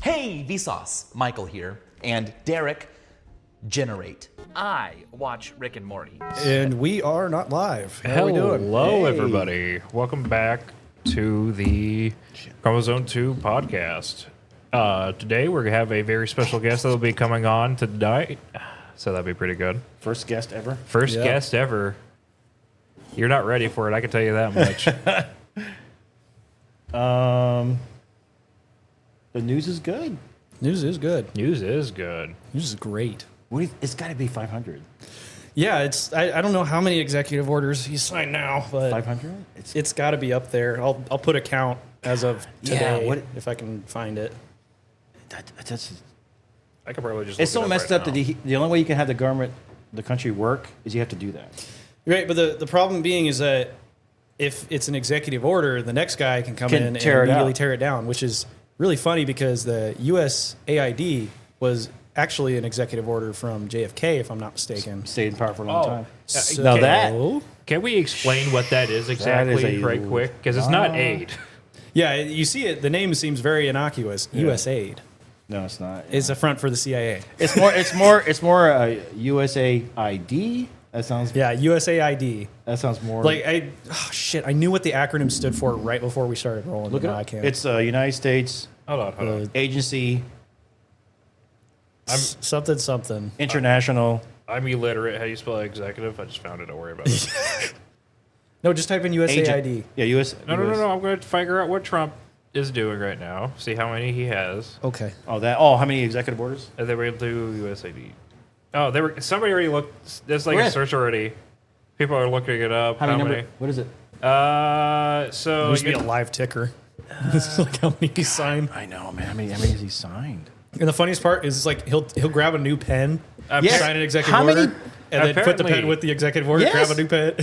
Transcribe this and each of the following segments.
Hey, Vsauce, Michael here, and Derek, generate. I watch Rick and Morty. And we are not live. How are we doing? Hello, everybody. Welcome back to the Chromosome 2 podcast. Today, we're going to have a very special guest that will be coming on tonight. So that'd be pretty good. First guest ever? First guest ever. You're not ready for it, I can tell you that much. The news is good. News is good. News is good. News is great. It's got to be 500. Yeah, it's. I don't know how many executive orders he's signed now, but 500? it's got to be up there. I'll put a count as of today what- if I can find it. That's, I could probably just it's look so it messed right up that now. the only way you can have the country work is you have to do that. Right, but the problem being is that if it's an executive order, the next guy can come Can in and tear it immediately out. tear it down, which is really funny because the USAID was actually an executive order from JFK, if I'm not mistaken. Stayed in power for a long Oh. time. So, Now that- Can we explain what that is exactly right quick? Because it's not aid. yeah, you see it. The name seems very innocuous. USAID. No, it's not. It's a front for the CIA. It's more USAID. That sounds Yeah, USAID. that sounds more Like I knew what the acronym stood for right before we started rolling. look but it now I up. can't. It's United States Hold on. Agency something. International. I'm illiterate. How do you spell executive? I just found it. Don't worry about it. No, just type in USAID. Yeah, US. No. I'm going to figure out what Trump is doing right now. See how many he has. Okay. How many executive orders? And then we'll do USAID. Oh, somebody already looked. There's like Where? a search already. People are looking it up. How many? What is it? So There used to be a live ticker. It's like how many he signed. I know, man. How many has he signed? And the funniest part is it's like he'll grab a new pen, Yes. sign an executive How many- order, and then put the pen Apparently- with the executive order, Yes. grab a new pen.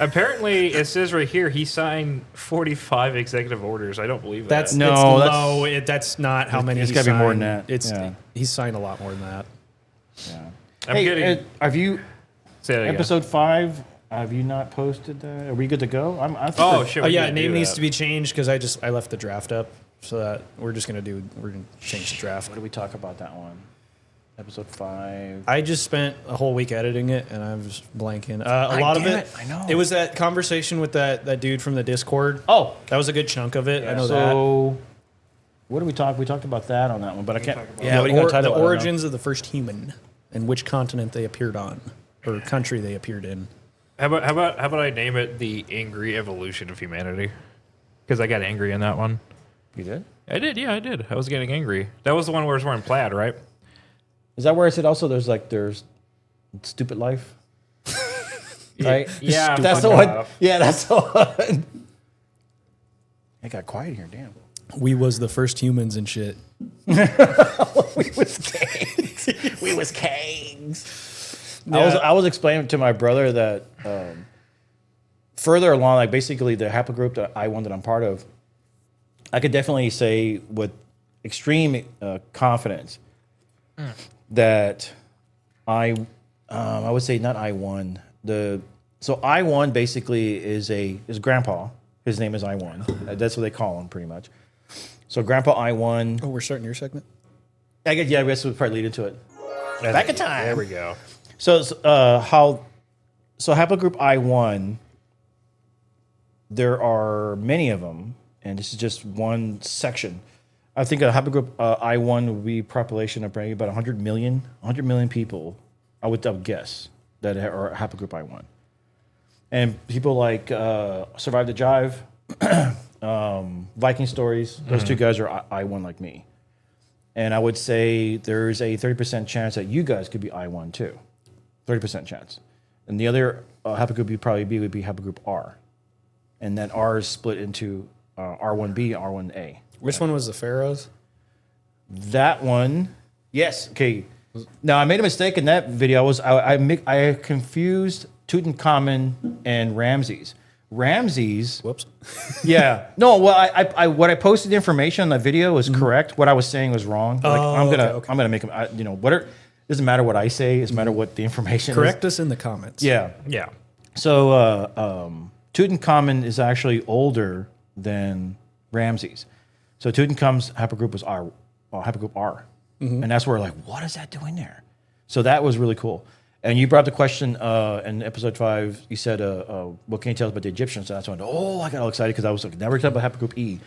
apparently, it says right here he signed 45 executive orders. I don't believe that. That's No, it's that's- low. That's not how many. it's he's gotta be more than signed. that. It's Yeah. he's signed a lot more than that. Yeah. I'm getting. Have you Say that again. episode 5? Have you not posted that? Are we good to go? I think Oh we're- shit! Oh we yeah, need to name do needs that. to be changed because I left the draft up, so that we're gonna change the draft. What did we talk about that one? Episode 5. I just spent a whole week editing it, and I was blanking. A lot of damn it. it, I know. It was that conversation with that dude from the Discord. Oh, That was a good chunk of it. I know that. so what did we talk? We talked about that on that one, but I can't. talk about Yeah, what are you gonna The title it? I don't know. origins of the first human and which continent they appeared on, or country they appeared in. How about I name it the angry evolution of humanity? Because I got angry in that one. You did? I did. Yeah, I did. I was getting angry. That was the one where I was wearing plaid, right? Is that where I said also there's stupid life? Right? Yeah, That's the fuck one. off. Yeah, that's the one. It got quiet here. Damn. We was the first humans and shit. We was kings. We was kings. I was explaining to my brother that further along, like basically the haplogroup that I'm part of, I could definitely say with extreme confidence that I would say not I1. So I1 basically is grandpa. His name is I1. That's what they call him pretty much. So grandpa I1. Oh, we're starting your segment. I guess we'll probably lead into it. Back in time. There we go. So haplogroup I1, there are many of them, and this is just one section. I think a haplogroup I1 would be population of maybe about 100 million people, I would guess, that are haplogroup I1. And people like Survive the Jive, Viking Stories, those two guys are I1 like me. And I would say there's a 30% chance that you guys could be I1 too. 30% chance. And the other haplogroup would be haplogroup R. And then R is split into R1b, R1a. Which one was the pharaohs? That one, yes. Okay. Now I made a mistake in that video. I confused Tutankhamun and Ramses. Ramses. Whoops. Yeah. No. Well, I what I posted information on that video was correct. What I was saying was wrong. Like, I'm gonna make them. Whatever. Doesn't matter what I say. It doesn't matter what the information Correct is. us in the comments. Yeah. Yeah. So Tutankhamun is actually older than Ramses. So Tutankhamun's haplogroup was haplogroup R, and that's where like, what is that doing there? So that was really cool. And you brought up the question in episode 5. You said, "What can you tell us about the Egyptians?" And that's when I got all excited because I was like, never talked about haplogroup E.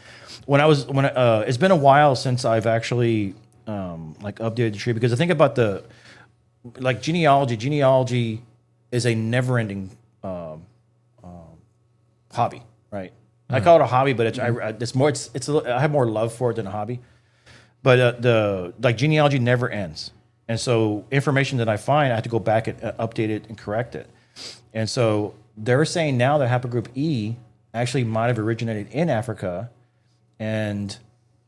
It's been a while since I've actually like updated the tree, because I think about the like genealogy. Genealogy is a never-ending hobby, right? I call it a hobby, but it's more. I have more love for it than a hobby. But the genealogy never ends. And so information that I find, I have to go back and update it and correct it. And so they're saying now that haplogroup E actually might have originated in Africa. And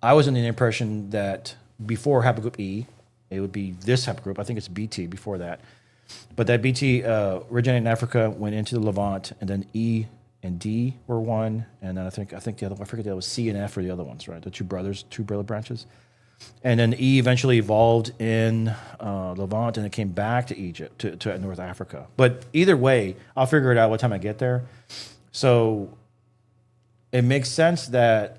I was under the impression that before haplogroup E, it would be this haplogroup. I think it's BT before that. But that BT originated in Africa, went into the Levant, and then E and D were one. And then I think the other one, I forget that was C and F were the other ones, right? The two brother branches. And then E eventually evolved in Levant, and it came back to Egypt, to North Africa. But either way, I'll figure it out by the time I get there. So it makes sense that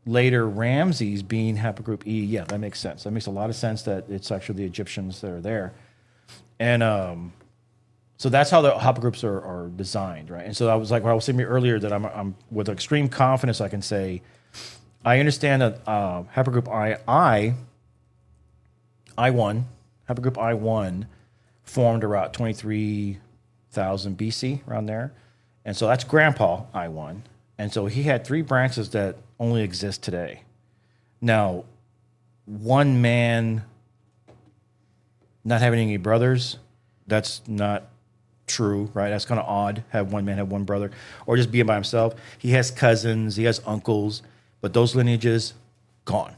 later Ramses being haplogroup E, yeah, that makes sense. That makes a lot of sense that it's actually the Egyptians that are there. And so that's how the haplogroups are designed, right? And so I was like, what I was saying earlier, that I'm with extreme confidence I can say, I understand that haplogroup I1, haplogroup I1 formed around 23,000 BC, around there. And so that's Grandpa I1. And so he had 3 branches that only exist today. Now, one man not having any brothers, that's not true, right? That's kind of odd, have one man have one brother, or just being by himself. He has cousins, he has uncles, but those lineages, gone.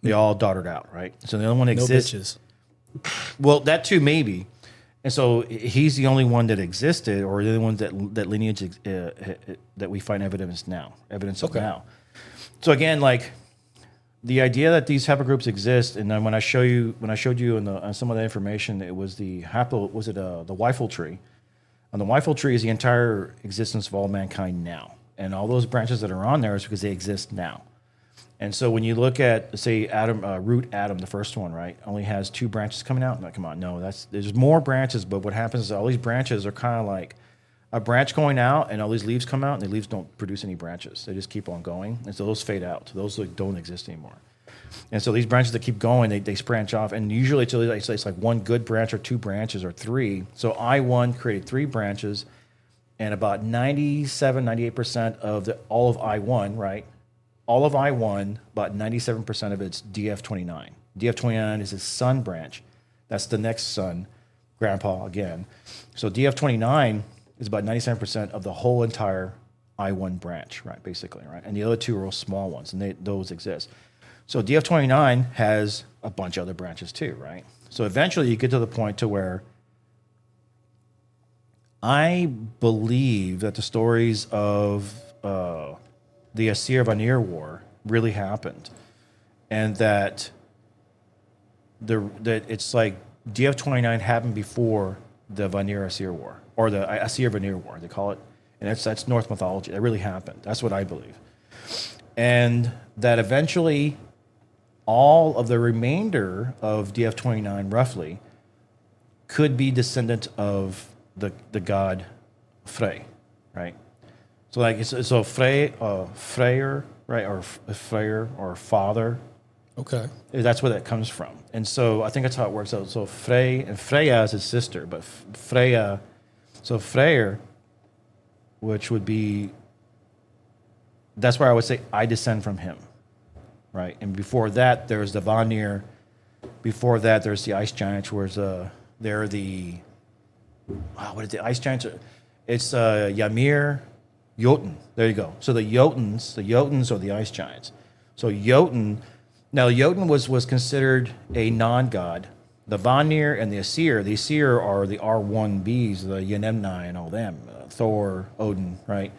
They all dotted out, right? So the only one that exists. No bitches. Well, that too, maybe. And so he's the only one that existed, or the only one that lineage that we find evidence of now. So again, like the idea that these haplogroups exist, and then when I showed you on some of the information, it was the Weifel tree. And the Weifel tree is the entire existence of all mankind now. And all those branches that are on there is because they exist now. And so when you look at, say, root Adam, the first one, right, only has 2 branches coming out. No, come on, no, there's more branches. But what happens is all these branches are kind of like a branch going out, and all these leaves come out, and the leaves don't produce any branches. They just keep on going, and so those fade out. Those don't exist anymore. And so these branches that keep going, they branch off, and usually it's like one good branch or 2 branches or 3. So I1 created 3 branches. And about 98% of all of I1, right? All of I1, about 97% of it's DF29. DF29 is his son branch. That's the next son, Grandpa again. So DF29 is about 97% of the whole entire I1 branch, right? Basically, right? And the other 2 are all small ones, and those exist. So DF29 has a bunch of other branches too, right? So eventually you get to the point to where I believe that the stories of the Assyria-Vanir War really happened, and that it's like DF29 happened before the Vanir-Assyria War, or the Assyria-Vanir War, they call it, and that's Norse mythology. That really happened. That's what I believe, and that eventually all of the remainder of DF29, roughly, could be descendant of the god Frey, right? So like so Freyr, right, or Freyr or father. Okay. That's where that comes from, and so I think that's how it works out. So Frey and Freya is his sister, but Freya, so Freyr, which would be, that's where I would say I descend from him, right? And before that, there's the Vanir. Before that, there's the ice giants, whereas they're the what is the ice giants? It's Ymir, Jotun. There you go. So the Jotuns are the ice giants. So Jotun, now Jotun was considered a non-god. The Vanir and the Aesir are the R1Bs, the Yenemni and all them, Thor, Odin, right?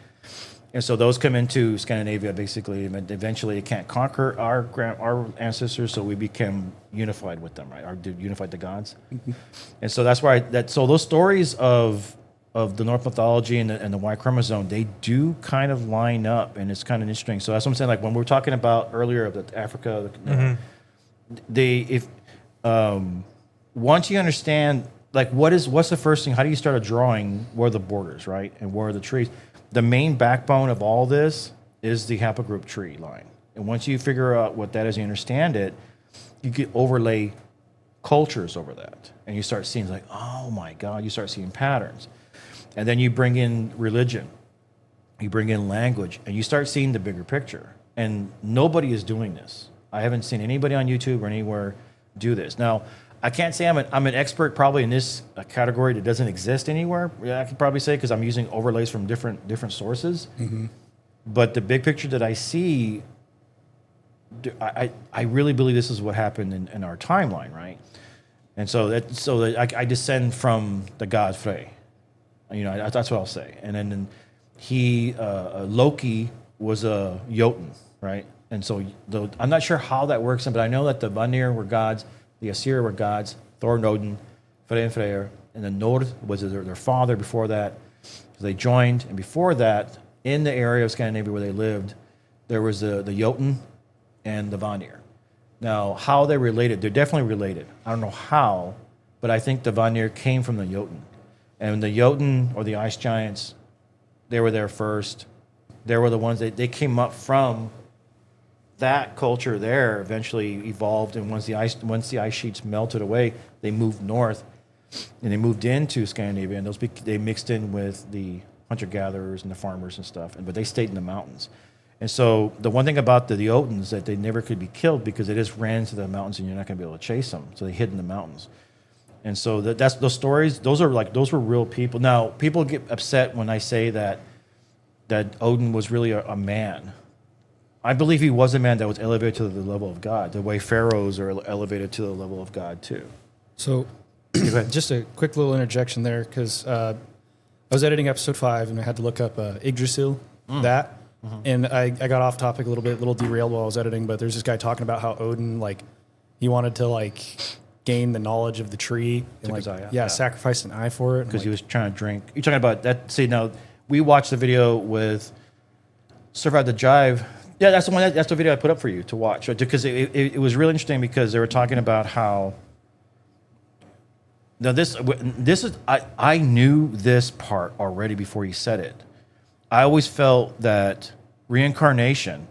And so those come into Scandinavia basically, and eventually it can't conquer our ancestors, so we became unified with them, right? Unified the gods. Mm-hmm. And so that's why so those stories of the Norse mythology and the Y chromosome, they do kind of line up, and it's kind of interesting. So that's what I'm saying. Like when we were talking about earlier of Africa, if once you understand, like, what's the first thing? How do you start a drawing? Where are the borders, right, and where are the trees? The main backbone of all this is the haplogroup tree line, and once you figure out what that is, you understand it, you can overlay cultures over that, and you start seeing like, oh my God, you start seeing patterns, and then you bring in religion, you bring in language, and you start seeing the bigger picture. And nobody is doing this. I haven't seen anybody on YouTube or anywhere do this. Now, I can't say I'm an expert probably in this category that doesn't exist anywhere. Yeah, I could probably say because I'm using overlays from different sources. But the big picture that I see, I really believe this is what happened in our timeline, right? And so I descend from the god Frey. You know, that's what I'll say. And then Loki was a Jotun, right? And so I'm not sure how that works, but I know that the Vanir were gods, the Asir were gods, Thor and Odin, Frey and Freyr, and the Nord was their father before that. So they joined, and before that, in the area of Scandinavia where they lived, there was the Jotun and the Vanir. Now, how they're related, they're definitely related. I don't know how, but I think the Vanir came from the Jotun. And the Jotun, or the ice giants, they were there first. They were the ones they came up from that culture there, eventually evolved, and once the ice sheets melted away, they moved north, and they moved into Scandinavia, and they mixed in with the hunter-gatherers and the farmers and stuff, but they stayed in the mountains. And so the one thing about the Jotuns is that they never could be killed because they just ran to the mountains, and you're not going to be able to chase them, so they hid in the mountains. And so that's those stories. Those were real people. Now, people get upset when I say that Odin was really a man. I believe he was a man that was elevated to the level of God, the way pharaohs are elevated to the level of God too. So, just a quick little interjection there, because I was editing episode 5 and I had to look up Yggdrasil, and I got off topic a little derailed while I was editing. But there's this guy talking about how Odin, like, he wanted to gain the knowledge of the tree and sacrifice an eye for it because he was trying to drink. You're talking about that? See, now we watched the video with Survive the Jive. Yeah, that's the one. That's the video I put up for you to watch, because it was really interesting because they were talking about how. Now this is I knew this part already before he said it. I always felt that reincarnation,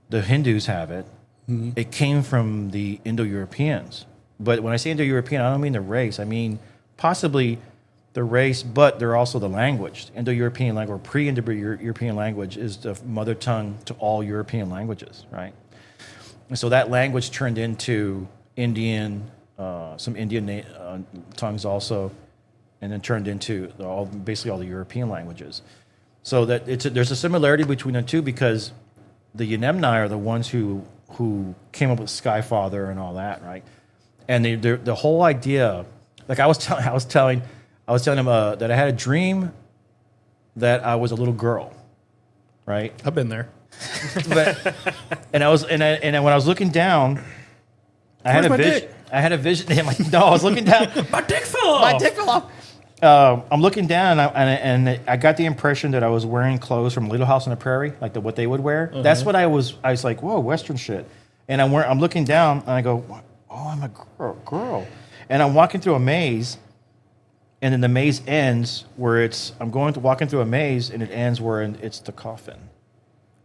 the Hindus have it. It came from the Indo-Europeans. But when I say Indo-European, I don't mean the race. I mean possibly the race, but they're also the language. Indo-European language, or pre-Indo-European language, is the mother tongue to all European languages, right? And so that language turned into Indian, some Indian tongues also, and then turned into basically all the European languages. So that there's a similarity between the two, because the Yenemni are the ones who came up with Skyfather and all that, right? And the whole idea, like I was telling him that I had a dream that I was a little girl, right? I've been there. And when I was looking down, I had a vision. I had a vision. I was looking down. My dick fell off. I'm looking down, and I got the impression that I was wearing clothes from Little House on the Prairie, like what they would wear. That's what I was. I was like, whoa, Western shit. And I'm looking down, and I go, oh, I'm a girl. And I'm walking through a maze, and then the maze ends where I'm walking through a maze, and it ends where it's the coffin,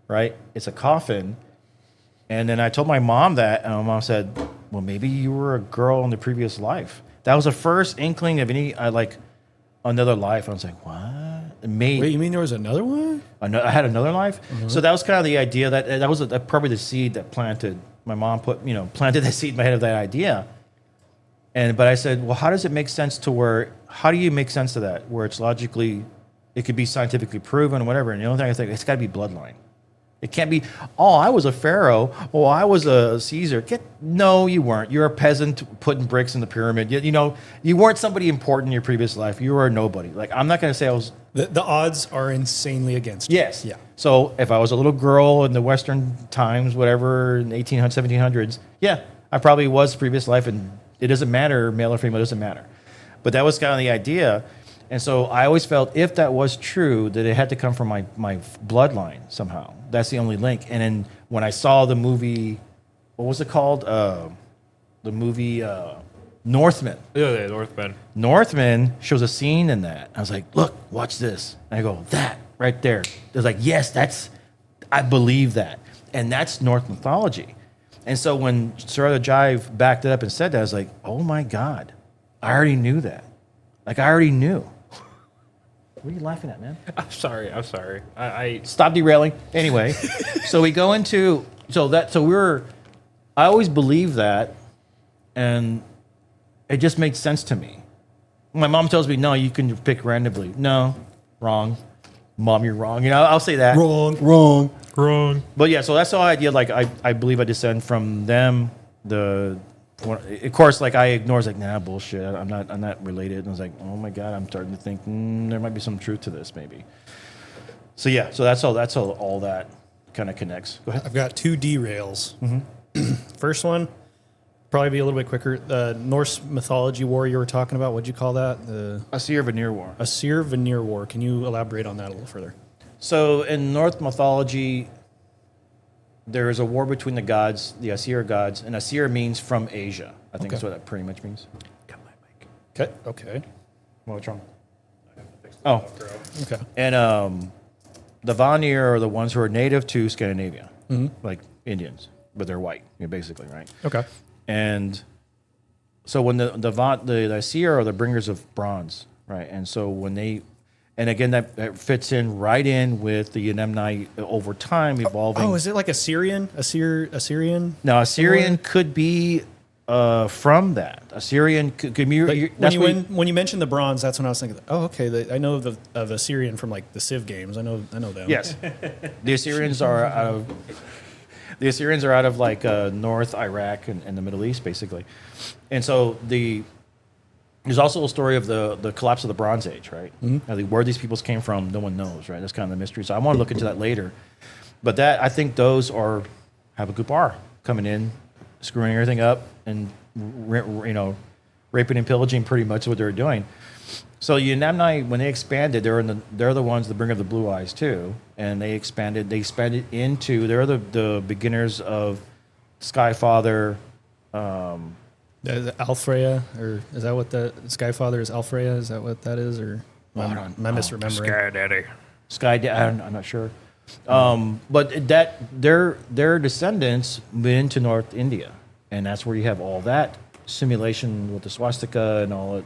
right? It's a coffin. And then I told my mom that, and my mom said, well, maybe you were a girl in the previous life. That was the first inkling of another life. I was like, what? Wait, you mean there was another one? I had another life? So that was kind of the idea that was probably the seed that my mom planted the seed in my head of that idea. But I said, well, how does it make sense how do you make sense of that? Where it's logically, it could be scientifically proven, whatever. And the only thing I think, it's got to be bloodline. It can't be, oh, I was a pharaoh. Oh, I was a Caesar. No, you weren't. You're a peasant putting bricks in the pyramid. You weren't somebody important in your previous life. You were a nobody. Like, I'm not going to say I was. The odds are insanely against you. Yes. Yeah. So if I was a little girl in the Western times, whatever, in the 1800s, 1700s, yeah, I probably was previous life, and it doesn't matter, male or female, it doesn't matter. But that was kind of the idea. And so I always felt if that was true, that it had to come from my bloodline somehow. That's the only link. And then when I saw the movie what was it called? The movie Northman. Yeah, Northman. Northman shows a scene in that. I was like, look, watch this. And I go, that right there. It was like, yes, I believe that. And that's Norse mythology. And so when Sarada Jive backed it up and said that, I was like, oh my God, I already knew that. Like, I already knew. What are you laughing at, man? I'm sorry. I Stop derailing. Anyway, so we go into, I always believed that, and it just made sense to me. My mom tells me, no, you can pick randomly. No, wrong. Mom, you're wrong. You know, I'll say that. Wrong. But yeah, so that's the whole idea. Like, I believe I descend from them. Of course, like I ignore, like, nah, bullshit. I'm not related. And I was like, oh my God, I'm starting to think there might be some truth to this, maybe. So yeah, so that's all that kind of connects. Go ahead. I've got 2 derails. First one, probably be a little bit quicker. The Norse mythology war you were talking about, what'd you call that? The Asir Veneer War. Asir Veneer War. Can you elaborate on that a little further? So in Norse mythology, there is a war between the gods, the Asir gods, and Asir means from Asia. I think that's what that pretty much means. Got my mic. Okay. What's wrong? Oh, Okay. and the Vanir are the ones who are native to Scandinavia, like Indians, but they're white, basically, right? Okay. And so when the Asir are the bringers of bronze, right? And so when they, and again, that fits in right in with the Yenemni over time evolving. Oh, is it like Assyrian? Assyrian? Now, Assyrian could be from that. Assyrian could be. When you mentioned the bronze, that's when I was thinking, oh, okay, I know of Assyrian from like the Civ games. I know them. Yes, the Assyrians are out of like North Iraq and the Middle East, basically. And so there's also a story of the collapse of the Bronze Age, right? Where these peoples came from, no one knows, right? That's kind of the mystery. So I want to look into that later. But I think those have a group R coming in, screwing everything up, and raping and pillaging pretty much what they're doing. So Yenemni, when they expanded, they're the ones that bring up the blue eyes too, and they expanded into they're the beginners of Skyfather. Alfreya, or is that what the Skyfather is? Alfreya, is that what that is, or am I misremembering? Sky Daddy. I'm not sure, but that their descendants went into North India, and that's where you have all that simulation with the swastika and all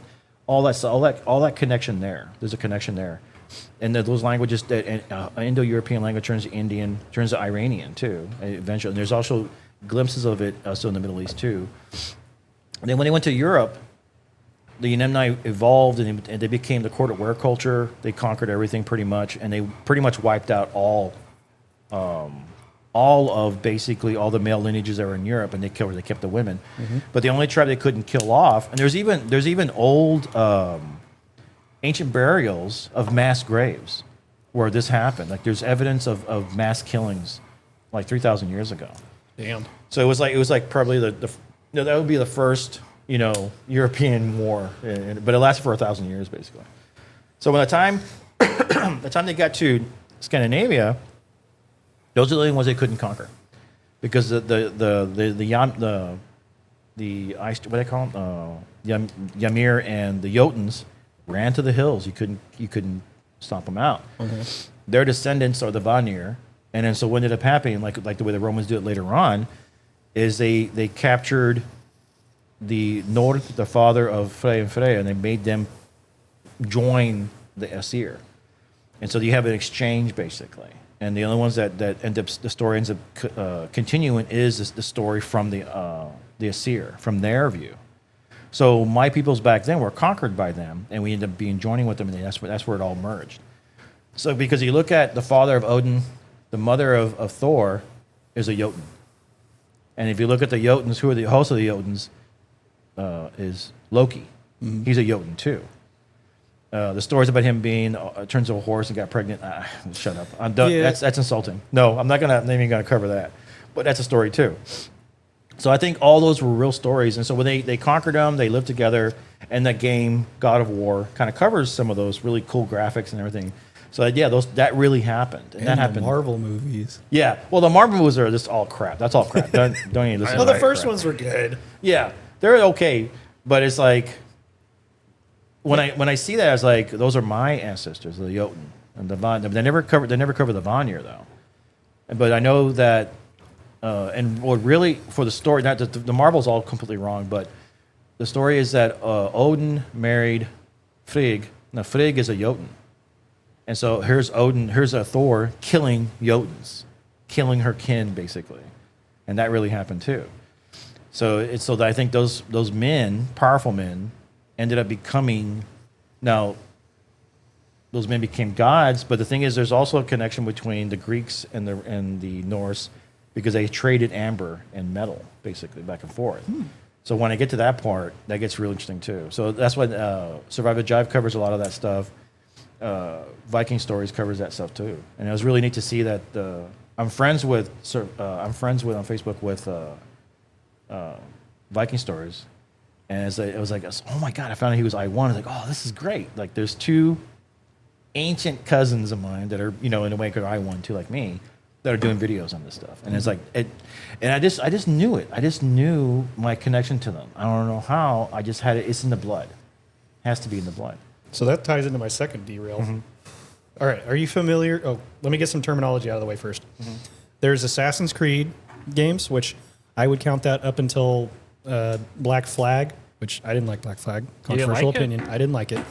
that connection there. There's a connection there, and those languages that Indo-European language turns to Indian, turns to Iranian too. Eventually, and there's also glimpses of it also in the Middle East too. And then when they went to Europe, the Yenemni evolved and they became the court ware culture. They conquered everything pretty much, and they pretty much wiped out all of basically all the male lineages that were in Europe, and they kept the women. But the only tribe they couldn't kill off, and there's even old ancient burials of mass graves where this happened. Like there's evidence of mass killings like 3,000 years ago. Damn. So it was like probably that would be the first European war, but it lasted for 1,000 years basically. So by the time they got to Scandinavia, those are the only ones they couldn't conquer, because the ice, what do they call them? Ymir and the Jotuns ran to the hills. You couldn't stomp them out. Their descendants are the Vanir, and then so what ended up happening, like the way the Romans do it later on, is they captured the Nord, the father of Frey and Freya, and they made them join the Asir. And so you have an exchange basically. And the only ones that the story ends up continuing is the story from the Asir, from their view. So my peoples back then were conquered by them, and we ended up joining with them, and that's where it all merged. So because you look at the father of Odin, the mother of Thor is a Jotun. And if you look at the Jotuns, who are the hosts of the Jotuns, is Loki. He's a Jotun too. The stories about him being turns into a horse and got pregnant. Shut up. I'm done. Yeah. That's insulting. No, I'm not even gonna cover that. But that's a story too. So I think all those were real stories. And so when they conquered them, they lived together, and that game God of War kind of covers some of those really cool graphics and everything. So yeah, that really happened, and that the happened. Marvel movies. Yeah, well, the Marvel movies are just all crap. That's all crap. Don't even listen. Well, to the that first crap. ones were good. Yeah, they're okay, but it's like when I see that, I was like, those are my ancestors, the Jotun and the Von. They never cover the Vanir though. But I know that, and what really for the story, not the Marvel's all completely wrong, but the story is that Odin married Frigg. Now Frigg is a Jotun, and so here's a Thor killing Jotuns, killing her kin basically, and that really happened too. So that I think those men, powerful men, ended up becoming, now those men became gods. But the thing is, there's also a connection between the Greeks and the Norse, because they traded amber and metal basically back and forth. So when I get to that part, that gets really interesting too. So that's why Survivor Jive covers a lot of that stuff. Viking Stories covers that stuff too, and it was really neat to see that. I'm friends with on Facebook with Viking Stories, and it was like, oh my god, I found out he was I1. I was like, oh, this is great. Like, there's two ancient cousins of mine that are, in a way, I1 too, like me, that are doing videos on this stuff, and it's like it, and I just knew it. I just knew my connection to them. I don't know how. I just had it. It's in the blood. It has to be in the blood. So that ties into my second derail. All right, are you familiar? Oh, let me get some terminology out of the way first. There's Assassin's Creed games, which I would count that up until Black Flag, which I didn't like Black Flag. Controversial like it? opinion. I didn't like it,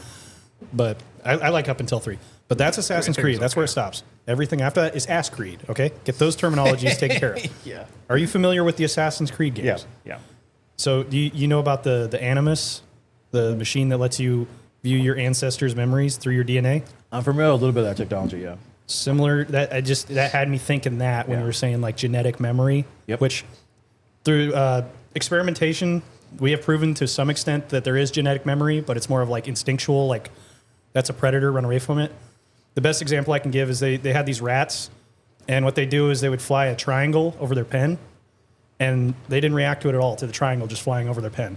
but I like up until 3. But that's Assassin's Creed. That's where it stops. Everything after that is Ass Creed. Okay, get those terminologies taken care of. Yeah. Are you familiar with the Assassin's Creed games? Yeah. So do you know about the Animus, the machine that lets you view your ancestors' memories through your DNA? I'm familiar with a little bit of that technology. Yeah. Similar, that had me thinking that when Yeah. we were saying like genetic memory, Yep. which through experimentation, we have proven to some extent that there is genetic memory, but it's more of like instinctual, like that's a predator, run away from it. The best example I can give is they had these rats, and what they do is they would fly a triangle over their pen, and they didn't react to it at all, to the triangle just flying over their pen.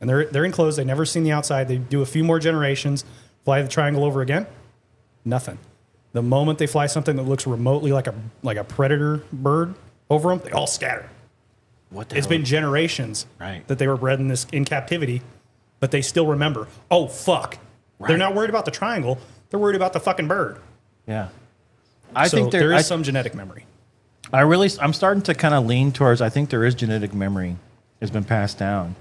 And they're enclosed, they've never seen the outside, they do a few more generations, fly the triangle over again, nothing. The moment they fly something that looks remotely like a predator bird over them, they all scatter. What the It's hell? been generations Right. that they were bred in captivity, but they still remember. Oh fuck! They're Right. not worried about the triangle; they're worried about the fucking bird. Yeah. I So think there is some genetic memory. I'm starting to kind of lean towards, I think there is genetic memory has been passed down,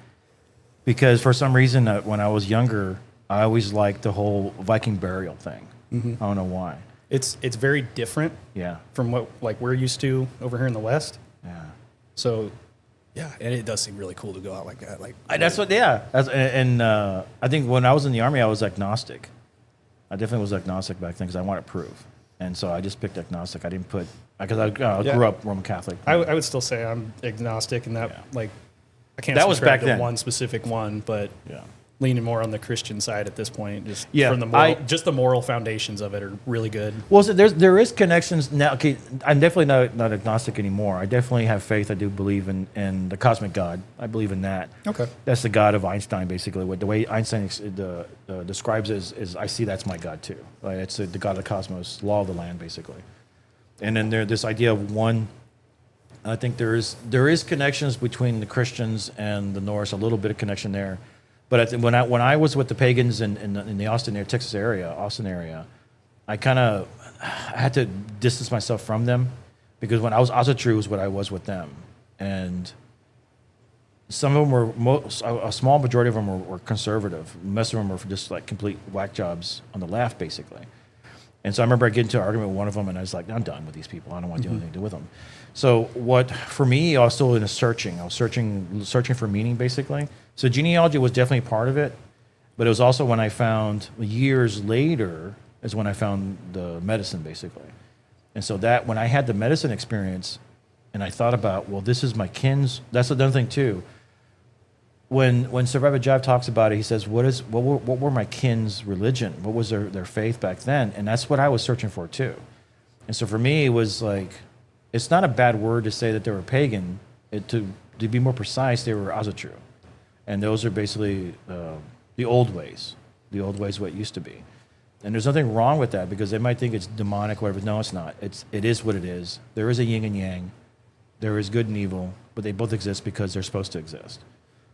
because for some reason when I was younger, I always liked the whole Viking burial thing. I don't know why. It's very different Yeah. from what like we're used to over here in the West. Yeah. So, yeah, and it does seem really cool to go out like that. Like That's what, yeah. I think when I was in the Army, I was agnostic. I definitely was agnostic back then because I wanted proof. And so I just picked agnostic. I didn't put, because I grew up Roman Catholic. I would still say I'm agnostic, and that Yeah. like I can't. That was subscribe back to then. one specific one, but Yeah. leaning more on the Christian side at this point. Just Yeah, from just the moral foundations of it are really good. Well, so there is connections now. Okay, I'm definitely not agnostic anymore. I definitely have faith. I do believe in the cosmic God. I believe in that. Okay. That's the God of Einstein, basically. What the way Einstein describes it is I see that's my God too. Right? It's the God of the cosmos, law of the land, basically. And then this idea of one. I think there is connections between the Christians and the Norse. A little bit of connection there. But I think when I was with the pagans in the Austin area, I kind of had to distance myself from them, because when I was Asatru was what I was with them, and some of them were a small majority of them were conservative. Most of them were just like complete whack jobs on the left, basically. And so I remember I get into an argument with one of them, and I was like, I'm done with these people. I don't want to do anything to do with them. So for me, I was still in a searching. I was searching for meaning, basically. So genealogy was definitely part of it, but it was also when I found, years later, is when I found the medicine, basically. And so that when I had the medicine experience, and I thought about, well, this is my kin's. That's another thing too. When Survivor Jive talks about it, he says, what were my kin's religion? What was their faith back then? And that's what I was searching for too. And so for me, it was like, it's not a bad word to say that they were pagan. To be more precise, they were Asatru. And those are basically the old ways what it used to be. And there's nothing wrong with that because they might think it's demonic or whatever. No, it's not. It is what it is. There is a yin and yang. There is good and evil, but they both exist because they're supposed to exist.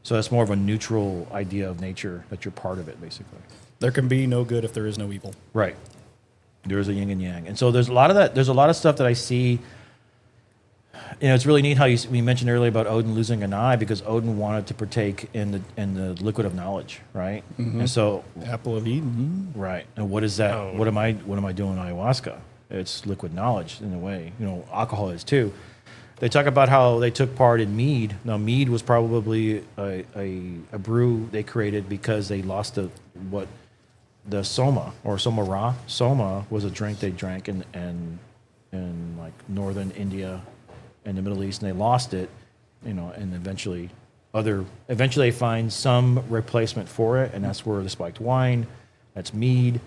So that's more of a neutral idea of nature that you're part of it, basically. There can be no good if there is no evil. Right. There is a yin and yang. And so there's a lot of that. There's a lot of stuff that I see. It's really neat how we mentioned earlier about Odin losing an eye because Odin wanted to partake in the liquid of knowledge, right? Mm-hmm. And so, Apple of Eden. right. And what is that? Oh. What am I doing in ayahuasca? It's liquid knowledge in a way. Alcohol is too. They talk about how they took part in mead. Now, mead was probably a brew they created because they lost the soma or soma ra. Soma was a drink they drank in like northern India and the Middle East, and they lost it, and eventually they find some replacement for it, and that's where the spiked wine, that's mead.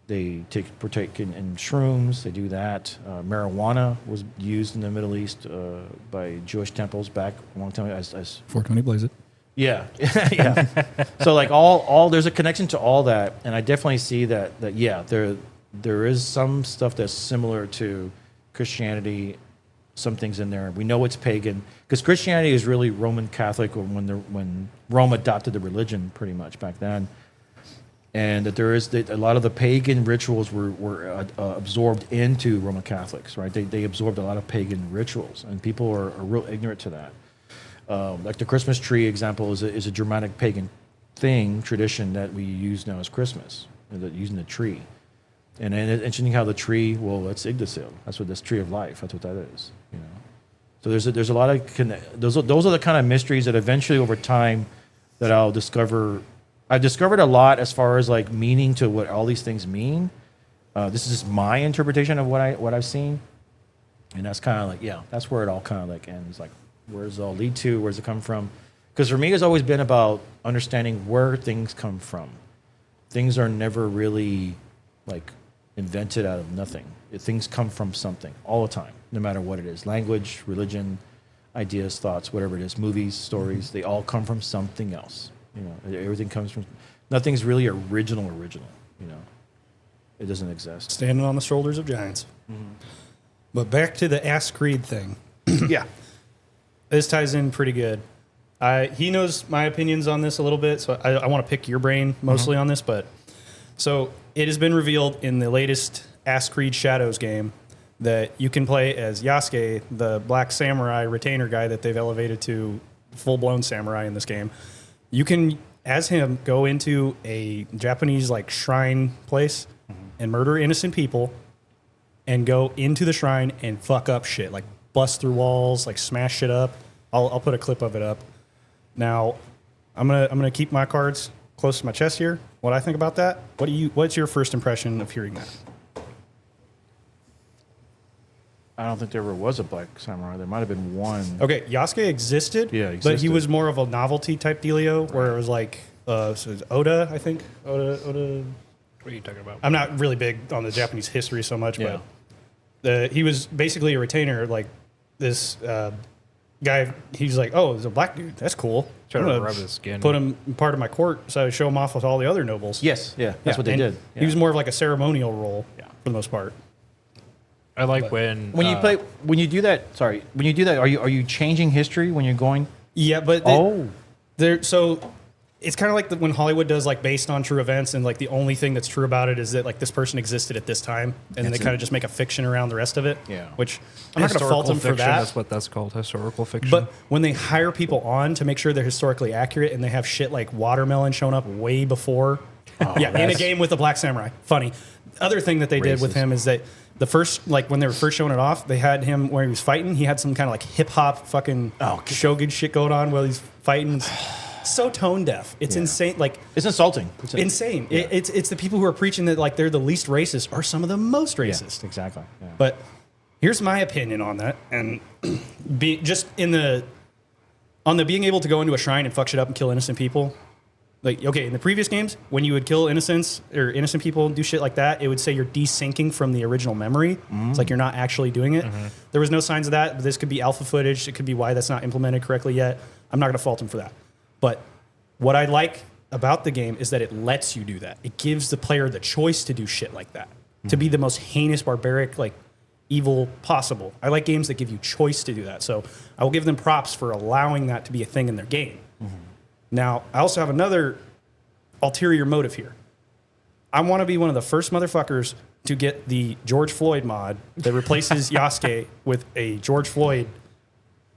They partake in shrooms. They do that. Marijuana was used in the Middle East by Jewish temples back a long time ago as 420 blaze it. yeah, yeah. So like all there's a connection to all that, and I definitely see that yeah, there is some stuff that's similar to Christianity. Some things in there. We know it's pagan because Christianity is really Roman Catholic when Rome adopted the religion pretty much back then, and that a lot of the pagan rituals were absorbed into Roman Catholics. Right? They absorbed a lot of pagan rituals, and people are real ignorant to that. Like the Christmas tree example is a Germanic pagan tradition that we use now as Christmas, using the tree. And interesting how the tree, that's Yggdrasil. That's what this tree of life. That's what that is. So there's a lot of those are the kind of mysteries that eventually over time that I'll discover. I've discovered a lot as far as like meaning to what all these things mean. This is just my interpretation of what I've seen, and that's kind of like that's where it all kind of like ends. Like where does it all lead to? Where does it come from? Because for me, it's always been about understanding where things come from. Things are never really like invented out of nothing. Things come from something all the time, no matter what it is. Language, religion, ideas, thoughts, whatever it is, movies, stories, they all come from something else. Everything comes from, nothing's really original. It doesn't exist. Standing on the shoulders of giants. Mm-hmm. But back to the Ask Creed thing. Yeah. This ties in pretty good. He knows my opinions on this a little bit, so I want to pick your brain mostly on this, but so it has been revealed in the latest Ask Creed Shadows game that you can play as Yasuke, the black samurai retainer guy that they've elevated to full-blown samurai in this game. You can, as him, go into a Japanese like shrine place and murder innocent people and go into the shrine and fuck up shit, like bust through walls, like smash shit up. I'll put a clip of it up. Now, I'm gonna keep my cards close to my chest here. What I think about that? What's your first impression of hearing that? I don't think there ever was a black samurai. There might have been one. Okay, Yasuke existed, Yeah, but he existed. was more of a novelty type dealio, where it was like so it's Oda, I think. Oda. What are you talking about? I'm not really big on the Japanese history so much, Yeah. but he was basically a retainer, like this guy. He's like, oh, there's a black dude. That's cool. Try I'm to gonna rub his skin. Put him in part of my court, so I show him off with all the other nobles. Yes, yeah, that's what they and did. He was more of like a ceremonial role for the most part. I like when When you do that, are you changing history when you're going? Yeah, but so it's kind of like when Hollywood does like based on true events, and like the only thing that's true about it is that like this person existed at this time, and then they kind of just make a fiction around the rest of it. Yeah. Which I'm not going to fault them for that. That's what that's called, historical fiction. But when they hire people on to make sure they're historically accurate, and they have shit like watermelon showing up way before, in a game with a black samurai. Funny. Other thing that they did with him is that the first, like when they were first showing it off, they had him where he was fighting. He had some kind of like hip hop fucking shogun shit going on while he's fighting. So tone deaf. It's insane. Like It's insulting. It's insane. Yeah. It's the people who are preaching that like they're the least racist are some of the most racist. Yeah, exactly. Yeah. But here's my opinion on that, and being able to go into a shrine and fuck shit up and kill innocent people. Like, okay, in the previous games, when you would kill innocents or innocent people and do shit like that, it would say you're desyncing from the original memory. It's like you're not actually doing it. There was no signs of that, but this could be alpha footage. It could be why that's not implemented correctly yet. I'm not going to fault him for that. But what I like about the game is that it lets you do that. It gives the player the choice to do shit like that, to be the most heinous, barbaric, like evil possible. I like games that give you choice to do that. So I will give them props for allowing that to be a thing in their game. Now, I also have another ulterior motive here. I want to be one of the first motherfuckers to get the George Floyd mod that replaces Yasuke with a George Floyd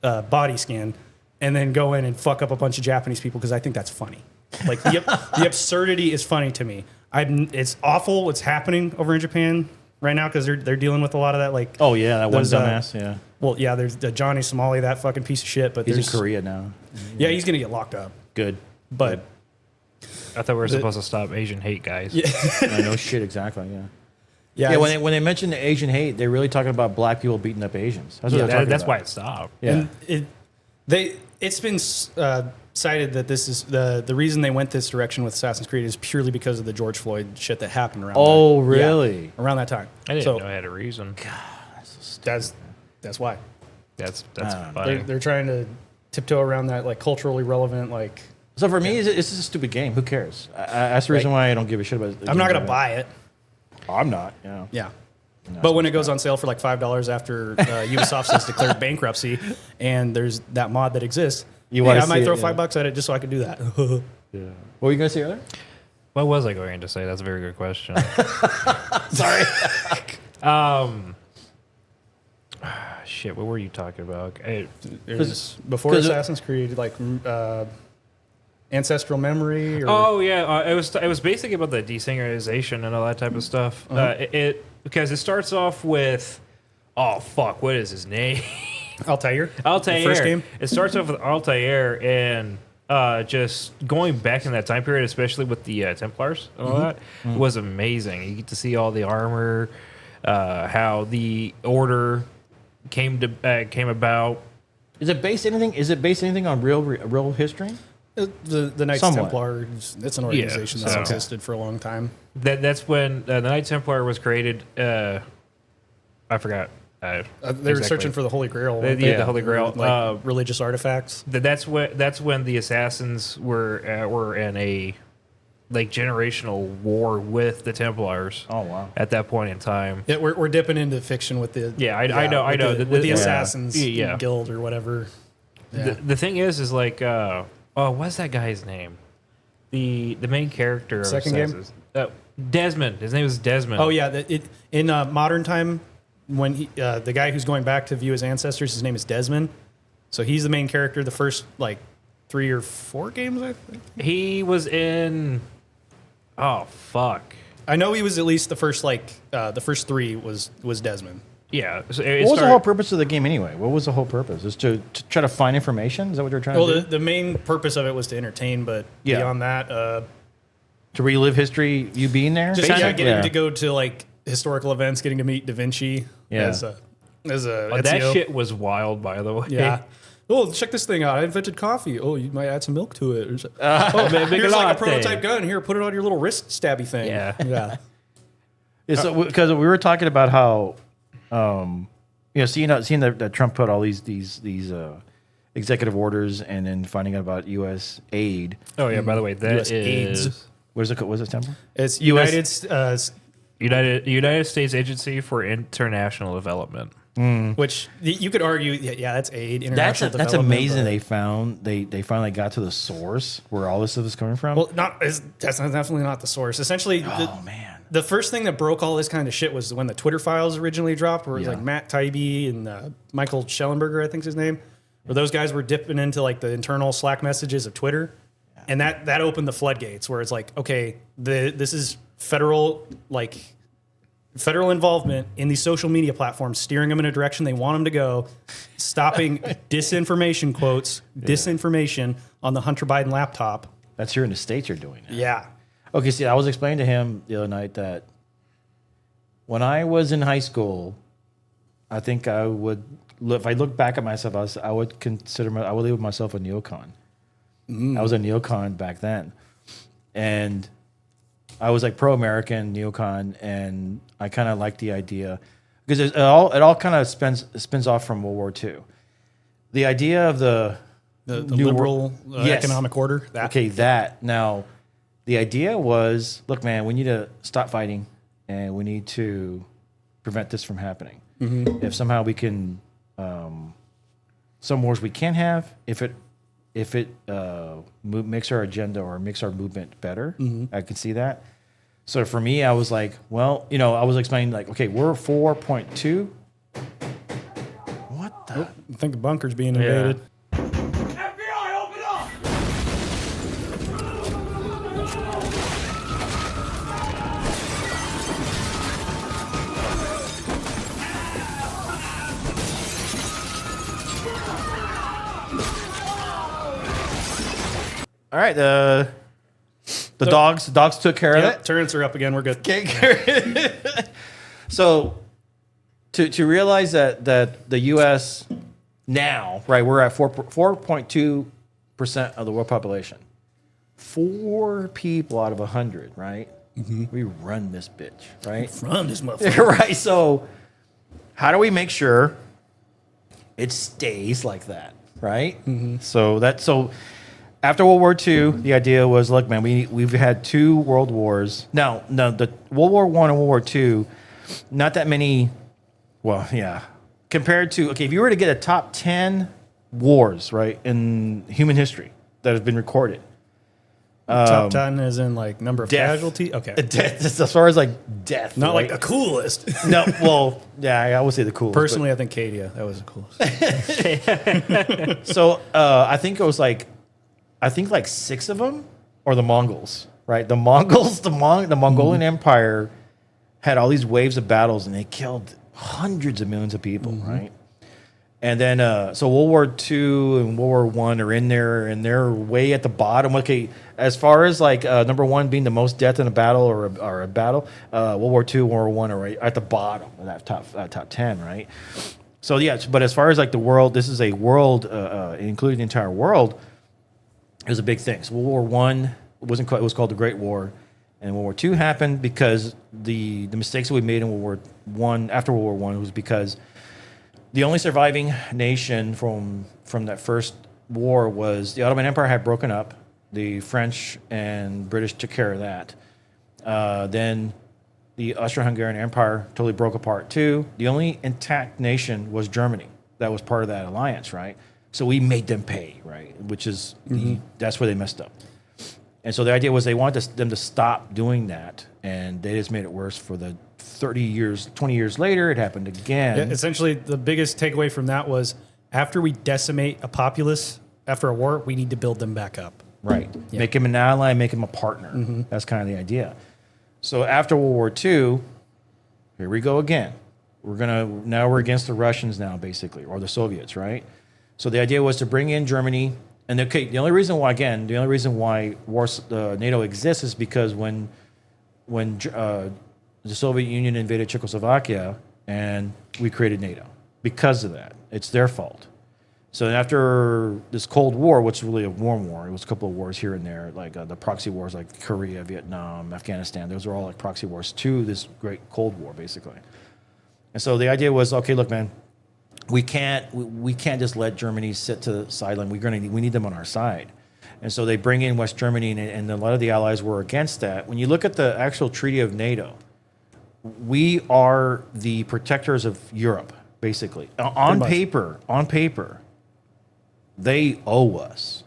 body scan, and then go in and fuck up a bunch of Japanese people because I think that's funny. Like the absurdity is funny to me. It's awful what's happening over in Japan right now because they're dealing with a lot of that. Like, Oh yeah, that one dumbass. Yeah, well, yeah, there's the Johnny Somali, that fucking piece of shit. But he's in there's Korea now. Yeah, he's gonna get locked up. Good, But I thought we were supposed to stop Asian hate, guys. I know shit exactly. Yeah. yeah, Yeah, it's- when they mention the Asian hate, they're really talking about black people beating up Asians. That's what Yeah, they're talking That's about. why it stopped. Yeah. And it's been cited that this is the reason they went this direction with Assassin's Creed is purely because of the George Floyd shit that happened around. Oh, that. Yeah, really? around that time. I didn't so know I had a reason. that's why That's funny. they're trying to tiptoe around that like culturally relevant like. So for me, it's just a stupid game. Who cares? That's the reason why I don't give a shit about it. I'm not gonna buy it. I'm not. Yeah. Yeah. But when it goes on sale for like $5 after Ubisoft has declared bankruptcy, and there's that mod that exists, You hey, wanna I might see throw it, yeah. $5 at it just so I could do that. Yeah. What were you gonna say earlier? What was I going to say? That's a very good question. Sorry. Shit, what were you talking about? There's before 'cause- Assassin's Creed, like Ancestral Memory. Or, Oh yeah, it was basically about the desynchronization and all that type of stuff. Because it starts off with, oh fuck, what is his name? Altair. Altair. The first game. It starts off with Altair and just going back in that time period, especially with the Templars and all that, was amazing. You get to see all the armor, how the order came about. Is it based anything on real history? The Knights Somewhat. Templars. It's an organization that's so- existed for a long time. That's when the Knight Templar was created. I forgot. They were searching for the Holy Grail. weren't they? the Holy Grail. Like religious artifacts. That's when the assassins were in a like generational war with the Templars. Oh wow. At that point in time. Yeah, we're dipping into fiction with the Yeah, I know. with the Yeah. Assassins Yeah. Guild or whatever. Yeah. The thing is like what's that guy's name? The main character of Second game? Assassins. Desmond. His name is Desmond. Oh yeah, in modern time, when the guy who's going back to view his ancestors, his name is Desmond. So he's the main character. The first like 3 or 4 games, I think. He was in. Oh fuck. I know he was at least the first 3 was Desmond. Yeah. So What was the whole purpose of the game anyway? What was the whole purpose? Is to try to find information? Is that what they're trying Well, to do? the main purpose of it was to entertain, but Yeah. beyond that, To relive history, you being there? just Kinda? getting to go to like historical events, getting to meet Da Vinci Yeah. as a that Ezio. shit was wild, by the way. Yeah. Oh, check this thing out! I invented coffee. Oh, you might add some milk to it. Or so- Oh, man, here's like a prototype gun. Here, put it on your little wrist stabby thing. Yeah. Yeah. Because we were talking about how, seeing that Trump put all these executive orders and then finding out about U.S. aid. Oh yeah. By the way, that US AIDS. is What is it? What is it, Temple? It's US United States Agency for International Development. which you could argue, yeah, that's aid. That's International that's development, amazing. but- They finally got to the source where all this stuff is coming from. Well, that's definitely not the source. Essentially, oh man. the first thing that broke all this kind of shit was when the Twitter files originally dropped, where it was Yeah. like Matt Taibbi and Michael Schellenberger, I think's his name, where those guys were dipping into like the internal Slack messages of Twitter, and that opened the floodgates. Where it's like, okay, this is federal involvement in these social media platforms, steering them in a direction they want them to go, stopping disinformation quotes, disinformation on the Hunter Biden laptop. That's here in the States you're doing it. Yeah. Okay, see, I was explaining to him the other night that when I was in high school, I think I would, if I look back at myself, I would label myself a neocon. I was a neocon back then. And I was like pro-American neocon, and I kind of liked the idea because it all kind of spins off from World War II. The idea of the The New liberal Yes. economic order. That. Okay, that now the idea was, look, man, we need to stop fighting, and we need to prevent this from happening. If somehow we can, some wars we can have, if it makes our agenda or makes our movement better, I could see that. So for me, I was like, well, I was explaining like, okay, we're 4.2. What the? I think the bunker's being invaded. FBI, open up! All right, the dogs took care of it. Turrets are up again. We're good. So to realize that the U.S. now, right, we're at 4.2% of the world population. 4 people out of 100, right? We run this bitch, right? Run this motherfucker. Right. So how do we make sure it stays like that, right? So after World War II, the idea was, look, man, we've had 2 world wars. Now, the World War I and World War II, not that many. Well, yeah, compared to, okay, if you were to get a top 10 wars, right, in human history that have been recorded. Top 10 is in like number of Death. casualty. Okay. Death, as far as like death. Not right? like the coolest. No, well, yeah, I would say the coolest. Personally, I think Cadia. That was the coolest. So I think it was like 6 of them, or the Mongols, right? The Mongols, the Mongolian Empire had all these waves of battles, and they killed hundreds of millions of people, right? And then so World War II and World War I are in there, and they're way at the bottom. Okay, as far as like number 1 being the most death in a battle or a battle, World War II, World War I are right at the bottom of that top 10, right? So yeah, but as far as like the world, this is a world, including the entire world. It was a big thing. So World War I wasn't called, it was called the Great War, and World War II happened because the mistakes that we made in World War I after World War I was because the only surviving nation from that first war was the Ottoman Empire had broken up. The French and British took care of that. Then the Austro-Hungarian Empire totally broke apart too. The only intact nation was Germany. That was part of that alliance, right? So we made them pay, right? Which is that's where they messed up. And so the idea was they wanted them to stop doing that, and they just made it worse for the 30 years, 20 years later, it happened again. Yeah, essentially, the biggest takeaway from that was after we decimate a populace after a war, we need to build them back up. Right. Yeah. Make him an ally, make him a partner. That's kind of the idea. So after World War II, here we go again. Now we're against the Russians now, basically, or the Soviets, right? So the idea was to bring in Germany. And the only reason why NATO exists is because when the Soviet Union invaded Czechoslovakia, and we created NATO because of that. It's their fault. So after this Cold War, which is really a warm war, it was a couple of wars here and there, like the proxy wars like Korea, Vietnam, Afghanistan. Those were all like proxy wars to this great Cold War, basically. And so the idea was, okay, look, man, we can't just let Germany sit to the sideline. We need them on our side. And so they bring in West Germany, and a lot of the allies were against that. When you look at the actual treaty of NATO, we are the protectors of Europe, basically. On paper, they owe us.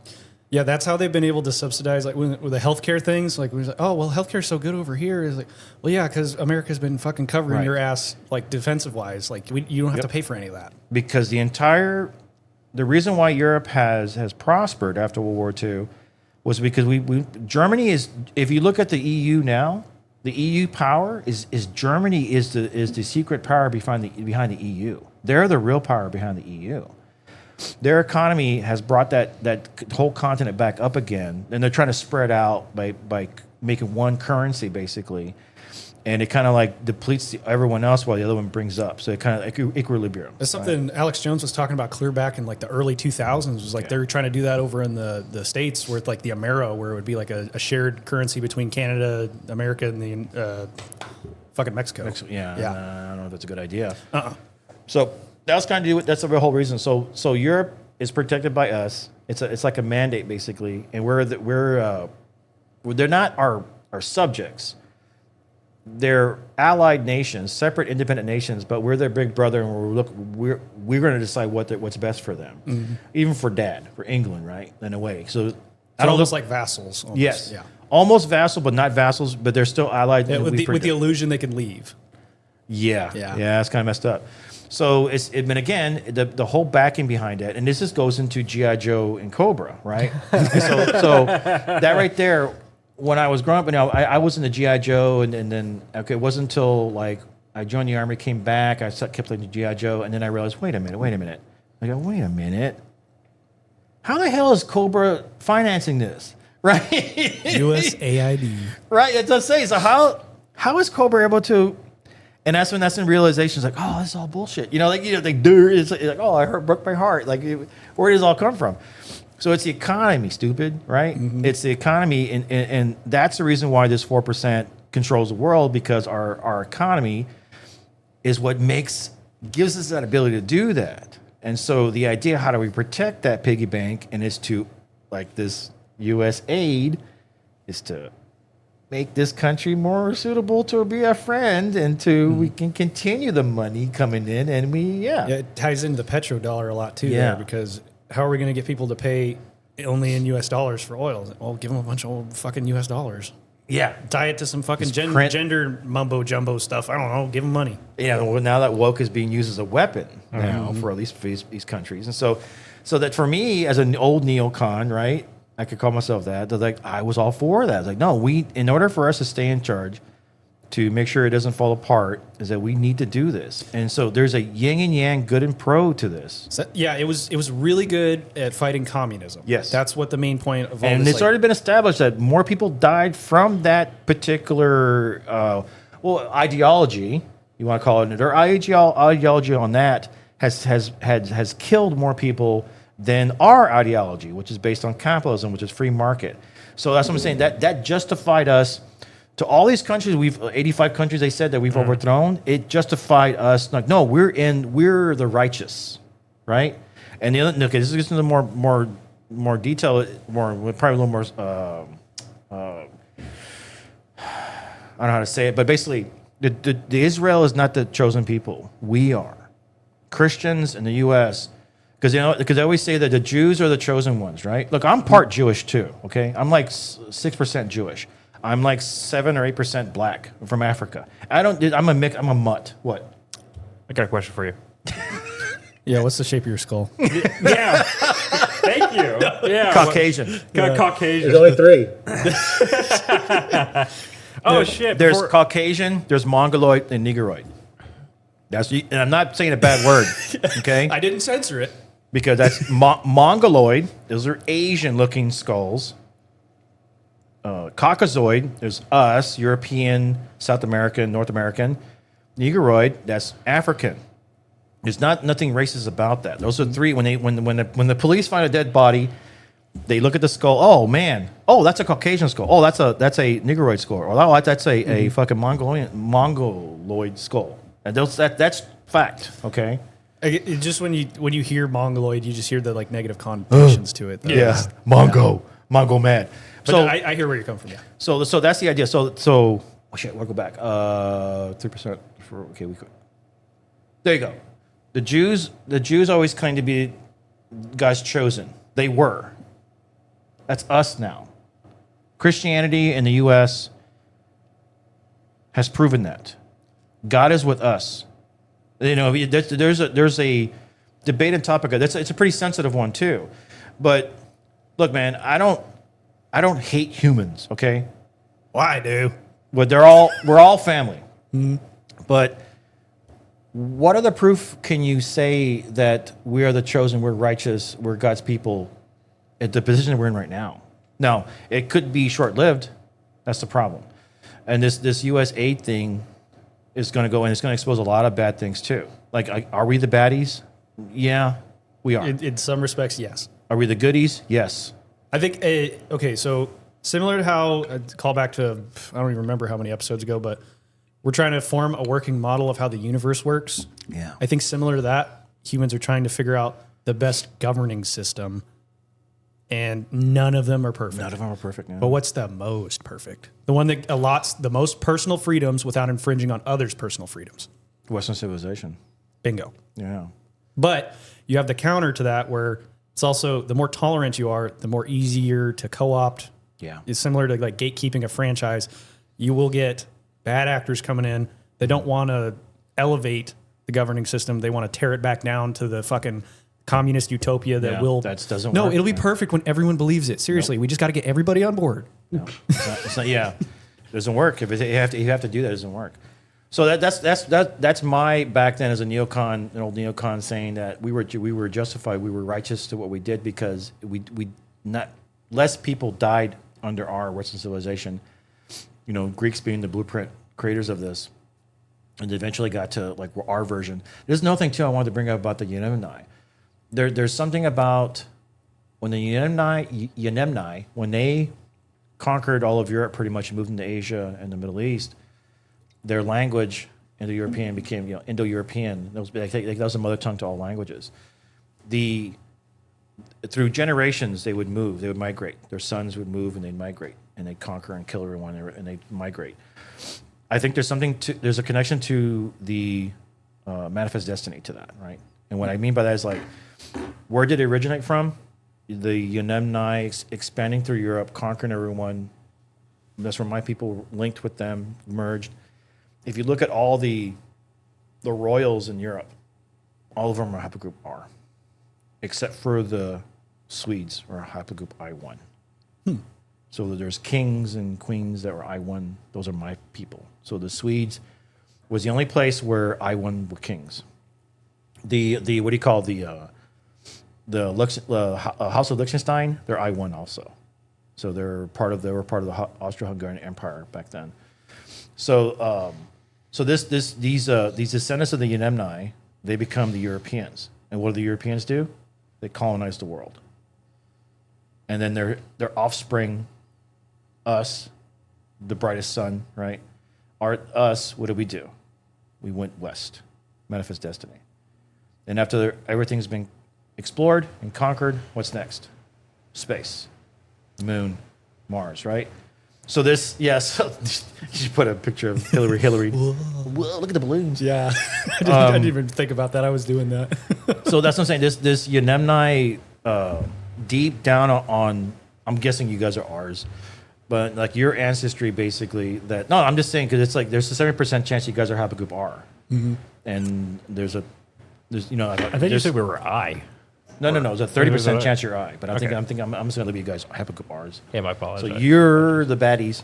Yeah, that's how they've been able to subsidize, like with the healthcare things. Like, we're like, oh, well, healthcare's so good over here. Is like, well, yeah, because America's been fucking covering your ass, like defensive wise. Like, you don't have to pay for any of that. Because the reason why Europe has prospered after World War II was because Germany is. If you look at the EU now, the EU power is Germany is the secret power behind the EU. They're the real power behind the EU. Their economy has brought that whole continent back up again, and they're trying to spread out by making one currency, basically. And it kind of like depletes everyone else while the other one brings up. So it kind of equilibrium. That's something Alex Jones was talking about clear back in like the early 2000s. Was like they were trying to do that over in the States with like the Amero, where it would be like a shared currency between Canada, America, and the fucking Mexico. Yeah. I don't know if that's a good idea. So that's kind of that's the whole reason. So Europe is protected by us. It's like a mandate, basically, and we're they're not our subjects. They're allied nations, separate independent nations, but we're their big brother, and we're going to decide what's best for them, even for Dad, for England, right? In a way, so I don't almost look like vassals. Almost. yes, Yeah. almost vassal, but not vassals, but they're still allied. Yeah, and with we the forget. illusion they can leave. Yeah, Yeah. that's kind of messed up. So but again, the whole backing behind it, and this just goes into GI Joe and Cobra, right? so that right there. When I was growing up, I was in the GI Joe, and then it wasn't until like I joined the Army, came back, I kept playing the GI Joe, and then I realized, wait a minute. I go, wait a minute. How the hell is Cobra financing this, right? USAID. Right, it does say. So how is Cobra able to? And that's when realization is like, oh, this is all bullshit. It's like, oh, I broke my heart. Like, where does it all come from? So it's the economy, stupid, right? Mm-hmm. It's the economy, and that's the reason why this 4% controls the world, because our economy is what gives us that ability to do that. And so the idea, how do we protect that piggy bank? And it's to, like this U.S. aid, is to make this country more suitable to be a friend, and we can continue the money coming in, and it ties into the petrodollar a lot too, there, because how are we going to get people to pay only in U.S. dollars for oil? Well, give them a bunch of old fucking U.S. dollars. Yeah. Tie it to some fucking gender mumbo jumbo stuff. I don't know. Give them money. Well, now that woke is being used as a weapon now for at least these countries. And so that for me, as an old neocon, right, I could call myself that. Like, I was all for that. I was like, no, in order for us to stay in charge, to make sure it doesn't fall apart, is that we need to do this. And so there's a yin and yang, good and pro to this. So, it was really good at fighting communism. Yes. That's what the main point of all and this. And it's already been established that more people died from that particular, ideology, you want to call it, their ideology on that has killed more people than our ideology, which is based on capitalism, which is free market. So that's what I'm saying. That justified us. To all these countries, 85 countries, they said that we've overthrown. It justified us. Like, no, we're the righteous, right? And this is into more detail, probably a little more. I don't know how to say it, but basically, the Israel is not the chosen people. We are Christians in the U.S. Because I always say that the Jews are the chosen ones, right? Look, I'm part Jewish too. Okay, I'm like 6% Jewish. I'm like 7 or 8% black from Africa. I'm a mutt. What? I got a question for you. Yeah, what's the shape of your skull? Yeah. Thank you. Yeah. Caucasian. Caucasian. There's only 3. Oh, shit. There's Caucasian, there's Mongoloid, and Negroid. And I'm not saying a bad word, okay? I didn't censor it. Because that's Mongoloid. Those are Asian-looking skulls. Caucasoid, there's us, European, South American, North American. Negroid, that's African. There's nothing racist about that. Those are 3. When the police find a dead body, they look at the skull. Oh man, that's a Caucasian skull. Oh, that's a Negroid skull. Oh, that's a fucking Mongoloid skull. And that's fact. Okay. It just when you hear Mongoloid, you just hear the like negative connotations to it. Though. Yeah, Mongo mad. But so I hear where you're coming from. Yeah. So that's the idea. So we'll go back. 3% for okay. There you go. The Jews always claim to be God's chosen. They were. That's us now. Christianity in the U.S. has proven that God is with us. There's a debate and topic. It's a pretty sensitive one too. But look, man, I don't hate humans. Okay. Well, I do. But we're all family. Mm-hmm. But what other proof can you say that we are the chosen, we're righteous, we're God's people at the position we're in right now? Now, it could be short-lived. That's the problem. And this U.S. aid thing is going to go, and it's going to expose a lot of bad things too. Like, are we the baddies? Yeah, we are. In some respects, yes. Are we the goodies? Yes. I think, okay, so similar to how, call back to, I don't even remember how many episodes ago, but we're trying to form a working model of how the universe works. Yeah. I think similar to that, humans are trying to figure out the best governing system. and none of them are perfect. None of them are perfect now. But what's the most perfect? The one that allots the most personal freedoms without infringing on others' personal freedoms. Western civilization. Bingo. Yeah. But you have the counter to that where it's also the more tolerant you are, the more easier to co-opt. Yeah. It's similar to like gatekeeping a franchise. You will get bad actors coming in. They don't want to elevate the governing system. They want to tear it back down to the fucking communist utopia that Yeah, will. that doesn't No, work, it'll be man. perfect when everyone believes it. Seriously, we just got to get everybody on board. No, it's not. Yeah, it doesn't work. If you have to do that, it doesn't work. So that's my back then as a neocon, an old neocon, saying that we were justified, we were righteous to what we did because we not less people died under our Western civilization. You know, Greeks being the blueprint creators of this, and eventually got to like our version. There's another thing too I wanted to bring up about the Yenemni. There's something about when the Yenemni, when they conquered all of Europe, pretty much moved into Asia and the Middle East, their language Indo-European became Indo-European. That was the mother tongue to all languages. Through generations, they would move, they would migrate. Their sons would move and they'd migrate and they'd conquer and kill everyone and they'd migrate. I think there's a connection to the manifest destiny to that, right? And what I mean by that is like, where did it originate from? The Yenemni expanding through Europe, conquering everyone. That's where my people linked with them, merged. If you look at all the royals in Europe, all of them are haplogroup R, except for the Swedes are haplogroup I1. So there's kings and queens that were I1. Those are my people. So the Swedes was the only place where I1 were kings. The what do you call the House of Liechtenstein? They're I1 also. So they were part of the Austro-Hungarian Empire back then. So these descendants of the Yenemni, they become the Europeans. And what do the Europeans do? They colonize the world. And then their offspring, us, the brightest sun, right? Us, what did we do? We went west, manifest destiny. And after everything's been explored and conquered, what's next? Space, moon, Mars, right? So this, yes, you put a picture of Hillary. Whoa, look at the balloons. Yeah. I didn't even think about that. I was doing that. So that's what I'm saying. This Yenemni, deep down on, I'm guessing you guys are ours, but like your ancestry basically I'm just saying because it's like there's a 70% chance you guys are haplogroup R. Mm-hmm. And there's I think you said we were I. No. There's a 30% chance you're I, but I'm Okay. just gonna leave you guys haplogroup R's. Yeah, my apologies. So you're the baddies.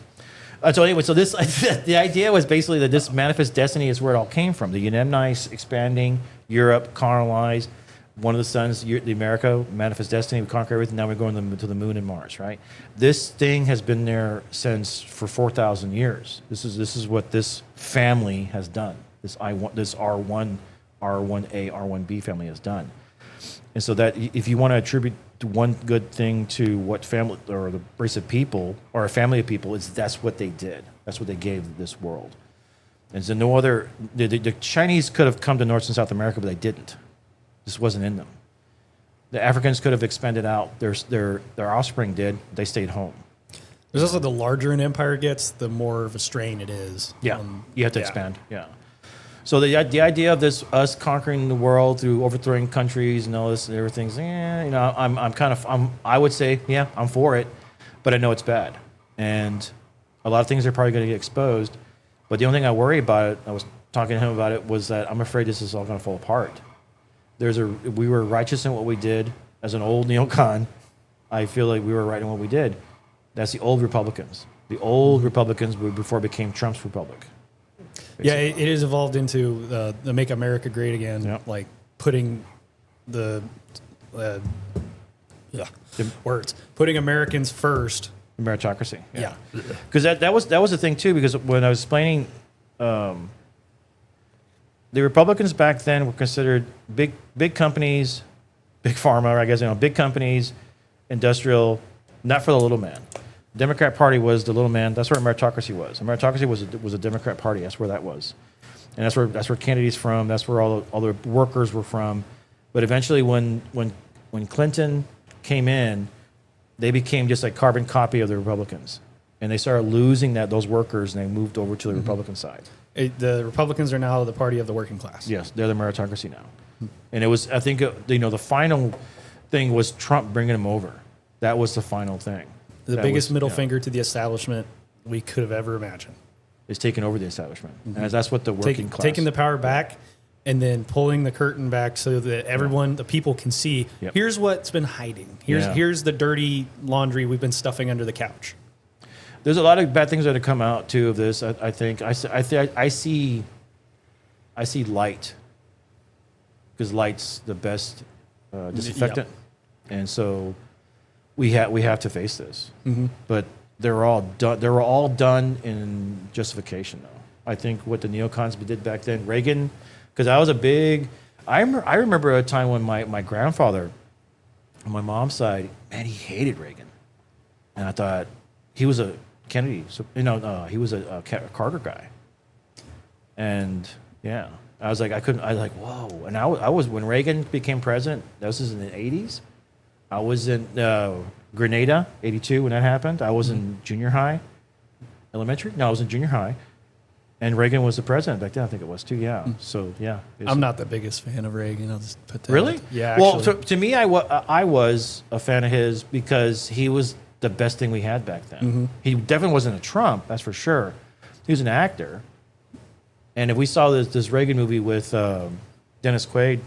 So anyway, the idea was basically that this manifest destiny is where it all came from. The Yenemni expanding Europe, colonized. One of the sons, the America, manifest destiny, we conquer everything. Now we're going to the moon and Mars, right? This thing has been there for 4,000 years. This is what this family has done. This R1, R1A, R1B family has done. And so that if you want to attribute one good thing to what family or the race of people or a family of people, that's what they did. That's what they gave this world. And so no other. The Chinese could have come to North and South America, but they didn't. This wasn't in them. The Africans could have expanded out. Their offspring did. They stayed home. There's also the larger an empire gets, the more of a strain it is. Yeah, you have to expand. Yeah. So the idea of us conquering the world through overthrowing countries and all this and everything's, I would say, yeah, I'm for it, but I know it's bad, and a lot of things are probably going to get exposed. But the only thing I worry about I was talking to him about it, was that I'm afraid this is all going to fall apart. We were righteous in what we did as an old neocon. I feel like we were right in what we did. That's the old Republicans. The old Republicans before it became Trump's Republic. Yeah, it has evolved into the Make America Great Again, Yep. like putting putting Americans first. Meritocracy. Yeah. Because that was the thing too. Because when I was explaining, the Republicans back then were considered big companies, big pharma, I guess, big companies, industrial, not for the little man. Democrat Party was the little man. That's where meritocracy was. And meritocracy was a Democrat Party. That's where that was, and that's where Kennedy's from. That's where all the workers were from. But eventually, when Clinton came in, they became just like carbon copy of the Republicans, and they started losing those workers, and they moved over to the Republican side. The Republicans are now the party of the working class. Yes, they're the meritocracy now, and it was I think the final thing was Trump bringing them over. That was the final thing. The That biggest was, middle yeah, finger to the establishment we could have ever imagined. is taking over the establishment, and that's what the working class Taking the power back and then pulling the curtain back so that everyone, the people can see, Yep. here's what's been hiding. Here's the dirty laundry we've been stuffing under the couch. There's a lot of bad things that have come out too of this. I think I see light, because light's the best disinfectant, and so we have to face this. But they're all done. They were all done in justification, though. I think what the neocons did back then, Reagan, because I was a big. I remember a time when my grandfather, on my mom's side, man, he hated Reagan, and I thought he was a Kennedy. So he was a Carter guy, and yeah, I was like, I was like, whoa. And I was when Reagan became president. This was in the '80s. I was in Grenada, '82 when that happened. I was in junior high, elementary. No, I was in junior high, and Reagan was the president back then. I think it was too. Yeah. So yeah, I'm not the biggest fan of Reagan. I'll just put that. really. Yeah. Well, Actually. to me, I was a fan of his because he was the best thing we had back then. He definitely wasn't a Trump, that's for sure. He was an actor. And if we saw this Reagan movie with Dennis Quaid,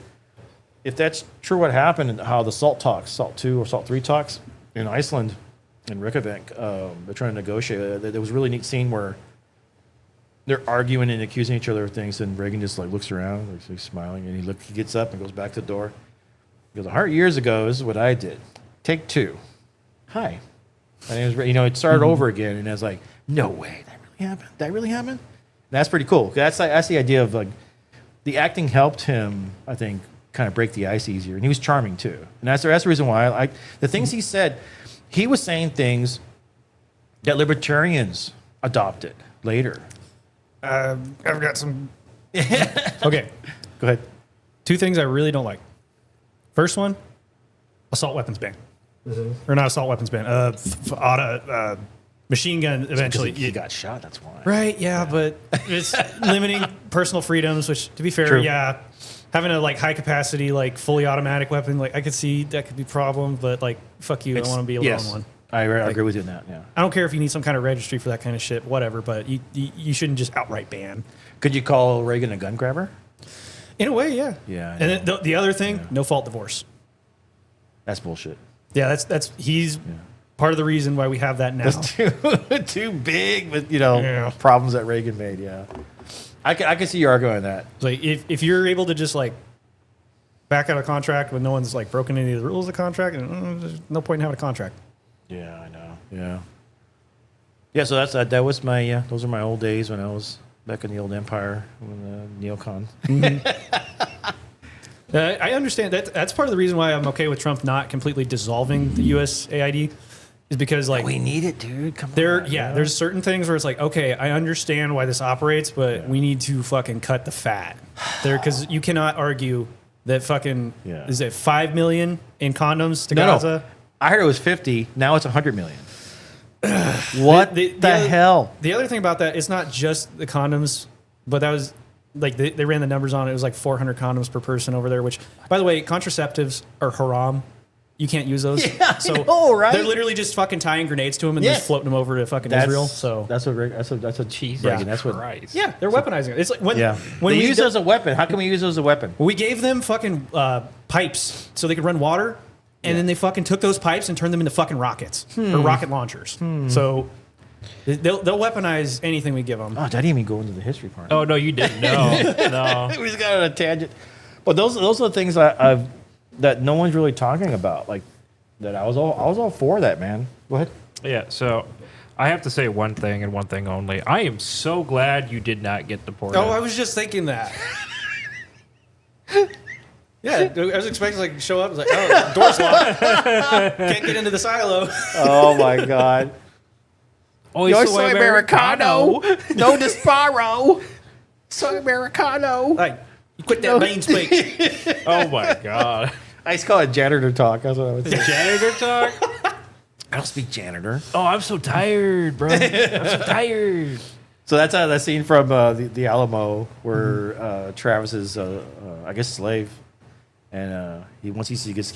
if that's true what happened and how the SALT 2 or SALT 3 talks in Iceland, in Reykjavik, they're trying to negotiate. There was a really neat scene where they're arguing and accusing each other of things, and Reagan just like looks around, like he's smiling, and he gets up and goes back to the door. He goes, 100 years ago, this is what I did. Take 2. Hi. My name is, it started over again, and I was like, no way, that really happened? That really happened? And that's pretty cool. That's the idea of like, the acting helped him, I think, kind of break the ice easier, and he was charming too. And that's the reason why the things he said, he was saying things that libertarians adopted later. I've got some. Okay. Go ahead. 2 things I really don't like. First one, assault weapons ban. Or not assault weapons ban. Machine gun eventually. He got shot, that's why. Right, yeah, but it's limiting personal freedoms, which, to be fair, True. yeah, having a like high capacity, like fully automatic weapon, like I could see that could be a problem, but like, fuck you, I want to be able to own one. I agree with you on that, yeah. I don't care if you need some kind of registry for that kind of shit, whatever, but you shouldn't just outright ban. Could you call Reagan a gun grabber? In a way, yeah. Yeah, I And then the other thing, no fault divorce. That's bullshit. Yeah, he's part of the reason why we have that now. That's too big with, Yeah. problems that Reagan made, yeah. I can see you arguing that. Like if you're able to just like back out a contract when no one's like broken any of the rules of the contract, there's no point in having a contract. Yeah, I know. Yeah. Yeah, so that was my those are my old days when I was back in the old empire when neocon. I understand that. That's part of the reason why I'm okay with Trump not completely dissolving the USAID, is because like We need it, dude. Come on. there's certain things where it's like, okay, I understand why this operates, but we need to fucking cut the fat there, because you cannot argue that fucking is it 5 million in condoms to Gaza? No. I heard it was 50. Now it's 100 million. What the hell? The other thing about that, it's not just the condoms, but that was like they ran the numbers on it. It was like 400 condoms per person over there, which, by the way, contraceptives are haram. You can't use those. Yeah, I know, right? They're literally just fucking tying grenades to them and Yes. just floating them over to fucking Israel. So that's a cheese. Yeah. That's what. Christ. yeah, they're weaponizing it. It's like when When we they use those as a weapon. How can we use those as a weapon? we gave them fucking pipes so they could run water, and then they fucking took those pipes and turned them into fucking rockets or rocket launchers. So they'll weaponize anything we give them. Oh, I didn't even go into the history part. Oh no, you didn't. No. We just got on a tangent. But those are the things that no one's really talking about. Like that, I was all for that, man. Go ahead. Yeah. So I have to say one thing and one thing only. I am so glad you did not get deported. Oh, I was just thinking that. Yeah, I was expecting like show up. I was like, oh, door's locked. Can't get into the silo. Oh my God. Yo soy Americano. No disparo. Soy Americano. Like, you quit that main speak. Oh my god. I used to call it janitor talk. That's what I would say. Janitor talk. I don't speak janitor. Oh, I'm so tired, bro. I'm so tired. So that's that scene from the Alamo where Travis is, I guess, slave, and once he gets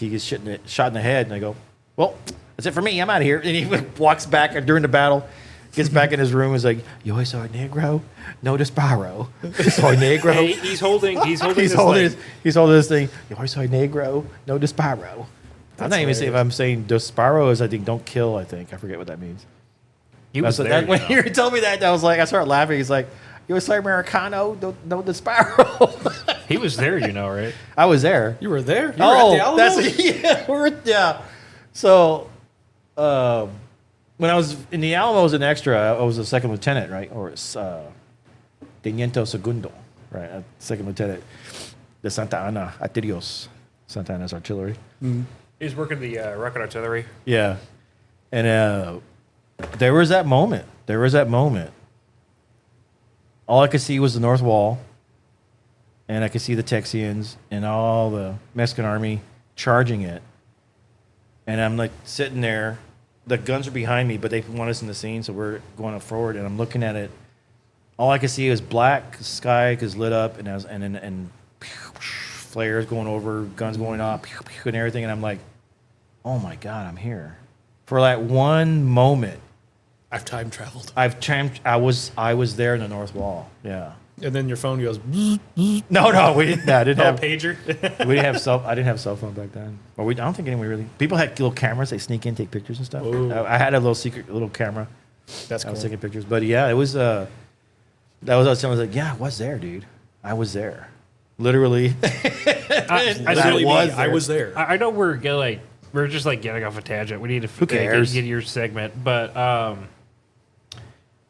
shot in the head, and I go, well, that's it for me. I'm out of here. And he walks back during the battle, gets back in his room, and is like, "Yo, soy negro, no disparo, soy negro." Hey, he's holding he's this holding leg. he's holding this thing. Yo, soy negro, no disparo. I'm not even saying if I'm saying disparo is I think don't kill. I forget what that means. He was there, When you know. you told me that, I was like, I started laughing. He's like, "You soy Americano, no disparo." He was there, you know, right? I was there. You were there? You were at the Alamo? Yeah. So, when I was in the Alamo as an extra, I was a second lieutenant, right? Or Teniente Segundo, right? A second lieutenant de Santa Ana, Atirios. Santa Ana's artillery. He's working the rocket artillery. Yeah. And there was that moment. All I could see was the North Wall, and I could see the Texians and all the Mexican army charging it. And I'm like sitting there. The guns are behind me, but they want us in the scene, so we're going forward. And I'm looking at it. All I could see was black sky is lit up, and flares going over, guns going off, and everything. And I'm like, oh my God, I'm here. For that one moment, I've time traveled. I was there in the North Wall. Yeah. And then your phone goes, No, we didn't. I didn't have pager. we didn't have I didn't have cell phone back then. Or I don't think anyone really. People had little cameras. They sneak in, take pictures and stuff. Ooh. I had a little secret little camera. That's I was cool. taking pictures. But yeah, it was. That was. I was like, yeah, I was there, dude. I was there. Literally. I was there. I know we're just like getting off a tangent. We need to Who cares? get your segment, but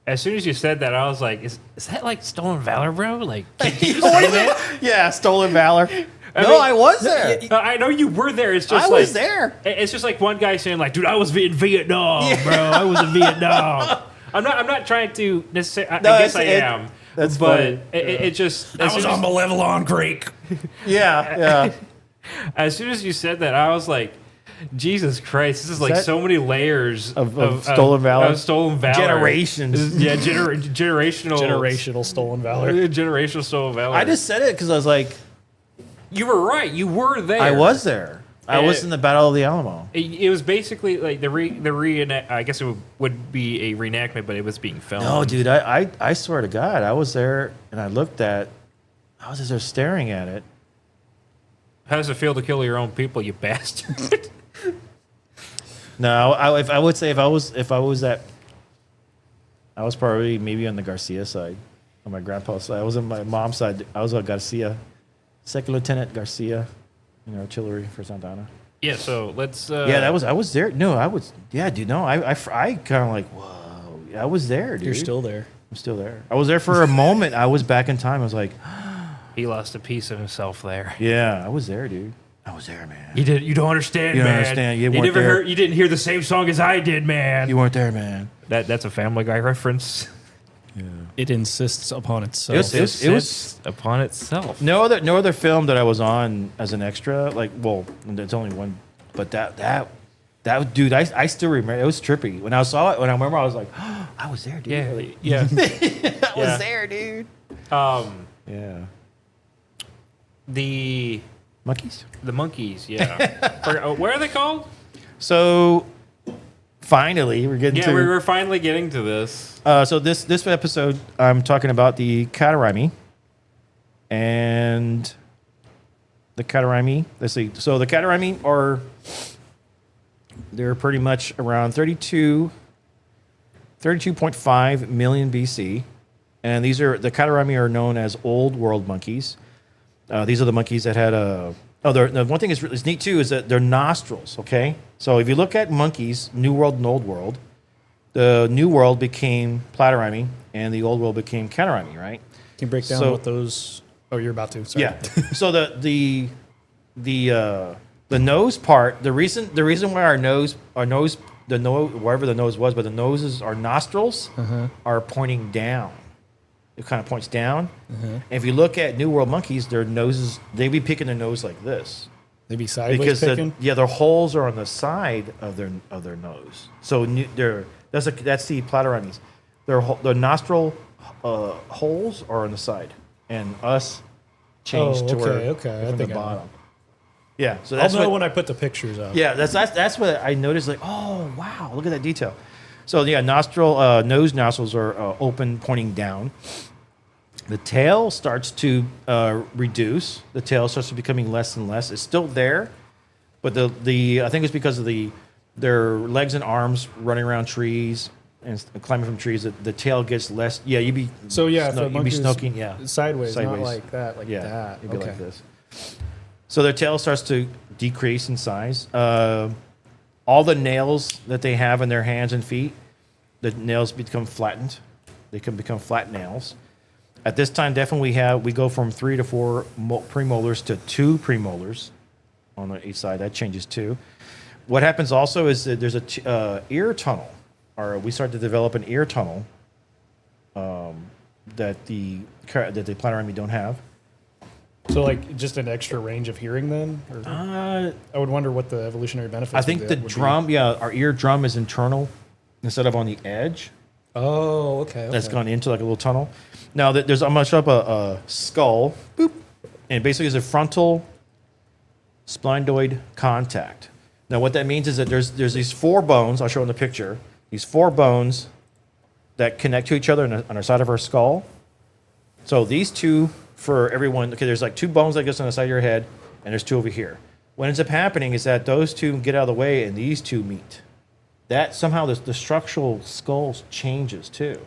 as soon as you said that, I was like, "Is that like stolen valor, bro? Like, can you say that?" Yeah, stolen valor. I was there. I know you were there. It's just I like, was there. It's just like one guy saying, "Like, dude, I was in Vietnam, bro. I was in Vietnam." I'm not trying to necessarily. I guess I am. That's but funny. it just. I was on Malevelon Creek. Yeah. As soon as you said that, I was like, Jesus Christ, this is like that so many layers of stolen valor? Of stolen valor. Generations. Yeah, generational. Generational stolen valor. Generational stolen valor. I just said it because I was like, You were right. You were there. I was there. I was in the Battle of the Alamo. It was basically like I guess it would be a reenactment, but it was being filmed. No, dude, I swear to God, I was there and I was just there staring at it. How does it feel to kill your own people, you bastard? No, I would say if I was at, I was probably maybe on the Garcia side, on my grandpa's side. I was on my mom's side. I was on Garcia, Second Lieutenant Garcia, artillery for Santa Ana. Yeah, so let's. Yeah, I was there. No, I was. Yeah, dude. No, I kind of like, whoa. I was there, dude. You're still there. I'm still there. I was there for a moment. I was back in time. I was like, He lost a piece of himself there. yeah, I was there, dude. I was there, man. You don't understand, You don't man. understand. You weren't there. You didn't hear the same song as I did, man. You weren't there, man. That's a Family Guy reference. Yeah. It insists upon itself. It was upon itself. no other film that I was on as an extra. Like, well, there's only one, but that dude, I still remember. It was trippy when I saw it. When I remember, I was like, oh, I was there, dude. Yeah, Like, yeah. I was there, dude. Yeah. The Monkeys. monkeys, yeah. What are they called? So finally, we're getting Yeah, to. we're finally getting to this. So this episode, I'm talking about the Catarrhini, and the Catarrhini. Let's see. So the Catarrhini they're pretty much around 32.5 million BC, and the Catarrhini are known as Old World monkeys. These are the monkeys that had a. The one thing is neat too is that their nostrils. Okay, so if you look at monkeys, New World and Old World, the New World became Platyrrhini and the Old World became Catarrhini, right? Can you break down So- what those? Oh, you're about to. Sorry. Yeah. So the nose part, the reason why our nose, wherever the nose was, but the noses, our nostrils are pointing down. It kind of points down. And if you look at New World monkeys, their noses, they be picking their nose like this. They be sideways because picking? their holes are on the side of their nose. So that's the Platyrrhines. Their nostril holes are on the side, and us changed to where I from the think I know. bottom. Yeah, so I'll that's know when I put the pictures up. yeah, that's what I noticed. Like, oh wow, look at that detail. So yeah, nose nostrils are open, pointing down. The tail starts to reduce. The tail starts to becoming less and less. It's still there, but the I think it's because of their legs and arms running around trees and climbing from trees. The tail gets less. Yeah, you'd be So yeah, if a you'd be monkey was snoking. Yeah, sideways, not Sideways. like that, like yeah, that. it'd be like this. So their tail starts to decrease in size. All the nails that they have in their hands and feet, the nails become flattened. They can become flat nails. At this time, definitely we go from 3 to 4 premolars to 2 premolars on each side. That changes too. What happens also is that there's a ear tunnel, or we start to develop an ear tunnel that the Platyrrhini don't have. So like just an extra range of hearing then? Or I would wonder what the evolutionary benefits I think the would be. drum, our ear drum is internal instead of on the edge. Oh, okay. That's gone into like a little tunnel. Now I'm gonna show up a skull, boop, and basically is a frontal splenoid contact. Now what that means is that there's these 4 bones. I'll show in the picture. These 4 bones that connect to each other on the side of our skull. So these 2 for everyone. Okay, there's like 2 bones that goes on the side of your head, and there's 2 over here. What ends up happening is that those 2 get out of the way, and these 2 meet. That somehow the structural skull changes too.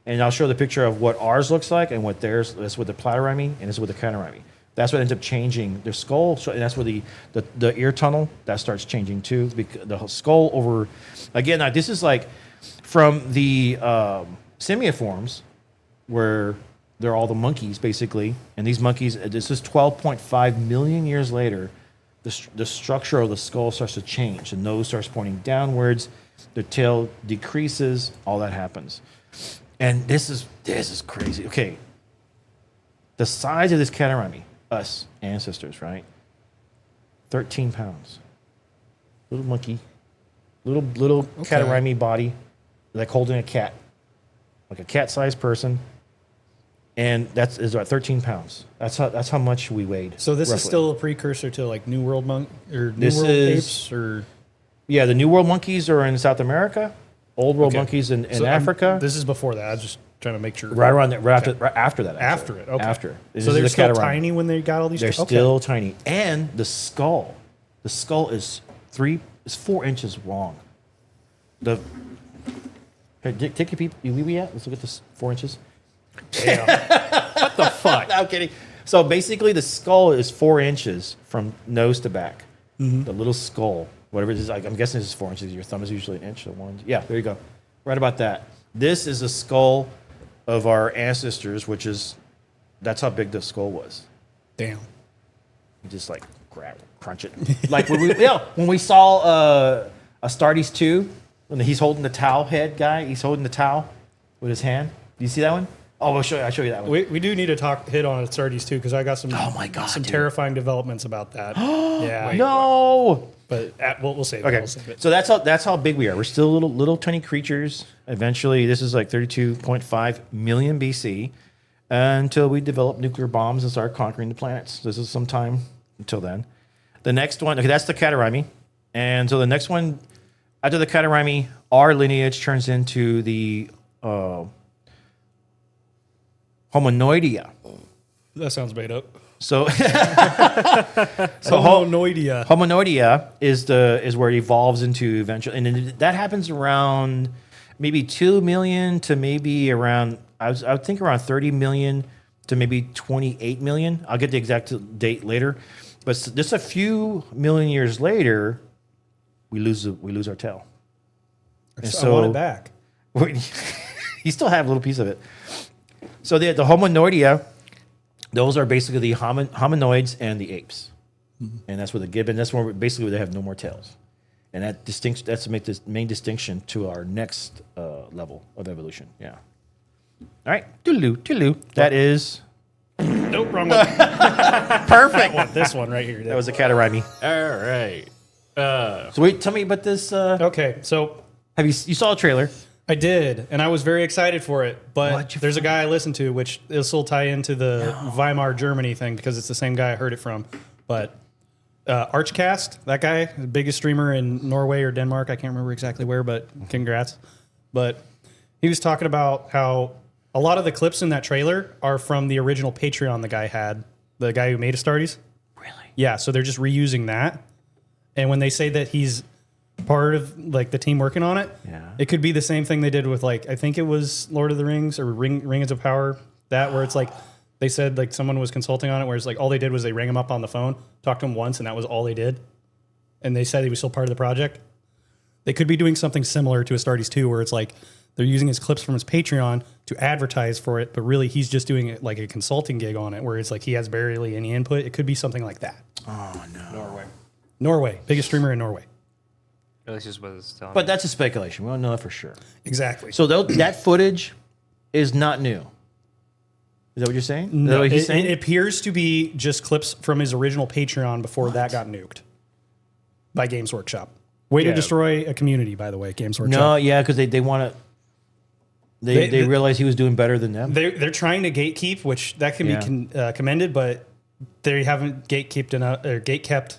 And I'll show the picture of what ours looks like and what theirs. That's with the Platyrrhini and it's with the Catarrhini. That's what ends up changing their skull. So, and that's where the ear tunnel that starts changing too. The skull over, again. Now this is like from the simiiforms, where they're all the monkeys basically, and these monkeys. This is 12.5 million years later. The structure of the skull starts to change. The nose starts pointing downwards. The tail decreases. All that happens. And this is crazy. Okay. The size of this Catarrhini, us ancestors, right? 13 pounds. Little monkey. Little Catarrhini body, like holding a cat. Like a cat-sized person. And is about 13 pounds. That's how much we weighed. So this is roughly. still a precursor to like New World New This World is- apes or Yeah, the New World monkeys are in South America. Old World Okay. monkeys in So, Africa. this is before that. I was just trying to make sure. right around there, right after that. Actually. After it. Okay. After. This So is they're the still Catarrhini. tiny when they got all these. They're okay. still tiny, and the skull is 4 inches long. Here, take your wee out. Let's look at this 4 inches. What the fuck? No, I'm kidding. So basically, the skull is 4 inches from nose to back. Mm-hmm. The little skull, whatever it is, I'm guessing this is 4 inches. Your thumb is usually an inch. So 1. Yeah, there you go. Right about that. This is a skull of our ancestors, that's how big the skull was. Damn. You just like crunch it. Like when we saw Astartes 2, when he's holding the towel head guy, he's holding the towel with his hand. Do you see that one? Oh, I'll show you that one. We do need to hit on Astartes too, because I got some. Oh my God, some dude. terrifying developments about that. Yeah. No. But we'll save it. Okay, We'll save it. so that's how big we are. We're still little tiny creatures. Eventually, this is like 32.5 million BC, until we develop nuclear bombs and start conquering the planets. This is some time until then. The next one, okay, that's the Catarrhini, and so the next one after the Catarrhini, our lineage turns into the Hominoidea. That sounds made up. So Hominoidea. Hominoidea is where it evolves into eventually, and then that happens around maybe 2 million to maybe around I would think around 30 million to maybe 28 million. I'll get the exact date later, but just a few million years later, we lose our tail. And I want it back. You still have a little piece of it. So the Hominoidea, those are basically the hominoids and the apes, and that's where the gibbon. That's where basically they have no more tails, and that's to make this main distinction to our next level of evolution. Yeah. All right, toodaloo. That is Nope, wrong one. Perfect. This one right here. That was a Catarimi. All right. So wait, tell me about this. Okay, so Have you saw a trailer? I did, and I was very excited for it. But What'd you there's a guy I listened to, which this will tie into the Weimar Germany thing because it's the same guy I heard it from. But Archcast, that guy, the biggest streamer in Norway or Denmark, I can't remember exactly where, but congrats. But he was talking about how a lot of the clips in that trailer are from the original Patreon the guy had, the guy who made Astartes. Really? Yeah, so they're just reusing that. And when they say that he's part of like the team working on it, Yeah. it could be the same thing they did with like I think it was Lord of the Rings or Rings of Power, that where it's like they said like someone was consulting on it, where it's like all they did was they rang him up on the phone, talked to him once, and that was all they did. And they said he was still part of the project. They could be doing something similar to Astartes 2, where it's like they're using his clips from his Patreon to advertise for it, but really he's just doing it like a consulting gig on it, where it's like he has barely any input. It could be something like that. Oh no. Norway, biggest streamer in Norway. At least just what it's telling But me. that's a speculation. We don't know that for sure. Exactly. So that footage is not new. Is that what you're saying? Is that No, what he's it saying? appears to be just clips from his original Patreon before that got nuked by Games Workshop. Way to Yeah. destroy a community, by the way, Games Workshop. No, yeah, because they want to. They realized he was doing better than them. They're trying to gatekeep, which that can be commended, but they haven't gatekept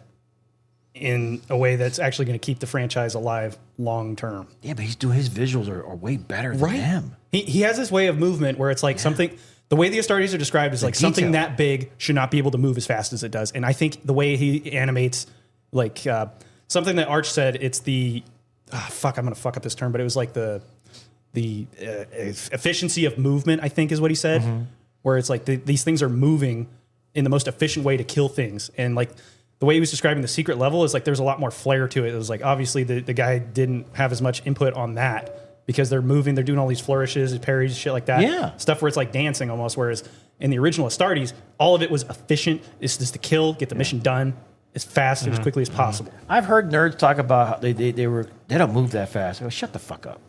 in a way that's actually going to keep the franchise alive long term. Yeah, but he's doing his visuals are way better than them. He has this way of movement where it's like something. The way the Astartes are described is like something detail. that big should not be able to move as fast as it does. And I think the way he animates, like something that Arch said, it's the I'm gonna fuck up this term, but it was like the efficiency of movement, I think is what he said, where it's like these things are moving in the most efficient way to kill things. And like the way he was describing the secret level is like there's a lot more flair to it. It was like obviously the guy didn't have as much input on that because they're moving, they're doing all these flourishes, parries, shit like that. Yeah. Stuff where it's like dancing almost, whereas in the original Astartes, all of it was efficient. It's just to kill, get the mission done as fast and as quickly as possible. I've heard nerds talk about how they don't move that fast. I go, shut the fuck up.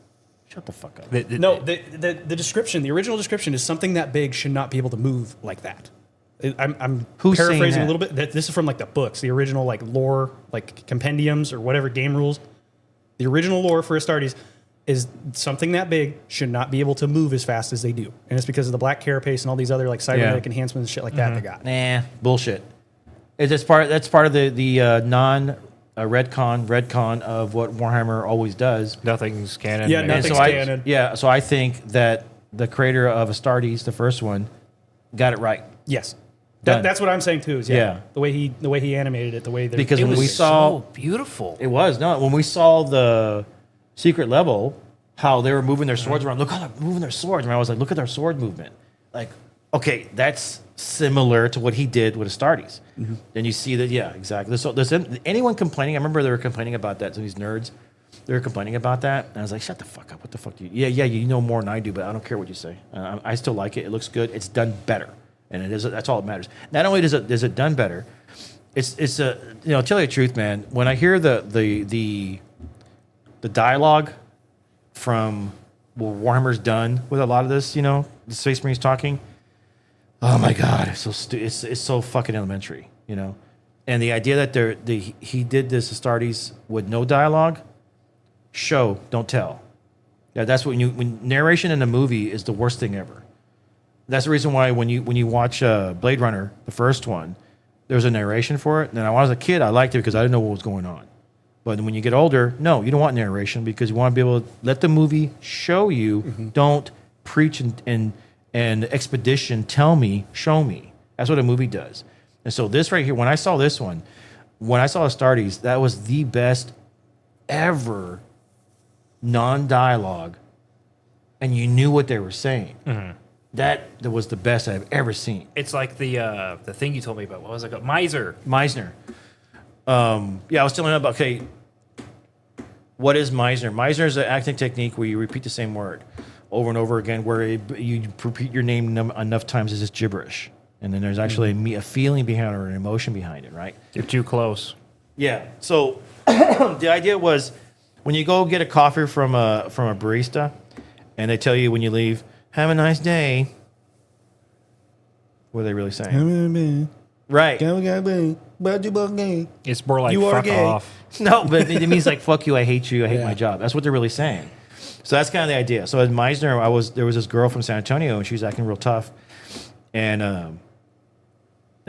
Shut the fuck up. No, the description, the original description is something that big should not be able to move like that. I'm Who's saying paraphrasing that? a little bit. This is from like the books, the original like lore, like compendiums or whatever game rules. The original lore for Astartes is something that big should not be able to move as fast as they do, and it's because of the black carapace and all these other like cybernetic enhancements and shit like that they got. Nah, bullshit. That's part of the non redcon of what Warhammer always does. Nothing's canon. Yeah, I nothing's guess. canon. So I think that the creator of Astartes, the first one, got it right. Yes, Done. that's what I'm saying too. Is Yeah. the way he animated it, the way they're Because It when was we saw so beautiful. it was no when we saw the secret level, how they were moving their swords around. Look how they're moving their swords. And I was like, look at their sword movement. Like, okay, that's similar to what he did with Astartes. Then you see that, yeah, exactly. So there's anyone complaining. I remember they were complaining about that. So these nerds, they were complaining about that. And I was like, shut the fuck up. What the fuck do you? Yeah, you know more than I do, but I don't care what you say. I still like it. It looks good. It's done better, and it is. That's all that matters. Not only is it done better, it's a tell you the truth, man. When I hear the dialogue from what Warhammer's done with a lot of this, the Space Marines talking. Oh my God, it's so fucking elementary, And the idea that he did this Astartes with no dialogue, show, don't tell. Yeah, that's when narration in a movie is the worst thing ever. That's the reason why when you watch Blade Runner, the first one, there's a narration for it. And when I was a kid, I liked it because I didn't know what was going on. But when you get older, no, you don't want narration because you want to be able to let the movie show you. Don't preach and expedition tell me, show me. That's what a movie does. And so this right here, when I saw this one, when I saw Astartes, that was the best ever non-dialogue, and you knew what they were saying. That was the best I've ever seen. It's like the thing you told me about. What was it called? Miser. Meisner. I was telling him about, okay, what is Meisner? Meisner is an acting technique where you repeat the same word over and over again, where you repeat your name enough times as it's gibberish. And then there's actually a feeling behind it or an emotion behind it, right? You're too close. Yeah. So the idea was when you go get a coffee from a barista and they tell you when you leave, have a nice day. What are they really saying? Right. It's more like You are fuck gay. off. No, but it means like fuck you, I hate you, I hate Yeah. my job. That's what they're really saying. So that's kind of the idea. So at Meisner, there was this girl from San Antonio, and she was acting real tough, and I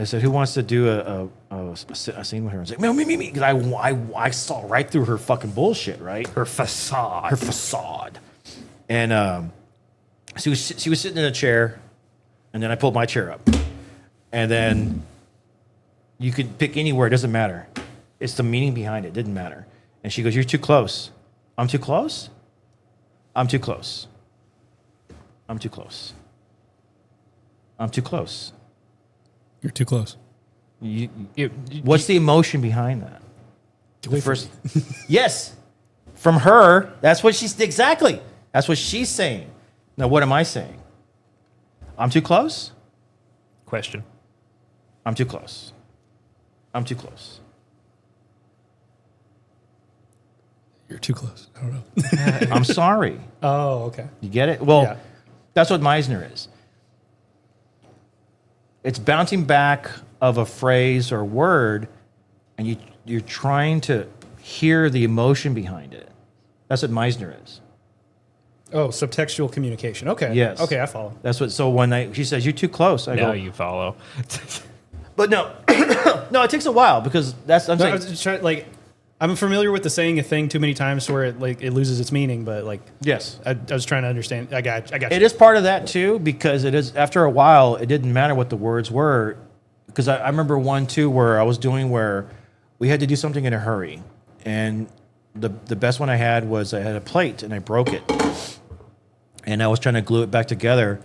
said, "Who wants to do a scene with her?" I was like, "No, me," because I saw right through her fucking bullshit, right? Her facade. Her facade, and she was sitting in a chair, and then I pulled my chair up, and then you could pick anywhere. It doesn't matter. It's the meaning behind it. It didn't matter. And she goes, "You're too close." I'm too close. I'm too close. I'm too close. I'm too close. You're too close. What's the emotion behind that? Get away from me. Yes, from her. That's what she's exactly. That's what she's saying. Now, what am I saying? I'm too close. Question. I'm too close. I'm too close. You're too close. I don't know. I'm sorry. Oh, okay. You get it? Well, Yeah. that's what Meisner is. It's bouncing back of a phrase or word, and you're trying to hear the emotion behind it. That's what Meisner is. Oh, subtextual communication. Okay. Yes. Okay, I follow. That's what. So when she says you're too close, I Now go. you follow. But no, no, it takes a while because that's. I'm No, I saying. was just trying, like, I'm familiar with the saying a thing too many times to where it loses its meaning, but like, Yes. I was trying to understand. I got It you. is part of that too, because it is after a while, it didn't matter what the words were. Because I remember one too where I was doing where we had to do something in a hurry, and the best one I had was I had a plate and I broke it, and I was trying to glue it back together,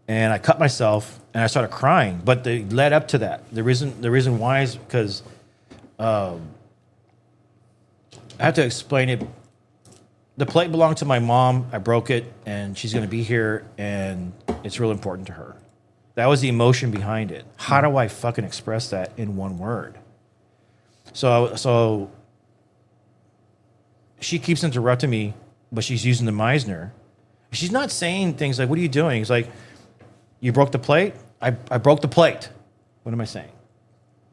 and I cut myself and I started crying. But they led up to that. The reason why is because I have to explain it. The plate belonged to my mom. I broke it, and she's going to be here, and it's real important to her. That was the emotion behind it. How do I fucking express that in one word? So she keeps interrupting me, but she's using the Meisner. She's not saying things like, "What are you doing?" It's like, "You broke the plate? I broke the plate." What am I saying?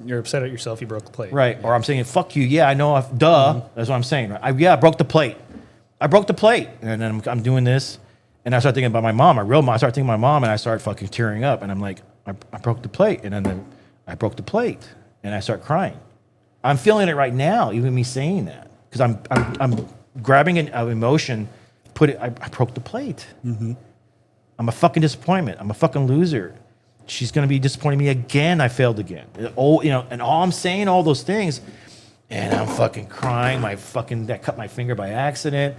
You're upset at yourself. You broke the plate. Right. Or I'm saying, "Fuck you." Yeah, I know. Duh. That's what I'm saying. Right? I broke the plate. I broke the plate. And then I'm doing this. And I start thinking about my mom, my real mom. I start thinking about my mom, and I start fucking tearing up. And I'm like, I broke the plate. And then I broke the plate. And I start crying. I'm feeling it right now, even me saying that. Because I'm grabbing an emotion, I broke the plate. Mm-hmm. I'm a fucking disappointment. I'm a fucking loser. She's going to be disappointing me again. I failed again. Oh, and all I'm saying, all those things, and I'm fucking crying. That cut my finger by accident.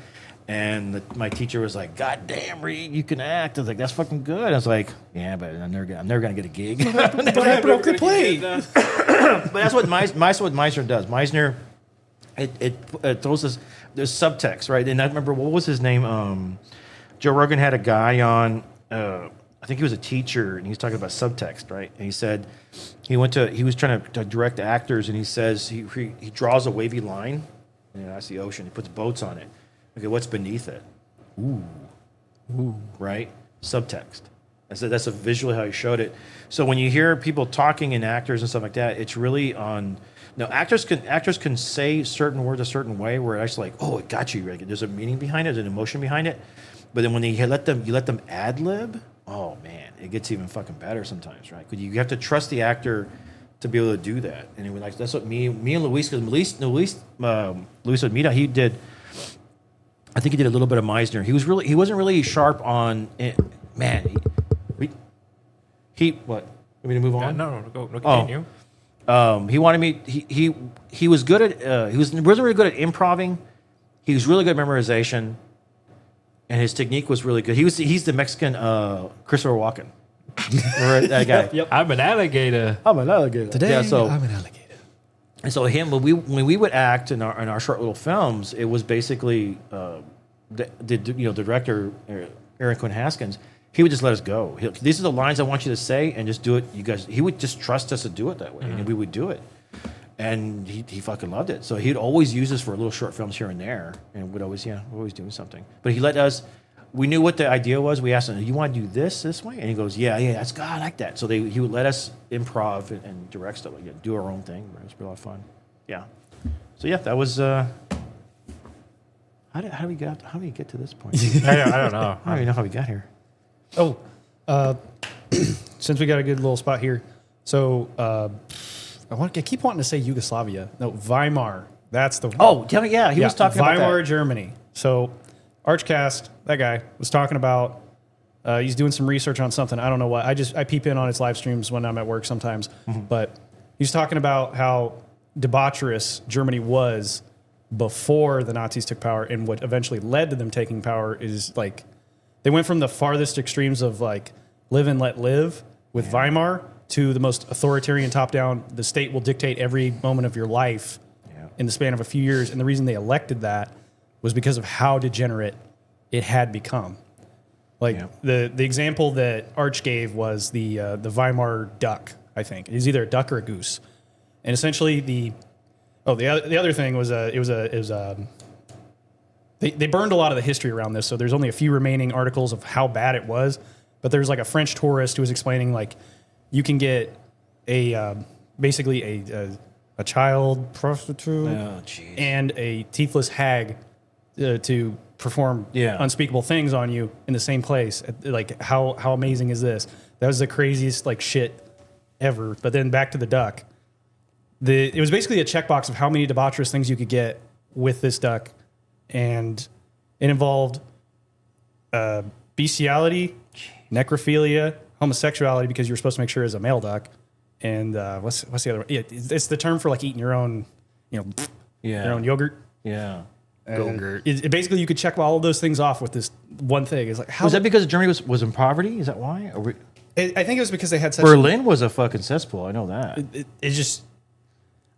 And my teacher was like, "God damn, Reed, you can act." I was like, "That's fucking good." I was like, "Yeah, but I'm never gonna get a gig." But I broke the plate. But that's what Meisner does. Meisner, it throws this. There's subtext, right? And I remember, what was his name? Joe Rogan had a guy on. I think he was a teacher, and he was talking about subtext, right? And he said he was trying to direct actors, and he says he draws a wavy line, and that's the ocean. He puts boats on it. Okay, what's beneath it? Ooh, right? Subtext. That's a visually how he showed it. So when you hear people talking and actors and stuff like that, it's really on. Now actors can say certain words a certain way where it's like, "Oh, it got you." Right? There's a meaning behind it, there's an emotion behind it. But then when you let them ad lib, oh man, it gets even fucking better sometimes, right? Because you have to trust the actor to be able to do that. And it was like that's what me and Luis, because Luis Odmida, he did. I think he did a little bit of Meisner. He wasn't really sharp on it. Man, he what? Want me to move on? No, go continue. He wanted me. He was good at. He wasn't really good at improving. He was really good at memorization, and his technique was really good. He's the Mexican Christopher Walken. Remember that guy? Yep. I'm an alligator. I'm an alligator. Today, Yeah, so I'm an alligator. and so when we would act in our short little films, it was basically the director Aaron Quinn Haskins. He would just let us go. These are the lines I want you to say, and just do it. You guys, he would just trust us to do it that way, and we would do it. And he fucking loved it. So he'd always use us for little short films here and there, and we're always doing something. But he let us. we knew what the idea was. We asked him, "You want to do this way?" And he goes, "Yeah, that's God, I like that." So he would let us improv and direct stuff, like do our own thing. It was a lot of fun. Yeah. So yeah, that was. How did we get to this point? I don't know. I don't even know how we got here. Oh, since we got a good little spot here, so I keep wanting to say Yugoslavia. No, Weimar. That's the. Oh, tell me, yeah, he was talking about Weimar, that. Germany. So, Archcast, that guy was talking about. He's doing some research on something. I don't know what. I peep in on his live streams when I'm at work sometimes. But he's talking about how debaucherous Germany was before the Nazis took power, and what eventually led to them taking power is like they went from the farthest extremes of like live and let live with Weimar to the most authoritarian top down. The state will dictate every moment of your life in the span of a few years. And the reason they elected that was because of how degenerate it had become. Like the example that Arch gave was the Weimar duck, I think. It was either a duck or a goose. And essentially the other thing was they burned a lot of the history around this, so there's only a few remaining articles of how bad it was. But there's like a French tourist who was explaining like you can get basically a child prostitute and a teethless hag to perform unspeakable things on you in the same place. Like how amazing is this? That was the craziest like shit ever. But then back to the duck. It was basically a checkbox of how many debaucherous things you could get with this duck, and it involved bestiality, necrophilia, homosexuality, because you were supposed to make sure it was a male duck, and what's the other one? Yeah, it's the term for like eating your own, your own yogurt. Yeah. Yogurt. It basically, you could check all of those things off with this one thing. It's like, how Was that because Germany was in poverty? Is that why? I think it was because they had such Berlin was a fucking cesspool. I know that. It just.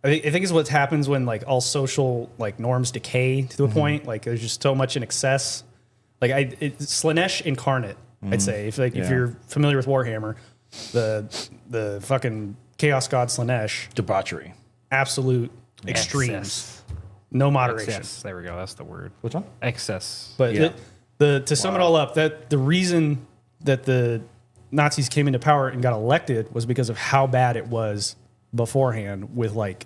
I think it's what happens when like all social like norms decay to a point. Like there's just so much in excess. Like it's Slanesh incarnate. I'd say if you're familiar with Warhammer, the fucking chaos god Slanesh, Debauchery. absolute extremes, Excess. no moderation. Excess. There we go. That's the word. Which one? Excess. But to sum it all up, that the reason that the Nazis came into power and got elected was because of how bad it was beforehand with like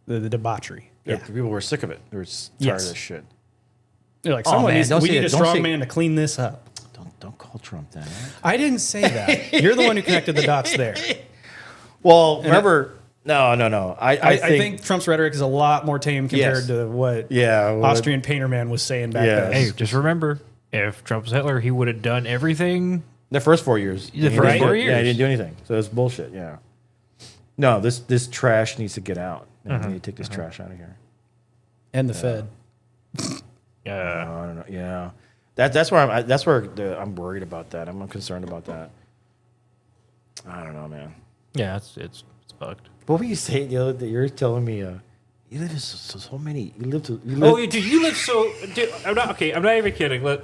the debauchery. Yeah. People were sick of it. They were tired of this shit. They're like, man, don't we say need that. a Don't strong say- man to clean this up. Don't call Trump that. I didn't say that. You're the one who connected the dots there. Well, remember, no. I think Trump's rhetoric is a lot more tame compared to what Austrian painter man was saying back then. Hey, just remember, if Trump was Hitler, he would have done everything. the first 4 years. The first 4 years. Yeah, he didn't do anything. So it's bullshit. Yeah. No, this trash needs to get out. We need to take this trash out of here. And the Fed. Yeah. I don't know. Yeah. That's where I'm worried about that. I'm concerned about that. I don't know, man. Yeah, it's fucked. What were you saying the other day? You're telling me you live in so many. Oh, dude, you live so. Dude, I'm not even kidding. Look,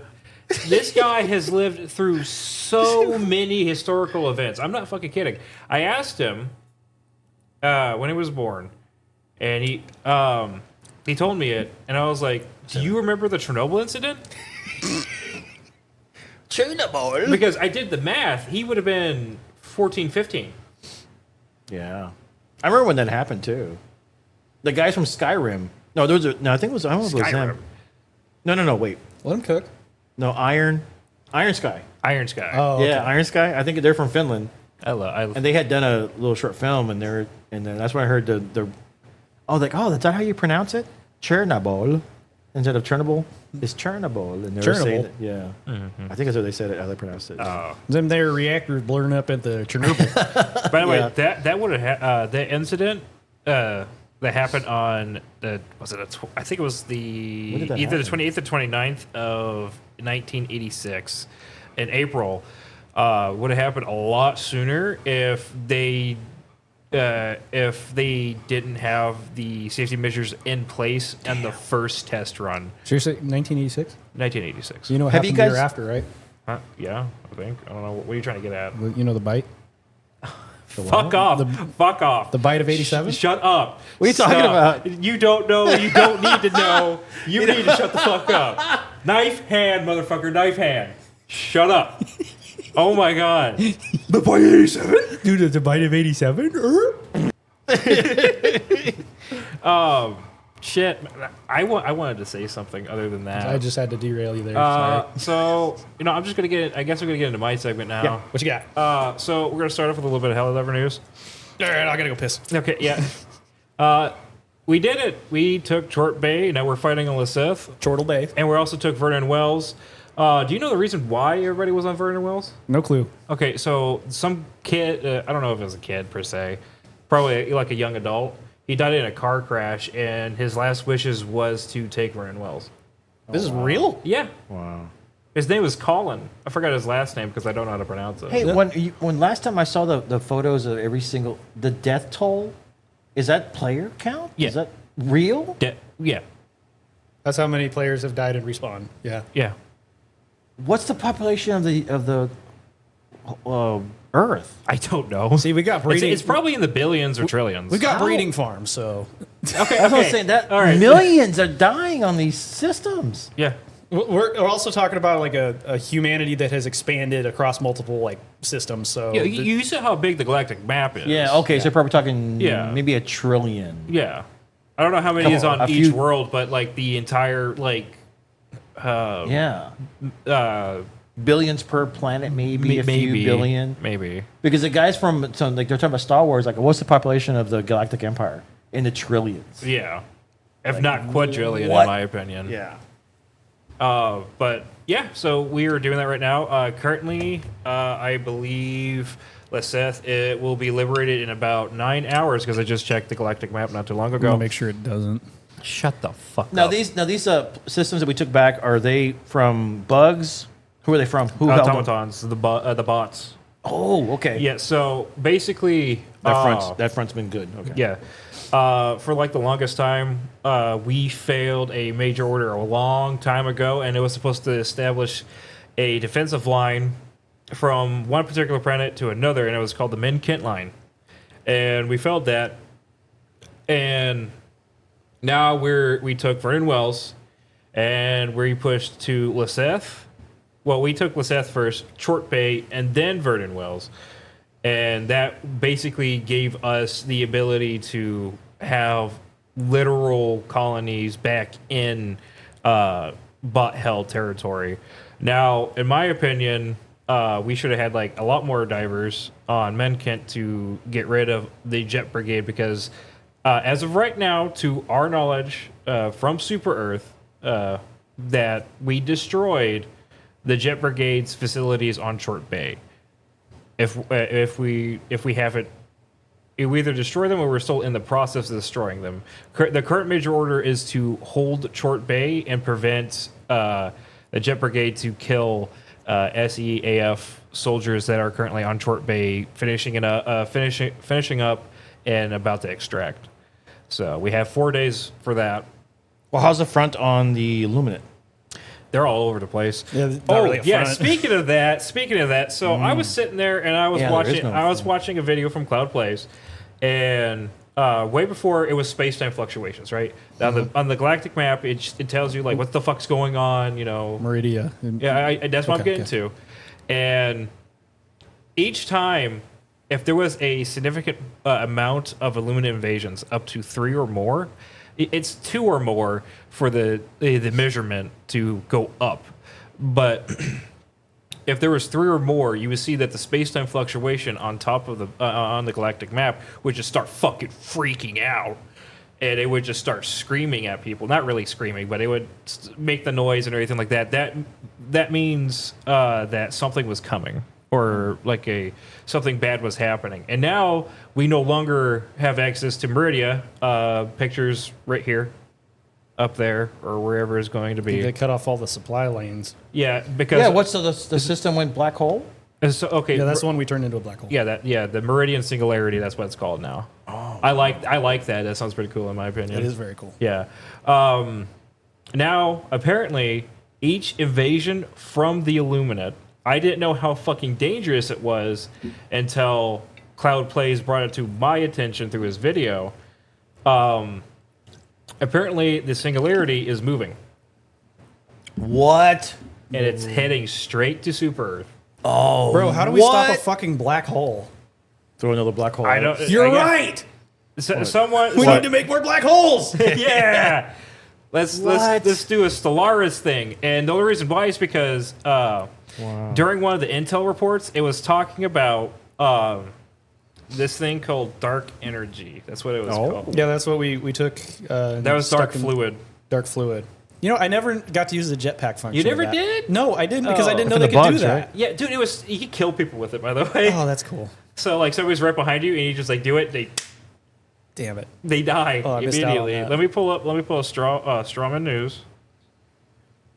this guy has lived through so many historical events. I'm not fucking kidding. I asked him when he was born, and he told me it, and I was like, "Do you remember the Chernobyl incident?" Chernobyl. Because I did the math. He would have been 14, 15. Yeah, I remember when that happened too. The guys from Skyrim. No, there was I think it was. I don't know if it was them. No. Wait. Let him cook. No, Iron Sky. Iron Sky. Oh, okay. Yeah, Iron Sky. I think they're from Finland, I and they had done a little short film, and then that's when I heard that's that how you pronounce it? Chernobyl instead of Chernobyl. It's Chernobyl, and they were saying it. Yeah, I think that's how they said it. How they pronounced it. Them there reactors blowing up at the Chernobyl. By the way, that would have that incident that happened on I think it was either the 28th or 29th of 1986 in April. Would have happened a lot sooner if they didn't have the safety measures in place in the first test run. Seriously, 1986? 1986. You know what Have happened you the year guys- after, right? Yeah, I think. I don't know. What are you trying to get at? You know the bite? Fuck off. Fuck off. The bite of 87? Shut up. What are you talking Stop. about? You don't know. You don't need to know. You need to shut the fuck up. Knife hand, motherfucker. Knife hand. Shut up. Oh my god. The bite of 87? Dude, the bite of 87? Shit. I wanted to say something other than that. I just had to derail you there. Sorry. So, I'm just going to get, I guess I'm going to get into my segment now. Yeah, what you got? So we're going to start off with a little bit of Hello Lever news. All right, I gotta go piss. Okay, yeah. We did it. We took Chort Bay. Now we're fighting on Lysith. Chortle Bay. And we also took Vernon Wells. Do you know the reason why everybody was on Vernon Wells? No clue. Okay, so some kid, I don't know if it was a kid per se, probably like a young adult. He died in a car crash, and his last wishes was to take Vernon Wells. This is real? Yeah. Wow. His name was Colin. I forgot his last name because I don't know how to pronounce it. Hey, when last time I saw the photos of every single the death toll, is that player count? Yeah. Is that real? Yeah. That's how many players have died and respawn. Yeah. Yeah. What's the population of the Earth? I don't know. See, we got breeding. It's probably in the billions or trillions. we got How? breeding farms, so Okay, That's what I'm saying. That All right. millions are dying on these systems. Yeah. we're also talking about like a humanity that has expanded across multiple like systems. So Yeah, you see how big the galactic map is. Yeah. Okay. So probably talking maybe 1 trillion. Yeah. I don't know how many is on a each few- world, but like the entire Yeah. uh Billions per planet, maybe a maybe few billion. Maybe. Because the guys from like they're talking about Star Wars, like what's the population of the Galactic Empire in the trillions? Yeah. If not quadrillion what? in my opinion. Yeah. But yeah, so we are doing that right now. Currently, I believe Lysith, it will be liberated in about 9 hours because I just checked the galactic map not too long I'm ago. gonna make sure it doesn't. Shut the fuck Now up. these systems that we took back, are they from bugs? Who are they from? Who held them? automatons, the bots. Oh, okay. Yeah, so basically That front's been good. Okay. yeah. For like the longest time, we failed a major order a long time ago, and it was supposed to establish a defensive line from one particular planet to another, and it was called the Min-Kent line. And we failed that. And now we took Vernon Wells, and we pushed to Lysith. Well, we took Lysith first, Chort Bay, and then Vernon Wells. And that basically gave us the ability to have literal colonies back in bot hell territory. Now, in my opinion, we should have had like a lot more divers on Menkent to get rid of the Jet Brigade because as of right now, to our knowledge from Super Earth, that we destroyed the Jet Brigade's facilities on Chort Bay. If we haven't, we either destroy them or we're still in the process of destroying them. The current major order is to hold Chort Bay and prevent the Jet Brigade to kill SEAF soldiers that are currently on Chort Bay, finishing up and about to extract. So we have 4 days for that. Well, how's the front on the Illuminate? They're all over the place. Yeah, not really a yeah. front. Speaking of that, so I was sitting there and I was Yeah, there is watching. no I was front. watching a video from Cloud Plays, and way before it was space-time fluctuations. Right on the galactic map, it tells you like what the fuck's going on. You know, Meridia. yeah, that's what I'm Okay, getting to. And each time, if there was a significant amount of Illuminate invasions, up to 3 or more, it's 2 or more for the measurement to go up. But if there was 3 or more, you would see that the space-time fluctuation on top of the on the galactic map would just start fucking freaking out. And it would just start screaming at people. Not really screaming, but it would make the noise and everything like that. That means that something was coming, or like something bad was happening. And now we no longer have access to Meridia. Pictures right here, up there, or wherever it's going to They be. cut off all the supply lanes. Yeah, because Yeah, what's the system went black hole? so, okay. Yeah, that's the one we turned into a black hole. Yeah, the Meridian Singularity. That's what it's called now. Oh, I like that. That sounds pretty cool in my opinion. It is very cool. Yeah. Now, apparently, each invasion from the Illuminate, I didn't know how fucking dangerous it was until Cloud Plays brought it to my attention through his video. Apparently, the singularity is moving, What? and it's heading straight to Super Earth. Oh, Bro, how do we stop a what? fucking black hole? Throw another black hole. I don't. You're I guess- right. Someone. We need to make more black holes. Yeah. Let's do a Stellaris thing, and the only reason why is because during one of the intel reports, it was talking about this thing called dark energy. That's what it was called. Yeah, that's what we took. That was dark fluid. Dark fluid. You know, I never got to use the jetpack function. You never of that. did? No, I didn't because I didn't know For they the could do bugs, that. right? Yeah, dude, it was. You could kill people with it, by the way. Oh, that's cool. So like somebody's right behind you, and you just like do it. Damn it. They die Oh, I missed out on immediately. that. Let me pull up Strawman News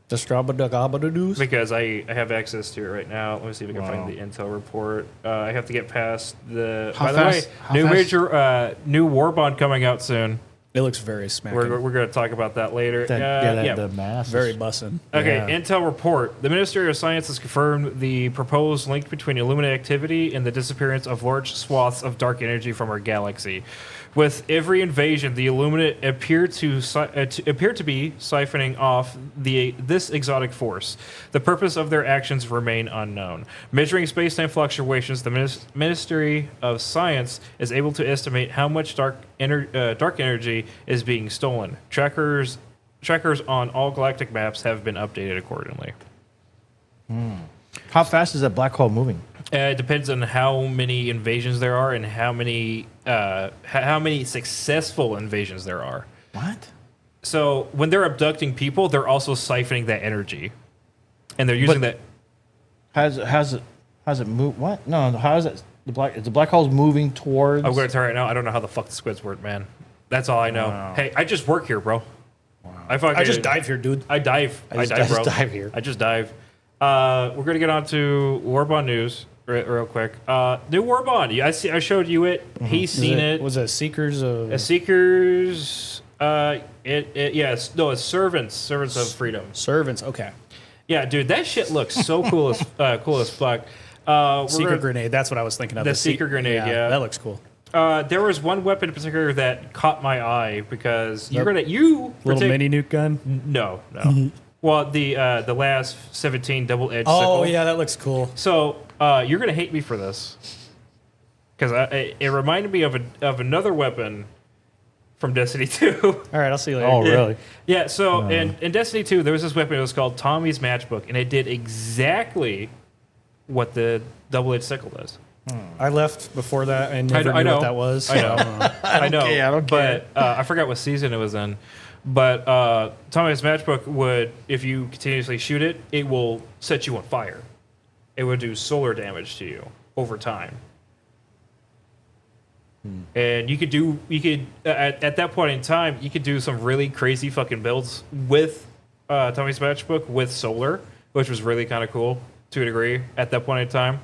The Strabadagabada news. because I have access to it right now. Let me see if I can find the intel report. I have to get past the. How by fast- the way, how new fast- major new war bond coming out soon. It looks very smacking. We're going to talk about that later. The mass. very bussin'. Okay, Yeah. Intel report. The Ministry of Science has confirmed the proposed link between Illumina activity and the disappearance of large swaths of dark energy from our galaxy. With every invasion, the Illumina appear to be siphoning off this exotic force. The purpose of their actions remain unknown. Measuring space-time fluctuations, the Ministry of Science is able to estimate how much dark energy is being stolen. Trackers on all galactic maps have been updated accordingly. How fast is that black hole moving? It depends on how many invasions there are and how many successful invasions there are. What? So when they're abducting people, they're also siphoning that energy, and they're using that. How's it move? What? No. How is it? Is the black hole's moving towards? I'm going to tell you right now. I don't know how the fuck the squids work, man. That's all I know. Wow. Hey, I just work here, bro. I just dive here, dude. I dive. I dive, bro. dive here. I just dive. We're gonna get on to Warbond news real quick. New Warbond. I showed you it. He's seen it. Was it Seekers of... A Seekers. It's Servants of Freedom. Servants, okay. Yeah, dude, that shit looks so cool as fuck. Seeker grenade, that's what I was thinking of. The Seeker grenade, yeah. That looks cool. There was one weapon in particular that caught my eye because Little mini nuke gun? No. Well, the last 17 double-edged Oh, sickle. yeah, that looks cool. So you're gonna hate me for this because it reminded me of another weapon from Destiny 2. All right, I'll see you later. Oh, really? Yeah. So in Destiny 2, there was this weapon. It was called Tommy's Matchbook, and it did exactly what the double-edged sickle does. I left before that and never I knew know. what that was. I know. I know. care, I don't but I forgot what season it was in. But Tommy's Matchbook would, if you continuously shoot it, it will set you on fire. It would do solar damage to you over time. And you could at that point in time, you could do some really crazy fucking builds with Tommy's Matchbook with solar, which was really kind of cool to a degree at that point in time.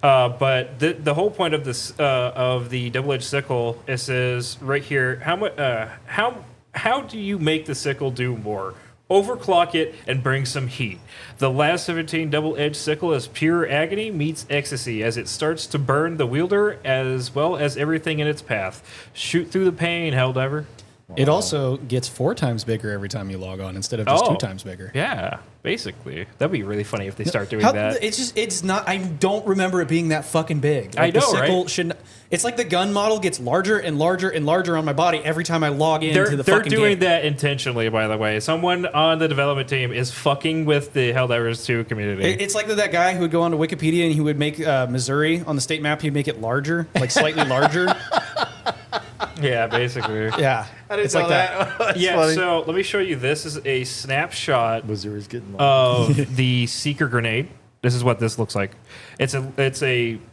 But the whole point of this of the double-edged sickle, it says right here, how do you make the sickle do more? Overclock it and bring some heat. The last 17 double-edged sickle is pure agony meets ecstasy as it starts to burn the wielder as well as everything in its path. Shoot through the pain, Helldiver. It also gets 4 times bigger every time you log on instead of just 2 times bigger. Yeah, basically. That'd be really funny if they start doing How- that. It's not. I don't remember it being that fucking big. I know, the sickle right? Shouldn't. It's like the gun model gets larger and larger and larger on my body every time I log into the They're fucking doing game. that intentionally, by the way. Someone on the development team is fucking with the Helldivers 2 community. It's like that guy who would go onto Wikipedia and he would make Missouri on the state map. He'd make it larger, like slightly larger. Yeah, basically. Yeah, it's like that. Yeah, funny. so let me show you. This is a snapshot Missouri's getting of the Seeker grenade. This is what this looks like. It's a Is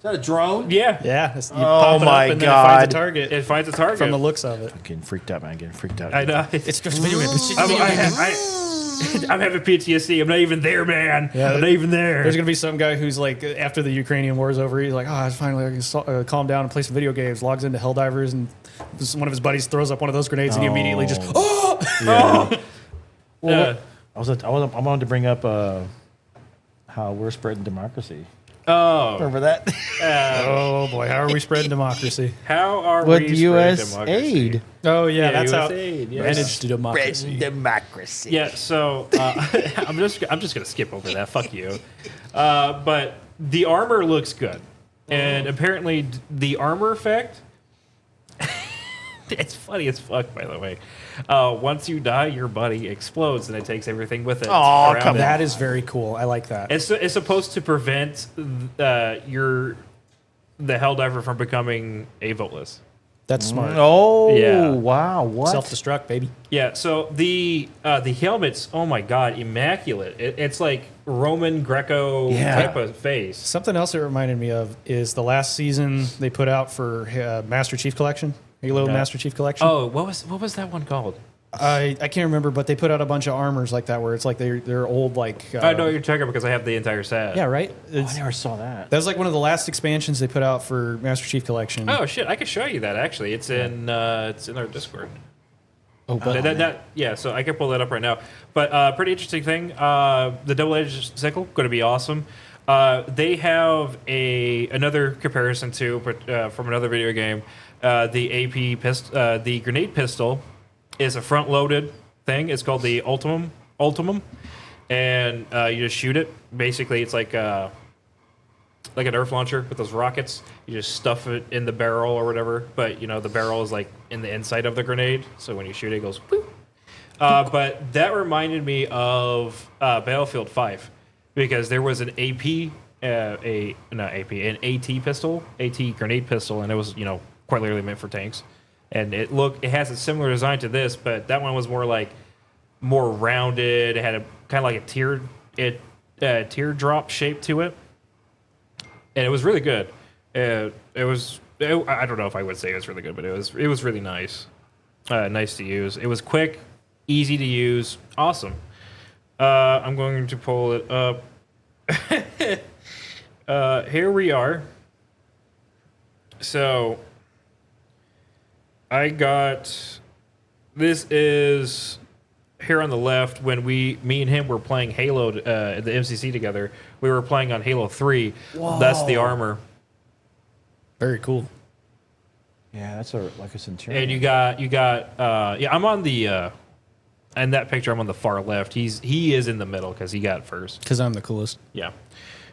that a drone? yeah. Yeah. You Oh pop it my up and then it finds a God. target It finds a target. from the looks of it. I'm getting freaked out, man. Getting freaked out. I know. It's just a video game. It's just a I'm, video I, game. I'm having PTSD. I'm not even there, man. Yeah, I'm not even there. There's gonna be some guy who's like, after the Ukrainian war is over, he's like, oh, finally I can calm down and play some video games. Logs into Helldivers and one of his buddies throws up one of those grenades and he immediately just, Well, I wanted to bring up how we're spreading democracy. Oh, Remember that? Oh boy, how are we spreading democracy? how are With we spreading U.S. democracy? aid. Oh yeah, Yeah, that's how USAID, yeah. managed to democracy. Democracy. Yeah, so I'm just gonna skip over that. Fuck you. But the armor looks good, and apparently the armor effect. It's funny as fuck, by the way. Once you die, your body explodes and it takes everything with it. Aw, around come it. That is very cool. I like that. It's supposed to prevent the Helldiver from becoming a Voteless. That's smart. Oh, Yeah. wow. What? Self-destruct, baby. Yeah, so the helmet's, oh my god, immaculate. It's like Roman Greco Yeah. type of face. Something else it reminded me of is the last season they put out for Master Chief Collection, Halo Master Chief Collection. Oh, what was that one called? I can't remember, but they put out a bunch of armors like that where it's like they're old like. I know what you're talking about because I have the entire set. Yeah, right. I never saw that. That was like one of the last expansions they put out for Master Chief Collection. Oh shit, I can show you that actually. It's in our Discord. Oh, but Yeah, so I can pull that up right now. But pretty interesting thing. The double-edged sickle going to be awesome. They have another comparison too, but from another video game. The AP pistol, the grenade pistol, is a front-loaded thing. It's called the Ultimum, and you just shoot it. Basically, it's like an Earth launcher with those rockets. You just stuff it in the barrel or whatever. But the barrel is like in the inside of the grenade, so when you shoot it, it goes. Boop. But that reminded me of Battlefield 5 because there was an AP, an AT pistol, AT grenade pistol, and it was quite literally meant for tanks. And it has a similar design to this, but that one was more rounded. It had a kind of like a teardrop shape to it, and it was really good. I don't know if I would say it was really good, but it was really nice, nice to use. It was quick, easy to use, awesome. I'm going to pull it up. Here we are. So I got, this is here on the left when me and him were playing Halo at the MCC together. We were playing on Halo 3. Whoa. That's the armor. very cool. Yeah, that's like a Centurion. And you got I'm on the in that picture I'm on the far left. He is in the middle because he got first. Because I'm the coolest. Yeah.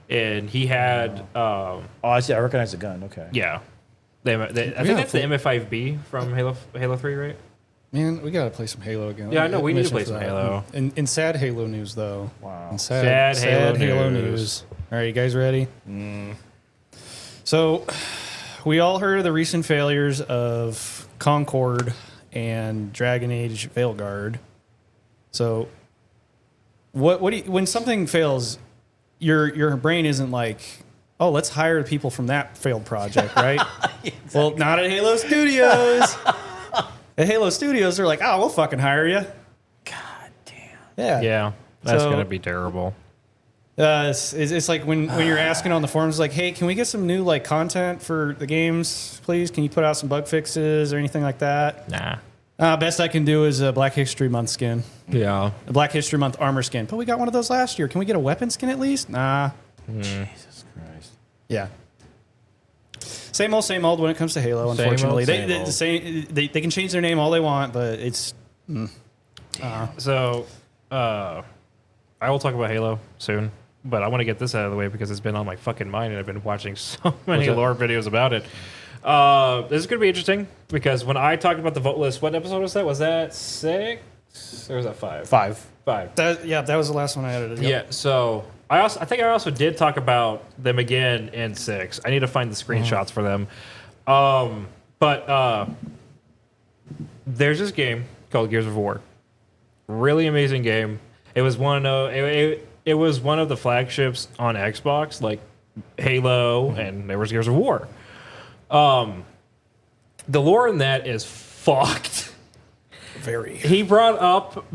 And he had Oh, I see. I recognize the gun. Okay. yeah. I think that's the MF5B from Halo 3, right? Man, we gotta play some Halo again. Yeah, I know, we need to play Mission some for that. Halo. In sad Halo news, though. Wow. In Sad Halo Halo news. news. All right, you guys ready? So, we all heard of the recent failures of Concord and Dragon Age Veilguard. So, what do you, when something fails, your brain isn't like, oh, let's hire the people from that failed project, right? Exactly. Well, not at Halo Studios. At Halo Studios, they're like, oh, we'll fucking hire you. God damn. Yeah. Yeah. That's So- going to be terrible. It's like when you're asking on the forums, like, hey, can we get some new like content for the games, please? Can you put out some bug fixes or anything like that? Nah. Best I can do is a Black History Month skin, Yeah. a Black History Month armor skin. But we got one of those last year. Can we get a weapon skin at least? Nah. Jesus Christ. Yeah. Same old when it comes to Halo. Same old, Unfortunately, same old. they can change their name all they want, but it's So, I will talk about Halo soon, but I want to get this out of the way because it's been on my fucking mind and I've been watching so many lore videos about it. This is going to be interesting because when I talked about the vote list, what episode was that? Was that 6 or was that 5? 5. 5. That was the last one I edited. Yep. Yeah, so I think I also did talk about them again in 6. I need to find the screenshots for them. But there's this game called Gears of War. Really amazing game. It was one of the flagships on Xbox, like Halo, and there was Gears of War. The lore in that is fucked. Very. He brought up.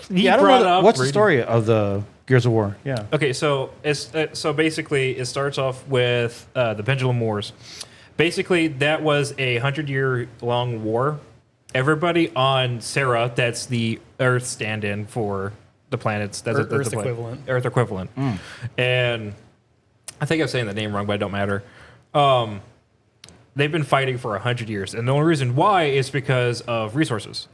Yeah, I don't know. What's the story of the Gears of War? Yeah. Okay, so basically it starts off with the Pendulum Wars. Basically, that was a 100-year-long war. Everybody on Sarah, that's the Earth stand-in for the planets. That's Earth equivalent. Earth equivalent. And I think I'm saying the name wrong, but it don't matter. They've been fighting for 100 years, and the only reason why is because of resources.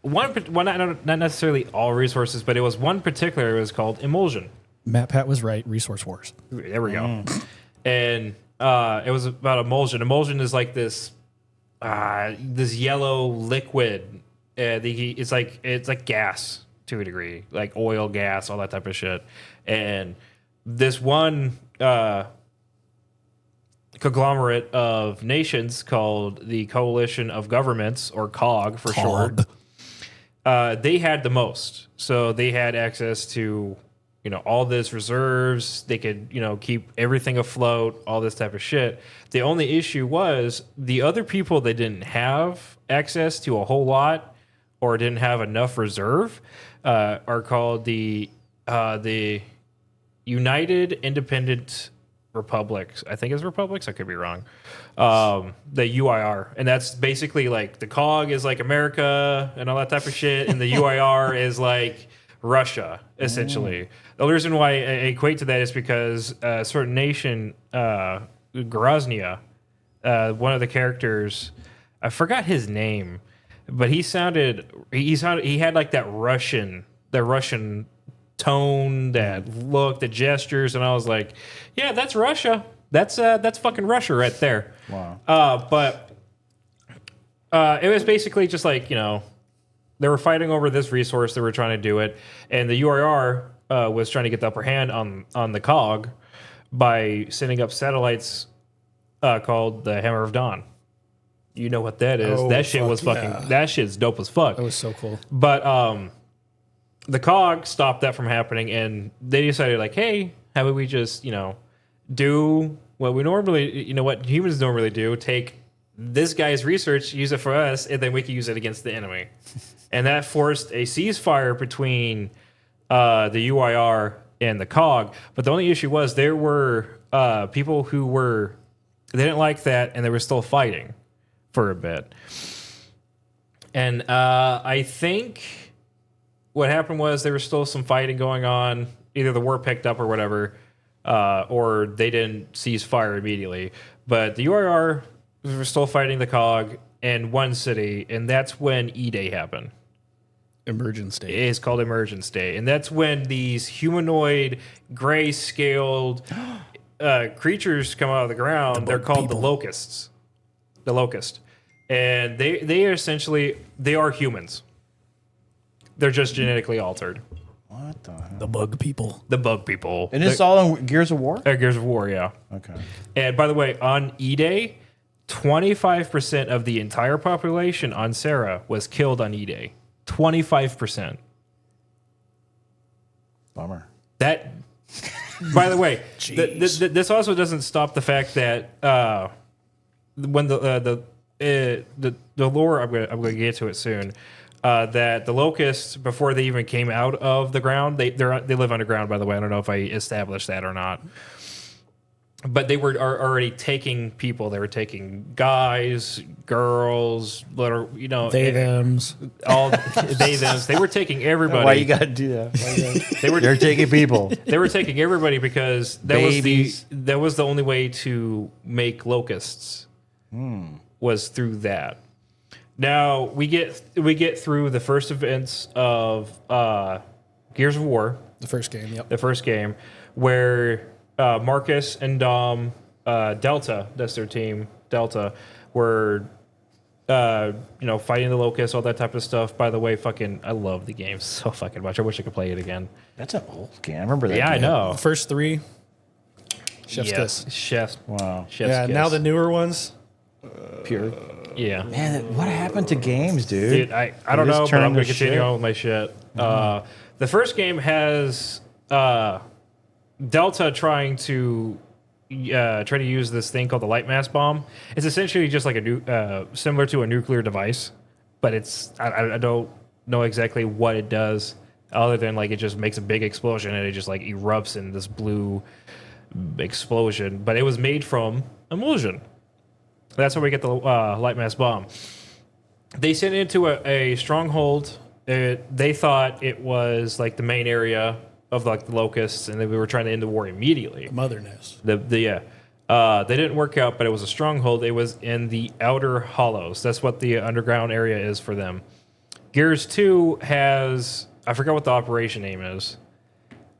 Not necessarily all resources, but it was one particular. It was called emulsion. Matt Pat was right. Resource wars. There we go. And it was about emulsion. Emulsion is like this yellow liquid. It's like gas to a degree, like oil, gas, all that type of shit. And this one conglomerate of nations called the Coalition of Governments, or COG for short, they had the most. So they had access to, all this reserves. They could, keep everything afloat, all this type of shit. The only issue was the other people that didn't have access to a whole lot or didn't have enough reserve are called the United Independent Republics. I think it's republics. I could be wrong. The UIR, and that's basically like the COG is like America and all that type of shit, and the UIR is like Russia, essentially. The only reason why I equate to that is because a certain nation, Groznia, one of the characters, I forgot his name, but he had like that Russian tone, that look, the gestures, and I was like, yeah, that's Russia. That's fucking Russia right there. Wow. But it was basically just like, they were fighting over this resource. They were trying to do it, and the URR was trying to get the upper hand on the COG by sending up satellites called the Hammer of Dawn. You know what that is? Oh, that shit fuck was fucking. yeah. That shit's dope as fuck. That was so cool. But the COG stopped that from happening, and they decided, like, hey, how about we just, do what we normally, what humans normally do, take this guy's research, use it for us, and then we can use it against the enemy. And that forced a ceasefire between the UIR and the COG. But the only issue was there were people who they didn't like that, and they were still fighting for a bit. And I think what happened was there was still some fighting going on. Either the war picked up or whatever, or they didn't cease fire immediately. But the URR were still fighting the COG in one city, and that's when E-Day happened. Emergence Day. It's called Emergence Day. And that's when these humanoid, gray-scaled creatures come out of the ground. They're called the locusts. The locust. And they are essentially, they are humans. They're just genetically altered. What the hell? The bug people. The bug people. And it's all in Gears of War? Gears of War, yeah. Okay. And by the way, on E-Day, 25% of the entire population on Sarah was killed on E-Day. 25%. Bummer. That, by the way, this also doesn't stop the fact that when the lore, I'm going to get to it soon, that the locusts, before they even came out of the ground, they live underground, by the way. I don't know if I established that or not. But they were already taking people. They were taking guys, girls, little, They thems. all they thems. They were taking everybody. Why you got to do that? They're taking people. They were taking everybody because Babies. that was the only way to make locusts. Was through that. Now we get through the first events of Gears of War, The first game, yep. the first game, where Marcus and Dom, Delta, that's their team, Delta, were fighting the locusts, all that type of stuff. By the way, I love the game so fucking much. I wish I could play it again. That's an old game. I remember that. Yeah, I game. know. The first three, chef's Yes, kiss. chef's. Wow. Chef's Yeah, kiss. now the newer ones, Pure. Yeah. Man, what happened to games, dude? Dude, I don't just know, but turned I'm going to to continue shit. on with my shit. The first game has Delta trying to use this thing called the light mass bomb. It's essentially just like similar to a nuclear device, but I don't know exactly what it does, other than like it just makes a big explosion and it just like erupts in this blue explosion. But it was made from emulsion. That's where we get the light mass bomb. They sent it into a stronghold. They thought it was like the main area of like the locusts, and they were trying to end the war immediately. Motherness. They didn't work out, but it was a stronghold. It was in the outer hollows. That's what the underground area is for them. Gears 2 has, I forgot what the operation name is,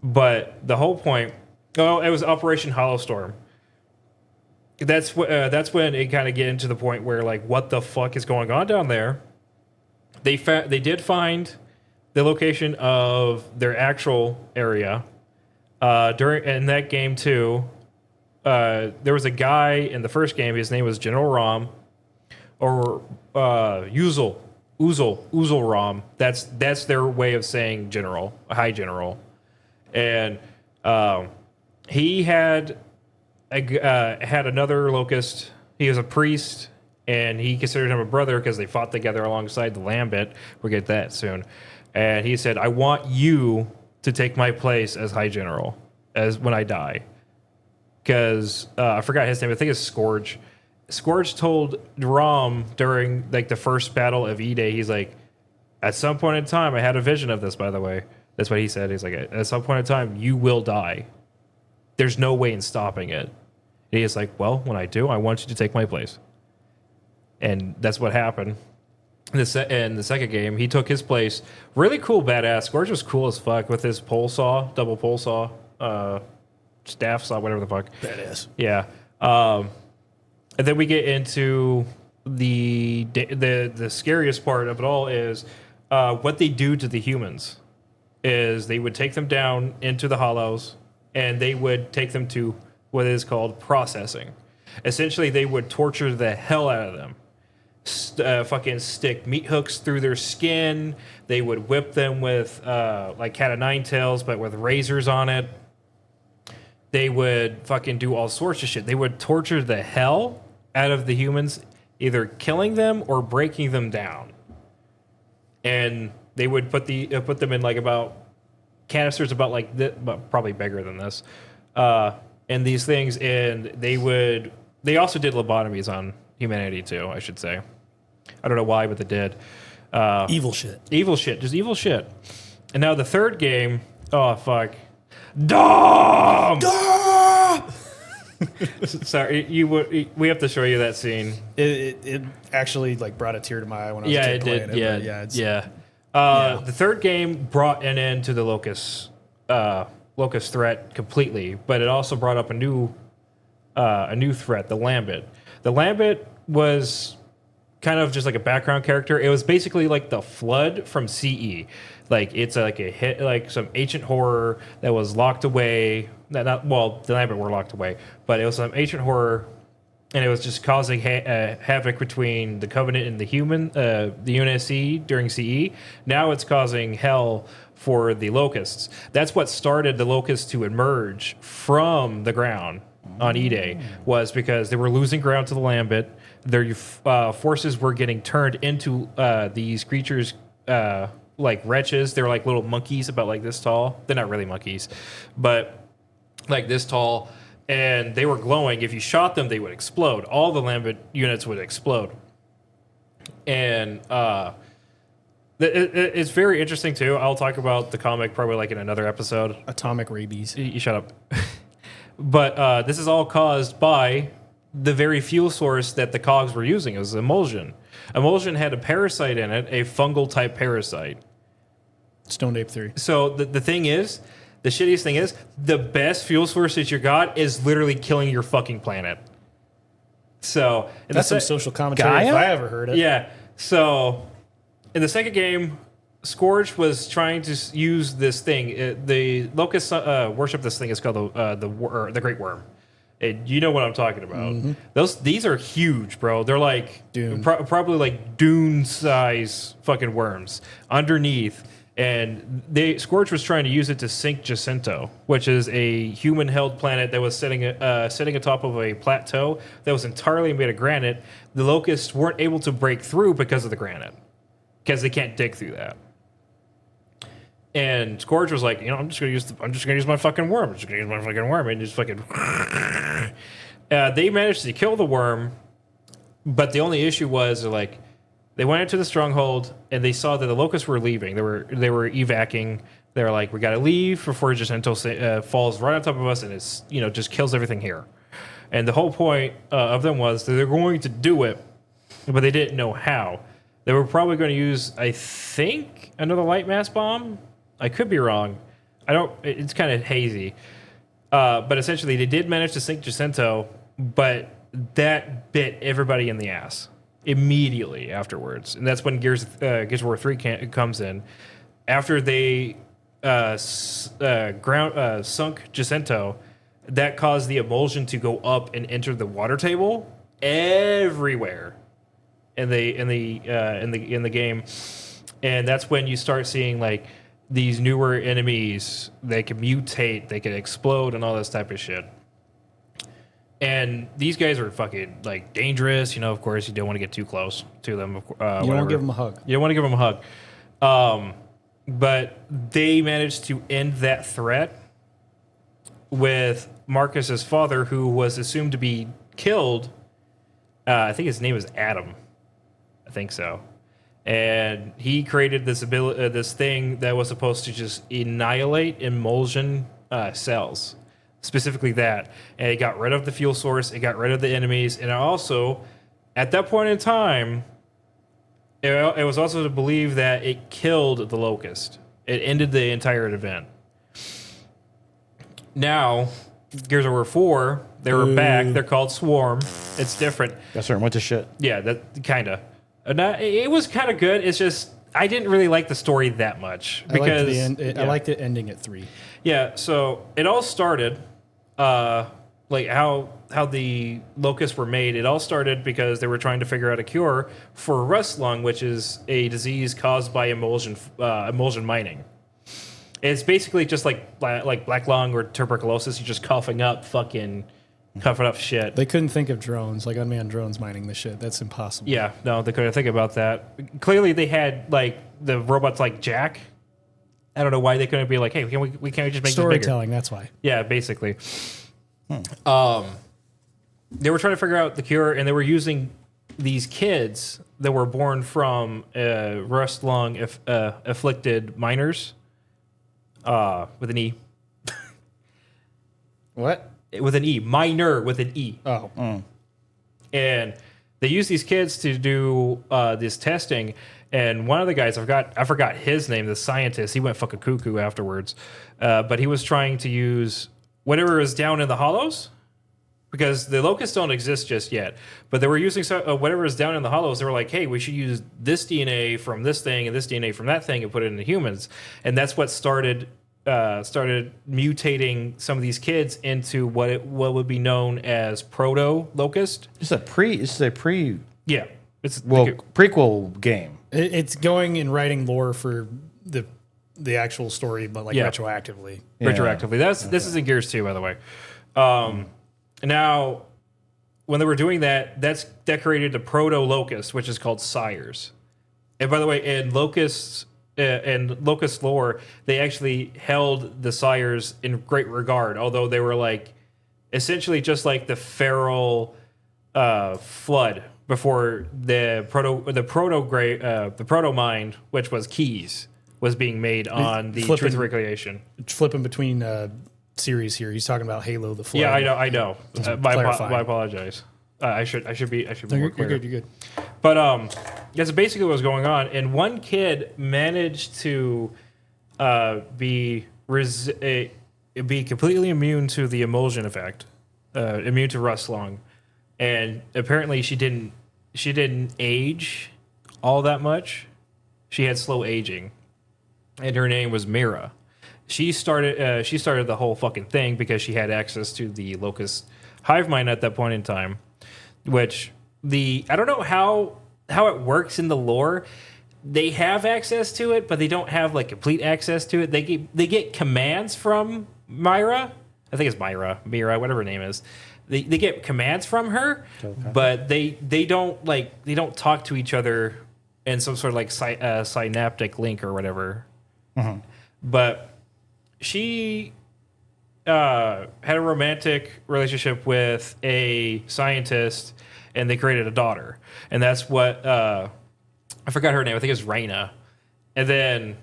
but the whole point, it was Operation Hollowstorm. That's when it kind of get into the point where like, what the fuck is going on down there? They did find the location of their actual area in that game too. There was a guy in the first game. His name was General Rom, or Uzel Ram. That's their way of saying general, a high general, and he had another locust. He was a priest, and he considered him a brother because they fought together alongside the Lambit. We'll get that soon. And he said, "I want you to take my place as high general, as when I die." Because I forgot his name. I think it's Scourge. Scourge told Rom during like the first battle of E-Day, he's like, at some point in time, I had a vision of this, by the way. That's what he said. He's like, at some point in time, you will die. There's no way in stopping it. And he's like, well, when I do, I want you to take my place. And that's what happened. In the second game, he took his place. Really cool, badass. Scourge was cool as fuck with his pole saw, double pole saw. Staff saw, whatever the fuck. Badass. Yeah. And then we get into the scariest part of it all is what they do to the humans. Is they would take them down into the hollows, and they would take them to what is called processing. Essentially, they would torture the hell out of them. Fucking stick meat hooks through their skin. They would whip them with like cat o' nine tails, but with razors on it. They would fucking do all sorts of shit. They would torture the hell out of the humans, either killing them or breaking them down. And they would put them in like about canisters about like this, but probably bigger than this, and these things. And they also did lobotomies on humanity too, I should say. I don't know why, but they did. Evil shit. Evil shit. Just evil shit. And now the third game, oh fuck. Dom! Sorry, we have to show you that scene. It actually like brought a tear to my eye when I was playing it. The third game brought an end to the locust threat completely, but it also brought up a new threat, the Lambit. The Lambit was kind of just like a background character. It was basically like the Flood from CE. Like it's like a hit, like some ancient horror that was locked away. The Lambit were locked away, but it was some ancient horror, and it was just causing havoc between the Covenant and the human, the UNSC during CE. Now it's causing hell for the locusts. That's what started the locusts to emerge from the ground on E-Day, was because they were losing ground to the Lambit. Their forces were getting turned into these creatures, like wretches. They're like little monkeys about like this tall. They're not really monkeys, but like this tall. And they were glowing. If you shot them, they would explode. All the Lambit units would explode. And it's very interesting, too. I'll talk about the comic probably like in another episode. Atomic rabies. You shut up. But this is all caused by the very fuel source that the cogs were using. It was emulsion. Emulsion had a parasite in it, a fungal-type parasite. Stoned Ape 3. So the thing is, the shittiest thing is, the best fuel source that you got is literally killing your fucking planet. So that's some social commentary if I ever heard it. Yeah. So in the second game, Scourge was trying to use this thing. The locusts worship this thing. It's called the Great Worm. You know what I'm talking about. Mm-hmm. These are huge, bro. They're like probably like Dune size fucking worms underneath. And Scourge was trying to use it to sink Jacinto, which is a human-held planet that was sitting atop of a plateau that was entirely made of granite. The locusts weren't able to break through because of the granite, because they can't dig through that. And Scourge was like, I'm just gonna use my fucking worm. I'm just gonna use my fucking worm, and just fucking. They managed to kill the worm, but the only issue was they went into the stronghold and they saw that the locusts were leaving. They were evacing They're like, we got to leave before Jacinto falls right on top of us and it's, just kills everything here. And the whole point of them was that they're going to do it, but they didn't know how. They were probably going to use, I think, another light mass bomb. I could be wrong. It's kind of hazy. But essentially, they did manage to sink Jacinto, but that bit everybody in the ass immediately afterwards. And that's when Gears of War 3 comes in. After they sunk Jacinto, that caused the emulsion to go up and enter the water table everywhere in the game, and that's when you start seeing like these newer enemies. They can mutate, they can explode, and all this type of shit. And these guys are fucking like dangerous. Of course, you don't want to get too close to them. You don't want to give them a hug. You don't want to give them a hug. But they managed to end that threat with Marcus's father, who was assumed to be killed. I think his name is Adam. I think so. And he created this ability, this thing that was supposed to just annihilate emulsion cells, specifically that. And it got rid of the fuel source. It got rid of the enemies. And it also, at that point in time, it was also to believe that it killed the Locust. It ended the entire event. Now, Gears of War 4, they were back. They're called Swarm. It's different. Yes, sir. Went to shit. Yeah, that kind of. It was kind of good. It's just I didn't really like the story that much because I liked it ending at 3. Yeah, so it all started, like how the locusts were made. It all started because they were trying to figure out a cure for rust lung, which is a disease caused by emulsion mining. It's basically just like black lung or tuberculosis. You're just coughing up shit. They couldn't think of drones, like unmanned drones mining the shit. That's impossible. Yeah, no, they couldn't think about that. Clearly, they had like the robots like Jack. I don't know why they couldn't be like, hey, we can't just make storytelling. This That's why. Yeah, basically. They were trying to figure out the cure, and they were using these kids that were born from rust lung afflicted miners with an E. What? With an E, minor with an E. Oh. And they used these kids to do this testing. And one of the guys, I forgot his name, the scientist, he went fucking cuckoo afterwards. But he was trying to use whatever is down in the hollows, because the locusts don't exist just yet. But they were using whatever is down in the hollows. They were like, hey, we should use this DNA from this thing and this DNA from that thing and put it into humans. And that's what started mutating some of these kids into what would be known as proto-locust. This is a pre. Yeah. It's prequel game. It's going and writing lore for the actual story, but like retroactively. Yeah. Retroactively. This is in Gears 2, by the way. Now, when they were doing that, that created the proto-locust, which is called sires. And by the way, in Locust lore, they actually held the sires in great regard, although they were like essentially just like the feral flood before the proto mind, which was Keys, was being made on the Truth Recreation. Flipping between series here, he's talking about Halo: The Flood. Yeah, I know. I apologize. I should be more clear. You're good. But that's basically what was going on. And one kid managed to be completely immune to the emulsion effect, immune to rust lung, and apparently she didn't age all that much. She had slow aging, and her name was Mira. She started the whole fucking thing because she had access to the locust hive mind at that point in time, which I don't know how it works in the lore. They have access to it, but they don't have like complete access to it. They get commands from Mira. I think it's Mira, whatever her name is. They get commands from her, but they don't talk to each other in some sort of like synaptic link or whatever. Mm-hmm. But she had a romantic relationship with a scientist, and they created a daughter. And that's what I forgot her name. I think it's Raina. And then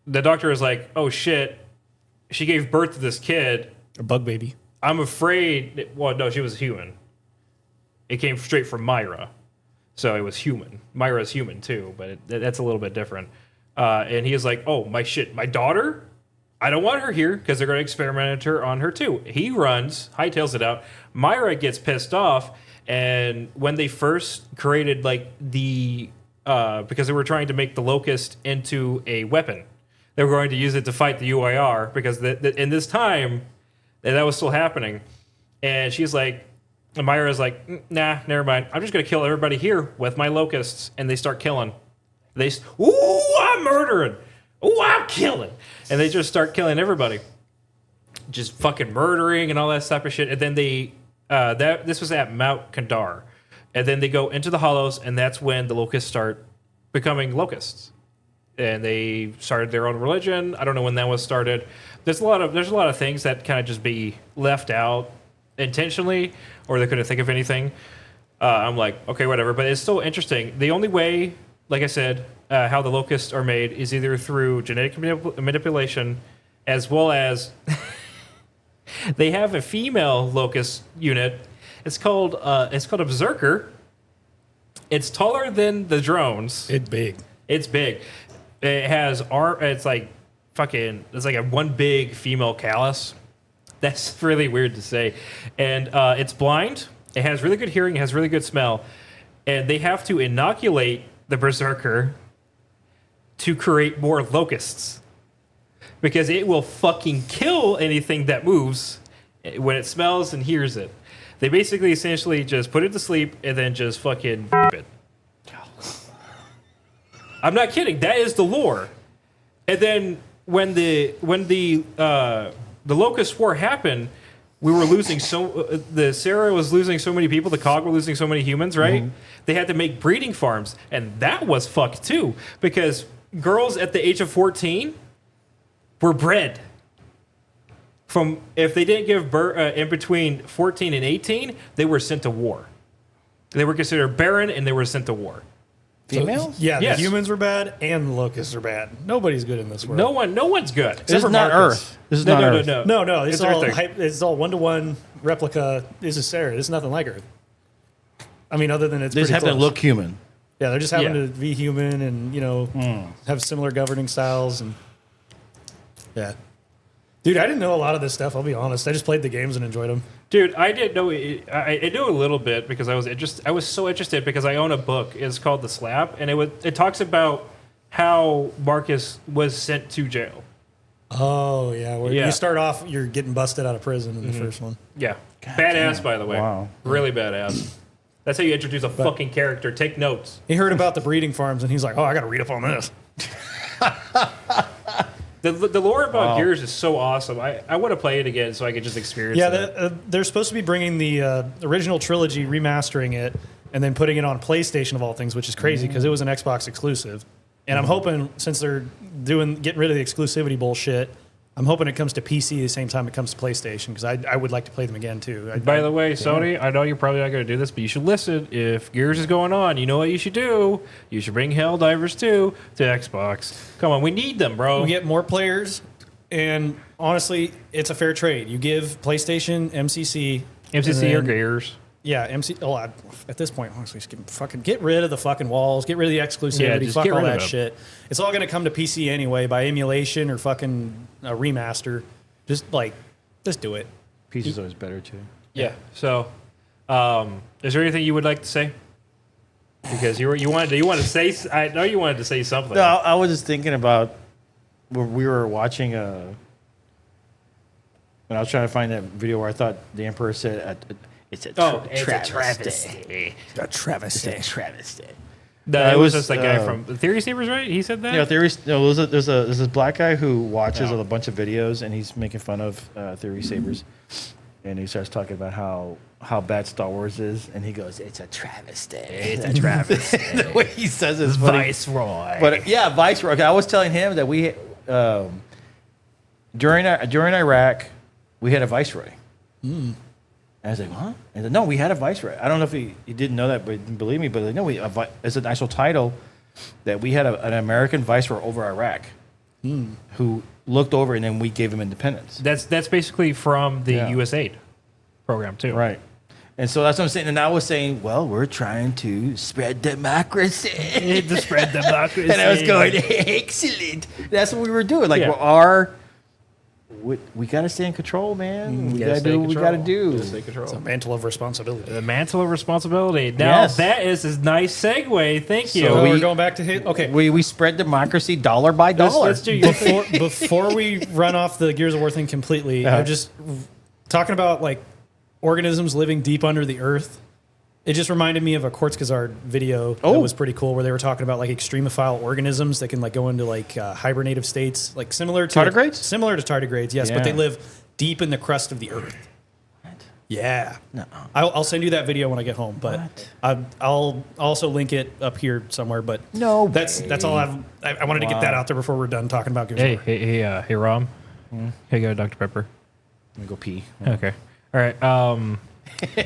the doctor is like, oh shit, she gave birth to this kid. A bug baby. I'm afraid. Well, no, she was human. It came straight from Myra, so it was human. Myra's human too, but that's a little bit different. And he is like, "Oh my shit, my daughter! I don't want her here because they're going to experiment on her too." He runs, hightails it out. Myra gets pissed off, and when they first created like the because they were trying to make the locust into a weapon, they were going to use it to fight the UIR because in this time. And that was still happening. And she's like, and Myra's like, nah, never mind. I'm just going to kill everybody here with my locusts. And they start killing. Ooh, I'm murdering. Ooh, I'm killing. And they just start killing everybody. Just fucking murdering and all that type of shit. And then this was at Mount Kandar. And then they go into the hollows, and that's when the locusts start becoming locusts. And they started their own religion. I don't know when that was started. There's a lot of things that kind of just be left out intentionally, or they couldn't think of anything. I'm like, okay, whatever. But it's still interesting. The only way, like I said, how the locusts are made is either through genetic manipulation, as well as they have a female locust unit. It's called a berserker. It's taller than the drones. It's big. It's big. It has it's like a one big female callus. That's really weird to say. And it's blind. It has really good hearing. It has really good smell. And they have to inoculate the berserker to create more locusts. Because it will fucking kill anything that moves when it smells and hears it. They basically essentially just put it to sleep and then just fucking beep it. I'm not kidding. That is the lore. And then when the Locust War happened, we were losing the Sarah was losing so many people. The Cog were losing so many humans. Right? Mm-hmm. They had to make breeding farms, and that was fucked too because girls at the age of 14 were bred. From if they didn't give birth in between 14 and 18, they were sent to war. They were considered barren, and they were sent to war. Females? Yeah, Yes. the humans are bad and the locusts are bad. Nobody's good in this world. No one's good. This is not Earth. This is not Earth. No. It's all Earth. it's all 1-to-1 replica. This is Sarah. This is nothing like Earth. I mean, other than it's They just pretty happen to close. look human. Yeah, they're just having Yeah. to be human and have similar governing styles and yeah. Dude, I didn't know a lot of this stuff. I'll be honest. I just played the games and enjoyed them. Dude, I didn't know. I knew a little bit because I was so interested because I own a book. It's called The Slap, and it talks about how Marcus was sent to jail. Oh yeah, where Yeah. you start off, you're getting busted out of prison in the first one. Yeah, badass by the way. Wow. Really badass. That's how you introduce a fucking character. Take notes. He heard about the breeding farms and he's like, "Oh, I got to read up on this." The lore about Gears is so awesome. I want to play it again so I could just experience Yeah, it. they're supposed to be bringing the original trilogy, remastering it, and then putting it on PlayStation of all things, which is crazy because it was an Xbox exclusive. And I'm hoping, since they're getting rid of the exclusivity bullshit, I'm hoping it comes to PC the same time it comes to PlayStation because I would like to play them again too. By the way, Sony, I know you're probably not going to do this, but you should listen. If Gears is going on, you know what you should do? You should bring Helldivers 2 to Xbox. Come on, we need them, bro. we get more players, and honestly, it's a fair trade. You give PlayStation, MCC, MCC and or then- Gears. Yeah, at this point, honestly, just get rid of the fucking walls, get rid of the exclusivity, just fuck get all rid of that it. shit. It's all going to come to PC anyway by emulation or fucking remaster. Just do it. Peace is always better too. Yeah. So, is there anything you would like to say? Because you wanted to say. I know you wanted to say something. No, I was just thinking about when we were watching when I was trying to find that video where I thought the Emperor said, "It's a It's a travesty. A travesty. No, it it was was, just that guy from Theory Sabers, right? He said that. Yeah, there's this black guy who watches a bunch of videos and he's making fun of Theory Sabers, and he starts talking about how bad Star Wars is, and he goes, "It's a travesty. It's a travesty." The way he says it's funny. Viceroy. But yeah, Viceroy. I was telling him that we during Iraq we had a Viceroy. And I was like, huh? And no, we had a viceroy. I don't know if he didn't know that, but he didn't believe me. But no, it's an actual title that we had an American viceroy over Iraq. who looked over, and then we gave him independence. That's basically from the Yeah. USAID program too. Right. And so that's what I'm saying. And I was saying, well, we're trying to spread democracy. To spread democracy. And I was going, excellent. That's what we were doing. Like, Yeah. we got to stay in control, man. We Gotta got to stay do in what we control. got to do. Gotta stay control. It's a mantle of responsibility. The mantle of responsibility. Now Yes. that is a nice segue. Thank you. So So we- we're going back to Halo. Okay. We spread democracy dollar by dollar. Let's do your Before we run off the Gears of War thing completely, I'm just talking about like organisms living deep under the earth. It just reminded me of a Quartz Gizzard video that was pretty cool, where they were talking about like extremophile organisms that can like go into like hibernative states, like similar to Tardigrades? Similar to tardigrades, yes, but they Yeah. live deep in the crust of the earth. Yeah, no. I'll send you that video when I get home, but I'll also link it up here somewhere. But No that's all I wanted to get that out there before we're done talking about Gears of Hey, War. hey, Rom. Here you go, Dr. Pepper. Let me go pee. Okay. All right.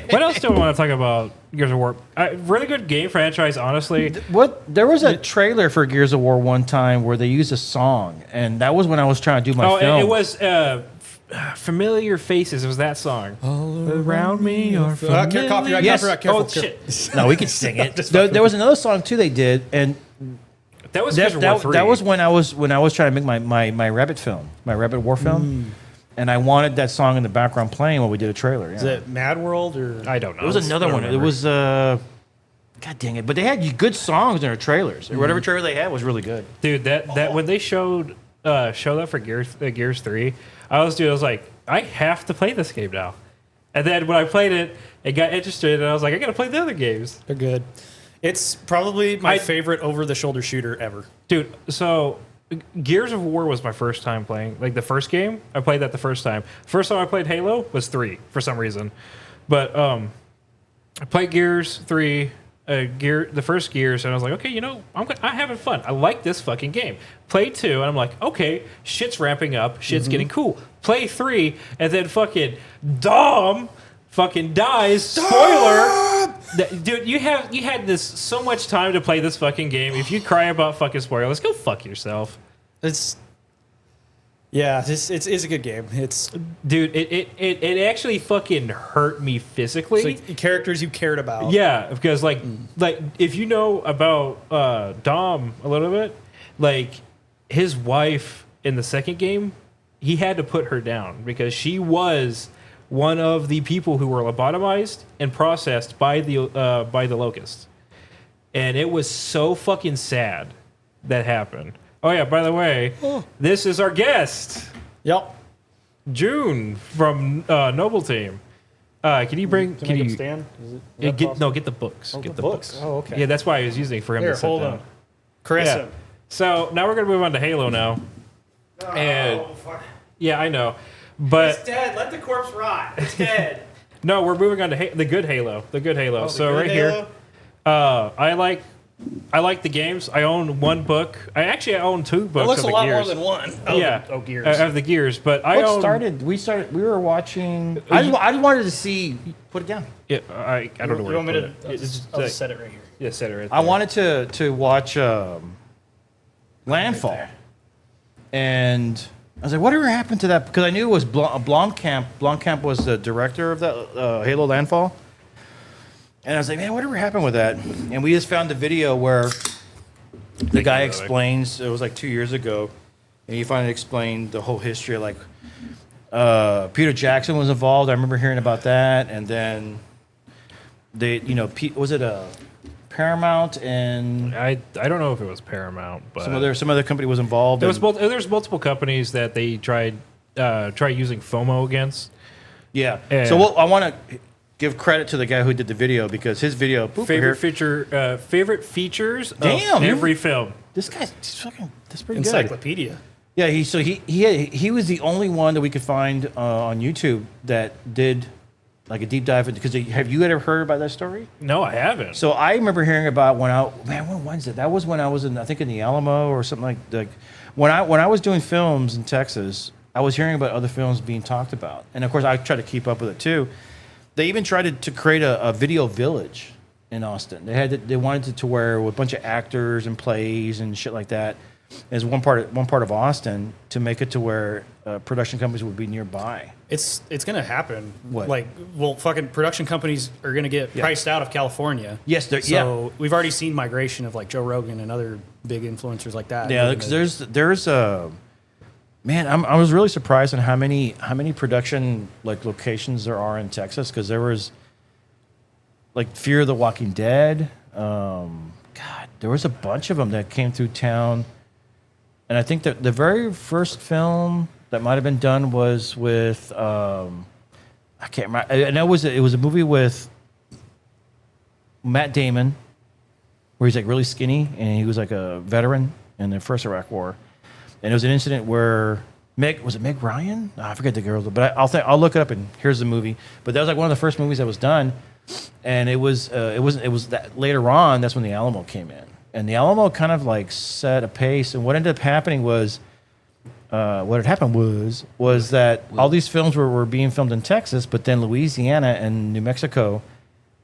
What else do I want to talk about Gears of War? Really good game franchise, honestly. There was a trailer for Gears of War one time where they used a song, and that was when I was trying to do my film. It was Familiar Faces. It was that song. All around me are familiar. Copyright, Yes. copyright, careful, Oh, shit. No, we could sing it. There was another song too they did, and That was Gears of War 3. that was when I was trying to make my Rabbit film, my Rabbit War film, and I wanted that song in the background playing while we did a trailer. Is it Mad World or? I don't know. It was another one. It was God dang it! But they had good songs in their trailers. Whatever trailer they had was really good. Dude, that when they showed that for Gears 3, I was like, I have to play this game now. And then when I played it, it got interested, and I was like, I gotta play the other games. They're good. It's probably my favorite over-the-shoulder shooter ever. Dude, so Gears of War was my first time playing. Like the first game, I played that the first time. First time I played Halo was 3 for some reason. But I played Gears 3, the first Gears, and I was like, okay, I'm having fun. I like this fucking game. Play 2, and I'm like, okay, shit's ramping up, shit's getting cool. Play 3, and then fucking Dom fucking dies. Spoiler. Dude, you had this so much time to play this fucking game. If you cry about fucking spoilers, go fuck yourself. It's a good game. It's Dude, it actually fucking hurt me physically. like characters you cared about. Yeah, because like if you know about Dom a little bit, like his wife in the second game, he had to put her down because she was one of the people who were lobotomized and processed by the locusts, and it was so fucking sad that happened. Oh yeah, by the way, this is our guest, Yep. June from Noble Team. Can you bring? Can you stand? get the books? Get the books. Oh, okay. Yeah, that's why I was using for him Here, to sit hold down. on. Caress Yeah. him. So now we're gonna move on to Halo now. And yeah, I know, but dead. Let the corpse rot. It's dead. no, we're moving on to the good Halo. The good Halo. So right here, I like the games. I own one book. I own 2 books. It looks of a the lot Gears. more than one. Oh, Gears. Of the Gears, but I own. We were watching. I just wanted to see. Put it down. Yeah, I don't know You where want me to to? put it. I'll It's just, just I'll like- just set it right here. yeah, set it right I there. wanted to watch Landfall, and I was like, whatever happened to that? Because I knew it was Blomkamp. Blomkamp was the director of that Halo Landfall, and I was like, man, whatever happened with that? And we just found the video where the guy brother. explains. It was like 2 years ago, and he finally explained the whole history of like Peter Jackson was involved. I remember hearing about that, and then they, was it a Paramount and I don't know if it was Paramount, but some other company was involved. There's and- multiple companies that they tried using FOMO against. Yeah. Yeah. So I want to give credit to the guy who did the video because his video. Favorite features Damn, of you- every film. This guy's fucking. That's pretty good. Encyclopedia. Yeah. He was the only one that we could find on YouTube that did like a deep dive into. Because have you ever heard about that story? No, I haven't. So I remember hearing about when was it? That was when I was in the Alamo or something like when I was doing films in Texas. I was hearing about other films being talked about, and of course I tried to keep up with it too. They even tried to create a video village in Austin. They wanted it to where with a bunch of actors and plays and shit like that is one part of Austin to make it to where production companies would be nearby. It's gonna happen. What? Like, well, fucking production companies are gonna get priced out of California. Yes, so we've already seen migration of like Joe Rogan and other big influencers like that. Yeah, because there's a man. I was really surprised on how many production like locations there are in Texas, because there was like Fear of the Walking Dead. God, there was a bunch of them that came through town, and I think that the very first film that might have been done was with I can't remember. I know it was a movie with Matt Damon, where he's like really skinny and he was like a veteran in the first Iraq War, and it was an incident where Meg Ryan? I forget the girl, but I'll look it up and here's the movie. But that was like one of the first movies that was done, and it was that later on that's when the Alamo came in, and the Alamo kind of like set a pace. And what ended up happening was that all these films were being filmed in Texas, but then Louisiana and New Mexico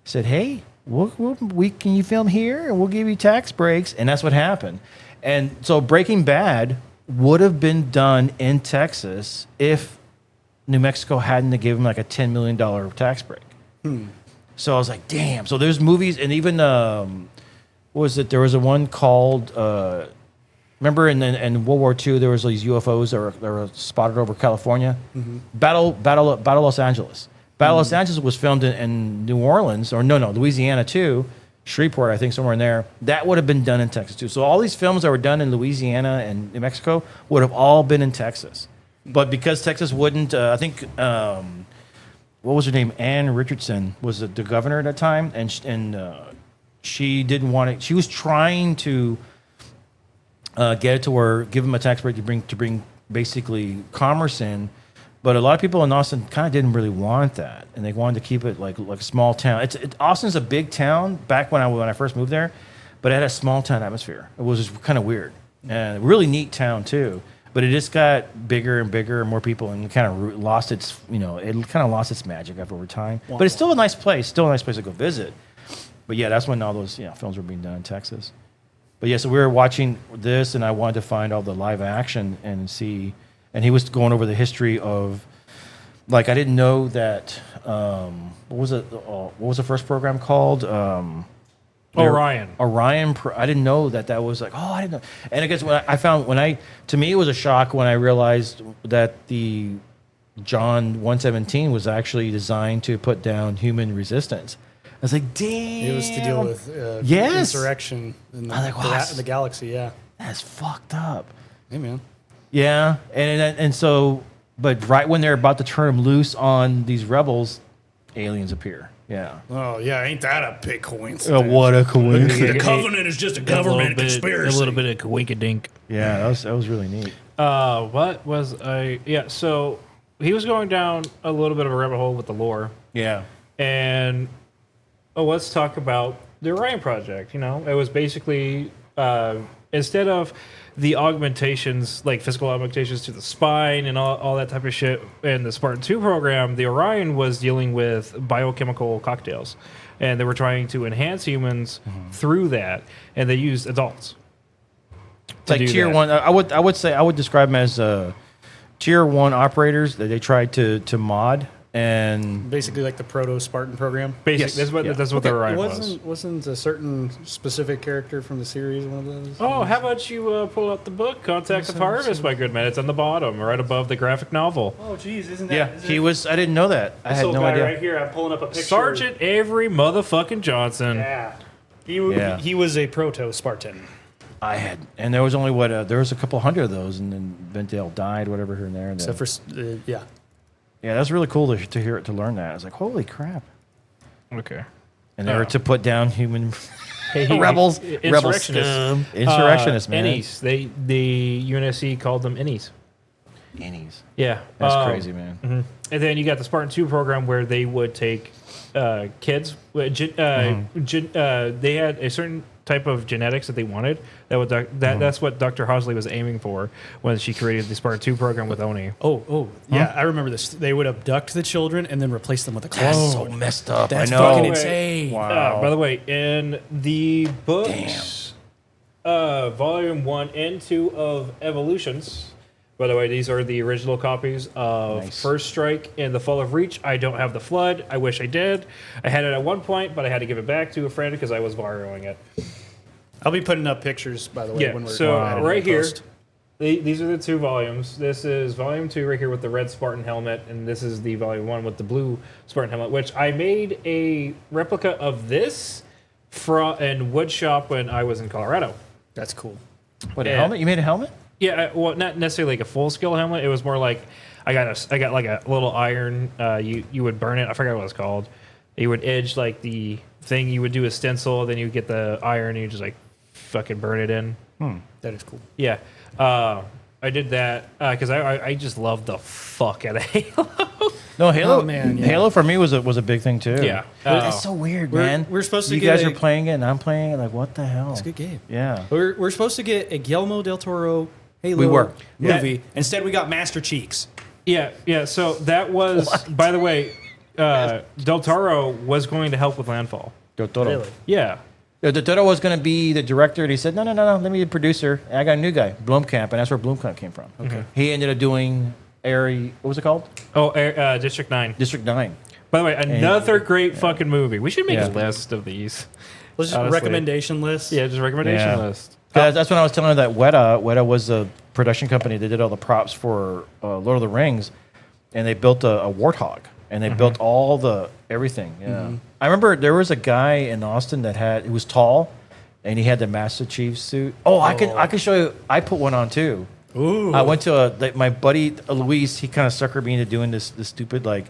said, "Hey, can you film here, and we'll give you tax breaks," and that's what happened. And so Breaking Bad would have been done in Texas if New Mexico hadn't given them like a $10 million tax break. So I was like, damn. So there's movies, and even what was it? There was a one called. Remember in World War II, there was these UFOs that were spotted over California. Battle Los Angeles. Battle Los Angeles was filmed in New Orleans, or no, Louisiana too. Shreveport, I think, somewhere in there. That would have been done in Texas too. So all these films that were done in Louisiana and New Mexico would have all been in Texas. But because Texas wouldn't, I think, what was her name? Ann Richardson was the governor at that time, and she didn't want it. She was trying to get it to where give them a tax break to bring basically commerce in. But a lot of people in Austin kind of didn't really want that, and they wanted to keep it like a small town. Austin's a big town back when I first moved there, but it had a small town atmosphere. It was just kind of weird and a really neat town too. But it just got bigger and bigger, and more people, and kind of lost its magic over time. But it's still a nice place, to go visit. But yeah, that's when all those films were being done in Texas. But yeah, so we were watching this, and I wanted to find all the live action and see. And he was going over the history of, like, I didn't know that. What was it? What was the first program called? Orion. I didn't know that was like. Oh, I didn't know. And I guess to me it was a shock when I realized that the John 117 was actually designed to put down human resistance. I was like, damn. It was to deal with insurrection in the galaxy. Yeah, that's fucked up. Hey, man. Yeah, and so, but right when they're about to turn them loose on these rebels, aliens appear. Yeah. Oh yeah, ain't that a big coincidence? What a coincidence! The Covenant is just a government conspiracy. A little bit of coinkadink. Yeah, that was really neat. What was I? Yeah, so he was going down a little bit of a rabbit hole with the lore. Yeah. And let's talk about the Orion Project. It was basically instead of the augmentations, like physical augmentations to the spine and all that type of shit in the Spartan 2 program, the Orion was dealing with biochemical cocktails. And they were trying to enhance humans through that. And they used adults. Like tier one, I would describe them as tier one operators that they tried to mod. And basically like the proto-Spartan program. Basically, that's what the Orion was. Wasn't a certain specific character from the series one of those? Oh, how about you pull out the book, Contact of Harvest, my good man. It's on the bottom, right above the graphic novel. Oh, geez, isn't that? Yeah, he was. I didn't know that. I had no idea. Right here, I'm pulling up a picture. Sergeant Avery motherfucking Johnson. Yeah, he was a proto-Spartan. And there was only there was a couple hundred of those, and then Ventdale died, whatever here and there. And except for Yeah, that's really cool to hear it, to learn that. I was like, holy crap. Okay. And they were to put down human rebels. Insurrectionists. Insurrectionists, man. Innies. The UNSC called them Innies. Innies. Yeah. That's crazy, man. Mm-hmm. And then you got the Spartan 2 program where they would take kids. They had a certain type of genetics that they wanted. That's what Dr. Hosley was aiming for when she created the Spartan 2 program with Oni. Yeah, I remember this. They would abduct the children and then replace them with a clone. That's so messed up. That's I know. fucking insane. Wow. By the way, in the books, Volume 1 and 2 of Evolutions. By the way, these are the original copies of Nice. First Strike and The Fall of Reach. I don't have The Flood. I wish I did. I had it at one point, but I had to give it back to a friend because I was borrowing it. I'll be putting up pictures, by the way. Yeah, when we're so editing right the here, post. these are the two volumes. This is volume 2 right here with the red Spartan helmet, and this is the volume 1 with the blue Spartan helmet, which I made a replica of this in wood shop when I was in Colorado. That's cool. What, a Yeah. helmet? You made a helmet? Yeah, well, not necessarily like a full scale helmet. It was more like I got like a little iron. You would burn it. I forgot what it's called. You would edge like the thing. You would do a stencil, then you would get the iron, and you just like fucking burn it in. That is cool. Yeah, I did that because I just love the fuck out of Halo. No, Halo. Oh, man, yeah. Halo for me was a big thing too. Yeah. It's so weird, man. we're supposed to You get guys a- are playing it, and I'm playing it. Like, what the hell? It's a good game. Yeah. We're supposed to get a Guillermo del Toro Halo We were. movie. Instead, we got Master Cheeks. Yeah. So that was, by the way, Del Toro was going to help with Landfall. Del Toro. Really? Yeah. Yeah, Del Toro was going to be the director, and he said, no, let me be the producer. And I got a new guy, Blomkamp, and that's where Blomkamp came from. Okay. He ended up doing what was it called? Oh, District 9. District 9. By the way, another great fucking movie. We should make Yeah. a list of these. Let's just Honestly. recommendation list. Yeah, just recommendation Yeah. list. That's when I was telling her that Weta was the production company that did all the props for Lord of the Rings, and they built a warthog, and they built all the everything. Yeah, I remember there was a guy in Austin he was tall, and he had the Master Chief suit. Oh, I can show you. I put one on too. Ooh. I went to my buddy Luis. He kind of suckered me into doing this stupid like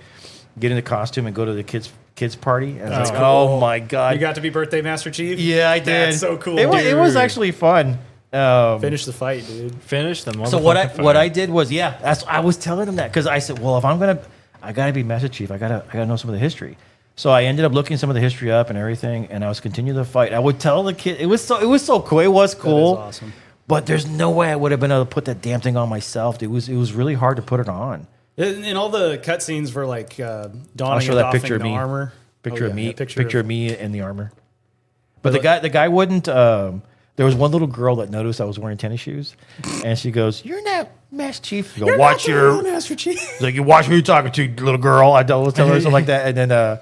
get in the costume and go to the kids party. And I was like, oh my god, You got to be birthday Master Chief? yeah, I did. That's so cool. It was Dude. actually fun. Finish the fight, dude. Finish them. So what I did was I was telling him that because I said, well, if I gotta be Master Chief, I gotta know some of the history. So I ended up looking some of the history up and everything, and I was continuing the fight. I would tell the kid it was so cool. It was cool. That is awesome. But there's no way I would have been able to put that damn thing on myself. It was really hard to put it on. And all the cutscenes for like donning I'll show and that doffing picture of the me. armor. Picture Oh, of yeah, me. a Picture of me in the armor. But But the guy wouldn't. There was one little girl that noticed I was wearing tennis shoes, and she goes, "You're not Master Chief." You go, watch your. Master Chief. He's like, you watch who you're talking to, little girl. I don't tell her something like that. And then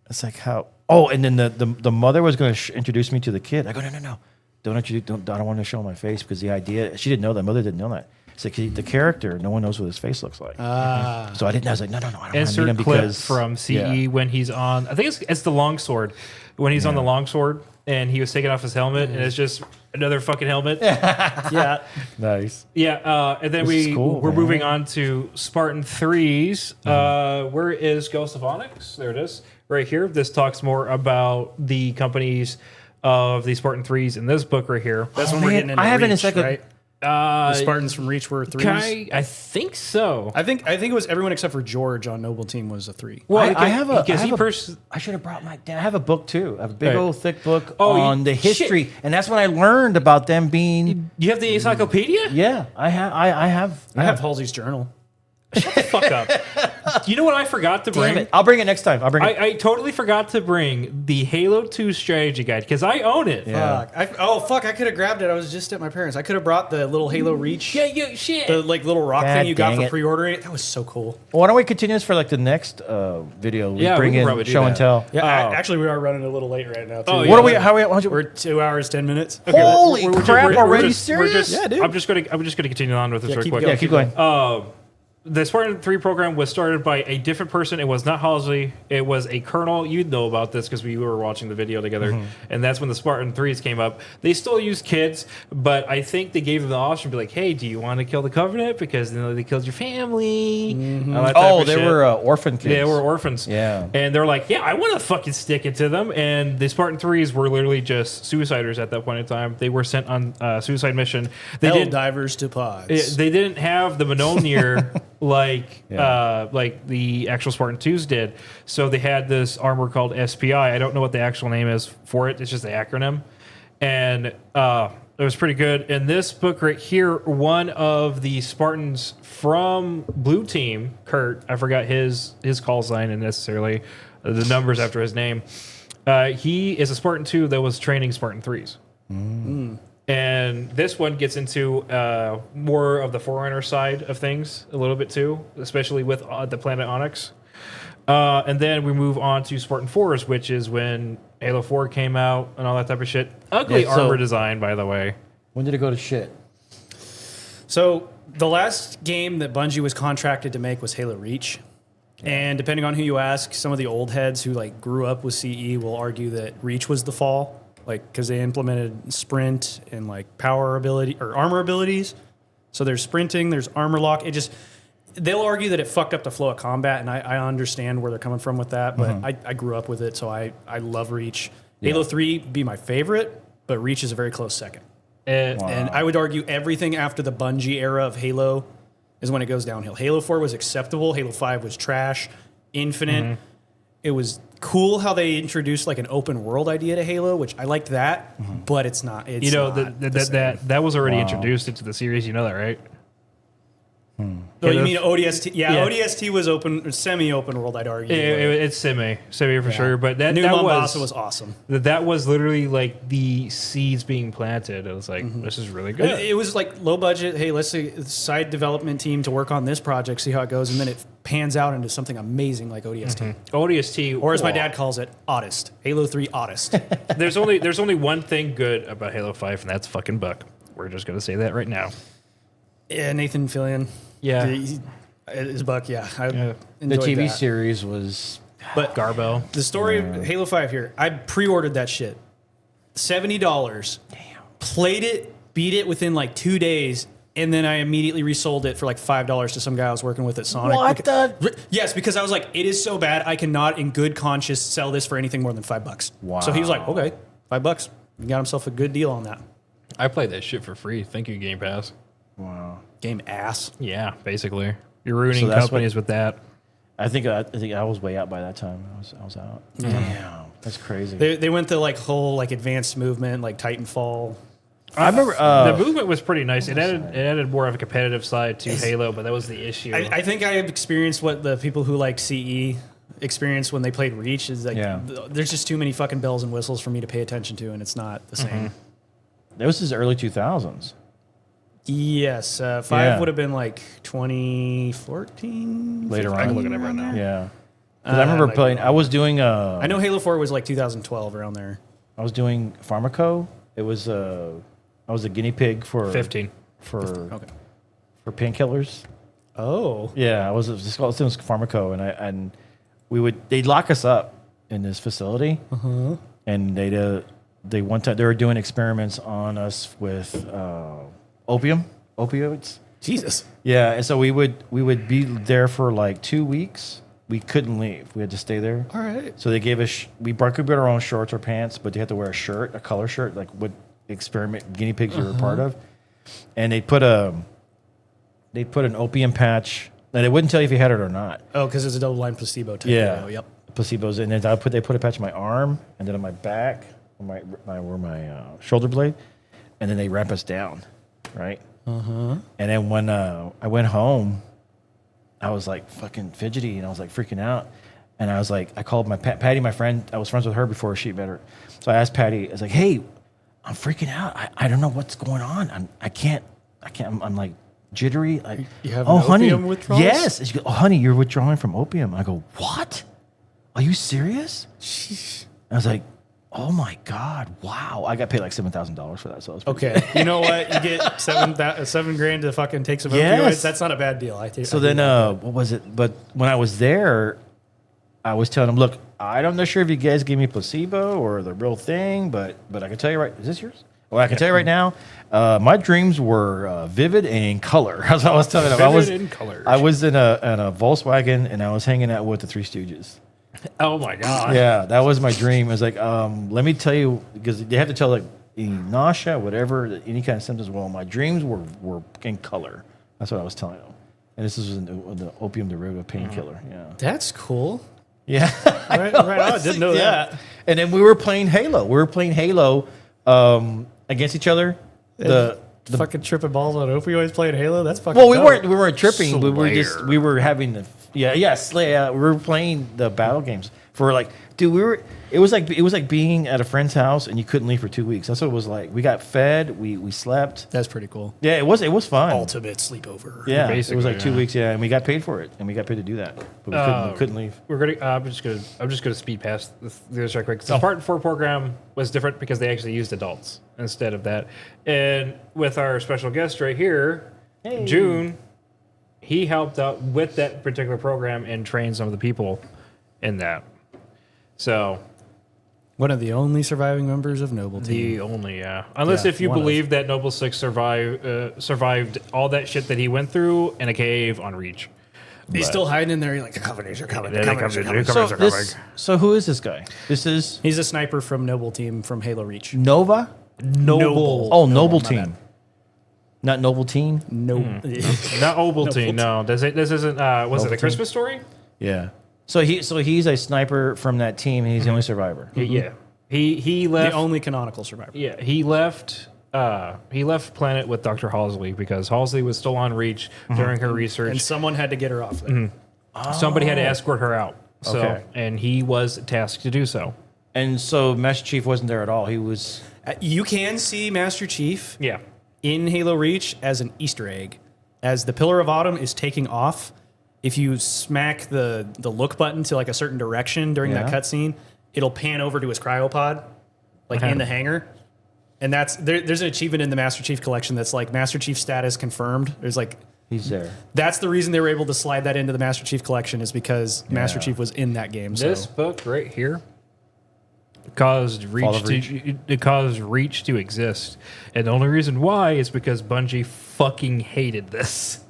it's like how. Oh, and then the mother was going to introduce me to the kid. I go, no. I don't want to show my face because the idea. She didn't know that. Mother didn't know that. It's like the character. No one knows what his face looks like. So I didn't. I was like, no. I don't want to meet Insert him clip because from CE yeah. when he's on. I think it's the longsword. When he's on the longsword and he was taking off his helmet, and it's just another fucking helmet. Yeah. Nice. Yeah, and then This is cool, we're man. moving on to Spartan 3s. Where is Ghost of Onyx? There it is, right here. This talks more about the companies of the Spartan 3s in this book right here. That's when man, we're getting into I have an Reach, encycl- right? The Spartans from Reach were threes. I think so. I think it was everyone except for George on Noble Team was a 3. Well, I have a. because I he have a- pers- I should have brought my. I have a book too. I have a big Right. old thick book Oh, on the history, and that's when I learned about them being. You have the encyclopedia? Yeah, I have. I have Halsey's journal. Fuck up. You know what I forgot to bring? Damn it! I'll bring it next time. I'll bring it. I totally forgot to bring the Halo 2 strategy guide because I own it. Yeah. Fuck! I could have grabbed it. I was just at my parents'. I could have brought the little Halo Reach. Yeah, shit. The like little rock God thing you got dang for it. pre-ordering it. That was so cool. Why don't we continue this for like the next video? We Yeah, bring we can in probably do show and that. tell. Yeah, Oh. actually, we are running a little late right now. Too. Oh, What yeah. are we? How are we? We're 2 hours 10 minutes. Okay, Holy crap! we're Already just- serious? Yeah, dude. I'm just gonna continue on with this Yeah, real keep quick. going. Yeah, keep going. The Spartan 3 program was started by a different person. It was not Halsey. It was a colonel. You'd know about this because we were watching the video together. And that's when the Spartan 3s came up. They still use kids, but I think they gave them the option to be like, hey, do you want to kill the Covenant? Because they killed your family. All that type Oh, of they shit. were orphan kids. Yeah, they were orphans. Yeah. And they're like, yeah, I want to fucking stick it to them. And the Spartan 3s were literally just suiciders at that point in time. They were sent on a suicide mission. They Hell didn't divers to pods. they didn't have the Mjolnir like Yeah. like the actual Spartan 2s did. So they had this armor called SPI. I don't know what the actual name is for it. It's just the acronym. And it was pretty good. In this book right here, one of the Spartans from Blue Team, Kurt, I forgot his call sign and necessarily the numbers after his name. He is a Spartan 2 that was training Spartan 3s. And this one gets into more of the Forerunner side of things a little bit too, especially with the planet Onyx. And then we move on to Spartan 4s, which is when Halo 4 came out and all that type of shit. Ugly Yeah, so- armor design, by the way. When did it go to shit? So the last game that Bungie was contracted to make was Halo Reach. And depending on who you ask, some of the old heads who like grew up with CE will argue that Reach was the fall, like because they implemented sprint and like power ability or armor abilities. So there's sprinting, there's armor lock. They'll argue that it fucked up the flow of combat, and I understand where they're coming from with that. But I grew up with it, so I love Reach. Halo 3 be my favorite, but Reach is a very close second. And I would argue everything after the Bungie era of Halo is when it goes downhill. Halo 4 was acceptable. Halo 5 was trash. Infinite. It was cool how they introduced like an open world idea to Halo, which I liked that, but it's not. It's You know, not the same. that was already introduced into the series. You know that, right? Oh, you mean ODST? Yeah, ODST was semi-open world, I'd argue. It's semi for sure. But that New that Mombasa was was awesome. that was literally like the seeds being planted. It was like, this is really good. It was like low budget. Hey, let's say side development team to work on this project, see how it goes, and then it pans out into something amazing like ODST, ODST, or as my dad calls it, Oddest. Halo 3 Oddest. there's only one thing good about Halo 5, and that's fucking Buck. We're just gonna say that right now. Yeah, Nathan Fillion. Yeah. His Buck. Yeah, I The enjoyed TV that. series was But Garbo. the story of Halo 5 here, I pre-ordered that shit. $70. Damn. Played it, beat it within like 2 days, and then I immediately resold it for like $5 to some guy I was working with at Sonic. What Because- Yes, because I was like, it is so bad, I cannot in good conscience sell this for anything more than $5. Wow. So he was like, okay, $5. He got himself a good deal on that. I played that shit for free. Thank you, Game Pass. wow. Game ass. Yeah, basically. You're ruining So that's companies with that. I think I was way out by that time. I was out. Damn, that's crazy. They went the like whole like advanced movement, like Titanfall. I remember The movement was pretty nice. It added more of a competitive side to Halo, but that was the issue. I think I have experienced what the people who like CE experienced when they played Reach is like there's just too many fucking bells and whistles for me to pay attention to, and it's not the same. that was his early 2000s. Yes, 5 Yeah. would have been like 2014. Later I can on. look it up right now. Yeah. 'Cause I remember might be playing. wrong. I was doing. I know Halo 4 was like 2012 around there. I was doing Pharmaco. It was I was a guinea pig for 15. for Okay. for painkillers. Oh, Yeah, I was just called it was Pharmaco, and they'd lock us up in this facility, and they one time they were doing experiments on us with opioids. Jesus. Yeah, and so we would be there for like 2 weeks. We couldn't leave. We had to stay there. All right. So they gave us we could get our own shorts or pants, but they had to wear a shirt, a color shirt, like what experiment guinea pigs you were a part of. And they put an opium patch, and they wouldn't tell you if you had it or not. Oh, because it's a double-blind placebo type. Yeah. Video. Yep. Placebos, and then they put a patch on my arm, and then on my back, where my shoulder blade, and then they ramp us down, right? And then when I went home, I was like fucking fidgety, and I was like freaking out, and I was like, I called my Patty, my friend. I was friends with her before she met her, so I asked Patty. I was like, hey, I'm freaking out. I don't know what's going on. I can't. I'm like jittery. Like, You have oh, an honey, opium withdrawals? yes. And she goes, oh, honey, you're withdrawing from opium. I go, what? Are you serious? I was like, oh my God, wow. I got paid like $7,000 for that. So it was pretty Okay. You know what? You get $7,000 to fucking take some Yes. opioids. That's not a bad deal. I think. So then, what was it? But when I was there, I was telling them, look, I'm not sure if you guys gave me placebo or the real thing, but I can tell you right, is this yours? Well, I can tell you right now, my dreams were vivid and in color. As I was telling them, Vivid in color. I was in a Volkswagen, and I was hanging out with the Three Stooges. Oh my god. Yeah, that was my dream. It was like, let me tell you, because they have to tell like any nausea, whatever, any kind of symptoms. Well, my dreams were in color. That's what I was telling them. And this was the opium derivative painkiller. Yeah. That's cool. Yeah. Right on. I didn't know that. And then we were playing Halo. Against each other. The fucking tripping balls on opioids playing Halo. That's fucking. well, we dope. weren't tripping. Slayer. We were having the Slayer. We were playing the battle games. for like, dude, it was like being at a friend's house and you couldn't leave for 2 weeks. That's what it was like. We got fed, we slept. That's pretty cool. Yeah, it was fun. Ultimate sleepover. Yeah, it Basically, was like 2 yeah. weeks. Yeah, and we got paid for it, and we got paid to do that, but we couldn't leave. We're gonna. I'm just gonna speed past this right quick. The Spartan 4 program was different because they actually used adults instead of that. And with our special guest right here, June, he helped out with that particular program and trained some of the people in that. So One of the only surviving members of Noble Team. the only, unless Yeah, if you one of. believe that Noble Six survived all that shit that he went through in a cave on Reach. He's still hiding in there. You're like, the Covenanters are coming. The They're Covenanters are coming. coming. So who is this guy? This is He's a sniper from Noble Team from Halo Reach. Nova. Noble. Oh, Noble my Team, bad. not Noble Teen. No. Not Ovaltine, no. This isn't. Was it a Christmas story? Yeah. So he's a sniper from that team. And he's the only survivor. Yeah. He left. The only canonical survivor. Yeah, he left planet with Dr. Halsey because Halsey was still on Reach during her research. And someone had to get her off there. Somebody had to escort her out. So, Okay. and he was tasked to do so. And so Master Chief wasn't there at all. He was. You can see Master Chief Yeah. in Halo Reach as an Easter egg. As the Pillar of Autumn is taking off, if you smack the look button to like a certain direction during that Yeah. cutscene, it'll pan over to his cryopod, like in the hangar. And there's an achievement in the Master Chief collection that's like Master Chief status confirmed. There's like He's there. that's the reason they were able to slide that into the Master Chief collection is because Master Chief was in that game. This So book right here caused Reach to exist. And the only reason why is because Bungie fucking hated this.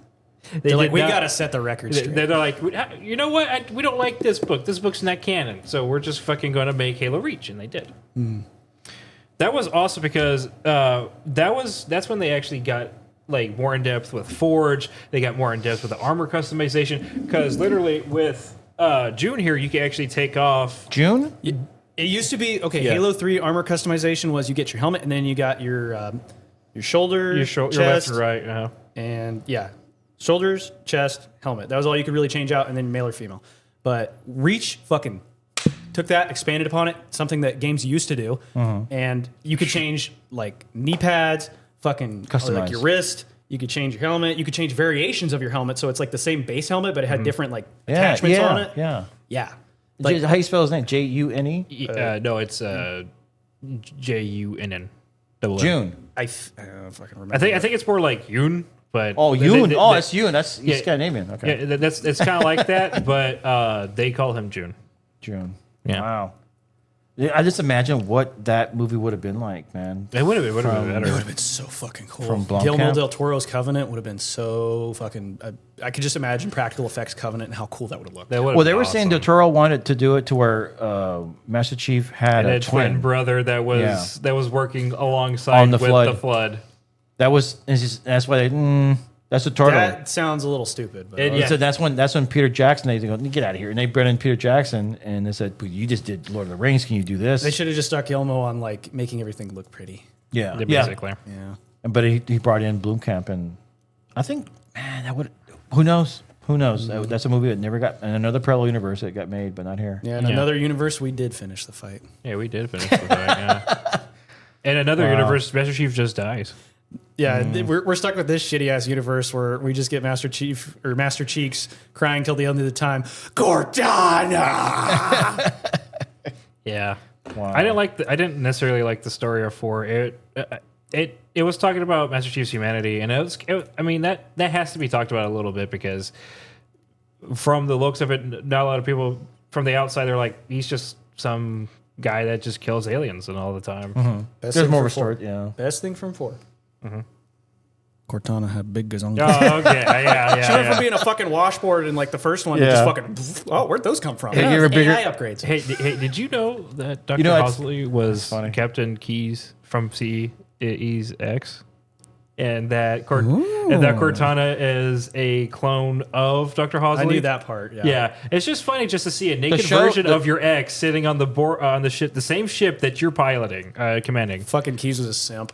they're like, did we not- got to set the record straight. They're like, you know what? We don't like this book. This book's not canon. So we're just fucking going to make Halo Reach. And they did. That was awesome because that's when they actually got like more in depth with Forge. They got more in depth with the armor customization. Because literally with June here, you can actually take off. June. It used to be Halo 3 armor customization was you get your helmet and then you got your shoulder, Your chest, left and right. and shoulders, chest, helmet. That was all you could really change out, and then male or female. But Reach fucking took that, expanded upon it, something that games used to do, and you could change like knee pads, fucking or like your Customize. wrist. You could change your helmet. You could change variations of your helmet, so it's like the same base helmet, but it had different like attachments on it. Yeah. Yeah. How you spell his name? June. No, it's Junn. June. I fucking remember. I think it's more like Yoon, but Oh, Yoon. That's Yoon. That's Yeah. he's got a name in. Okay. yeah, it's kind of like that, but they call him June. June. Yeah. Wow. Yeah, I just imagine what that movie would have been like, man. It would have been It would better. have been so fucking cool. From Blomkamp? Guillermo del Toro's Covenant would have been so fucking. I could just imagine practical effects Covenant and how cool that would have looked. That would've Well, they been were saying awesome. Del Toro wanted to do it to where Master Chief had And a a twin brother that was working alongside On the with Flood. the flood. That's why they. That's what Toro. That sounds a little stupid. But It- yeah. So that's when Peter Jackson they go get out of here, and they brought in Peter Jackson, and they said, "But you just did Lord of the Rings. Can you do this?" they should have just stuck Guillermo on like making everything look pretty. Yeah, Basically. Yeah. But he brought in Blomkamp, and I think, man, that would. Who knows? Who knows? That's a movie that never got in another parallel universe that got made, but not here. Yeah. In another universe, we did finish the fight. Yeah, we did finish with that. Yeah. In another universe, Master Chief just dies. Yeah, we're stuck with this shitty ass universe where we just get Master Chief or Master Cheeks crying till the end of the time. Cortana. Yeah. Wow. I didn't necessarily like the story of 4. It was talking about Master Chief's humanity, and I mean that has to be talked about a little bit because from the looks of it, not a lot of people from the outside are like he's just some guy that just kills aliens and all the time. Best There's thing more of a from 4. story. Yeah. Best thing from 4. Cortana had big gazonga. Oh, okay, yeah. She went from being a fucking washboard in like the first one to just Yeah. fucking. Oh, where'd those come from? Hey, Yeah, you're a it's bigger- AI upgrades. Hey, did you know that Dr. know, it's- Hosley was funny. Captain Keyes from CE's X? And that Cortana is a clone of Dr. Hosley? I knew that part. Yeah. Yeah, it's just funny just to see a naked show- version the- of your ex sitting on the ship, the same ship that you're piloting, commanding. Fucking Keys was a simp.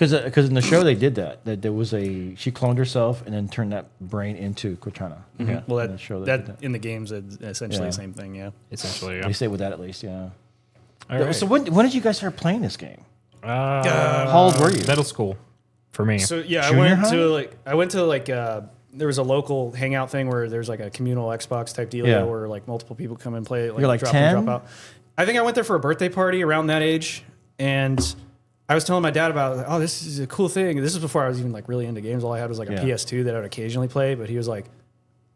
Because in the show they did that. That there was she cloned herself and then turned that brain into Cortana. Yeah. Well, in the show that in the games, it's essentially the same thing. Yeah. Essentially, yeah. They say with that at least. Yeah. All right. So when did you guys start playing this game? How How old were you? Middle school, for me. So yeah, Junior I went to there was a local hangout thing where there's like a communal Xbox type deal Yeah. where like multiple people come and play. You're like drop 10? in, drop out. I think I went there for a birthday party around that age, and I was telling my dad about, like, oh, this is a cool thing. This is before I was even like really into games. All I had was like a PS2 that I would occasionally play, but he was like,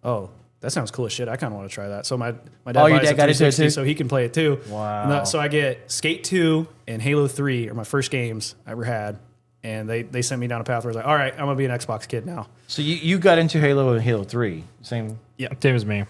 oh, that sounds cool as shit. I kind of want to try that. So my dad your buys dad a got into it 360 too? so he can play it too. Wow. So I get Skate 2 and Halo 3 are my first games I ever had. And they sent me down a path where I was like, all right, I'm going to be an Xbox kid now. So you got into Halo and Halo 3. Same. Same as me.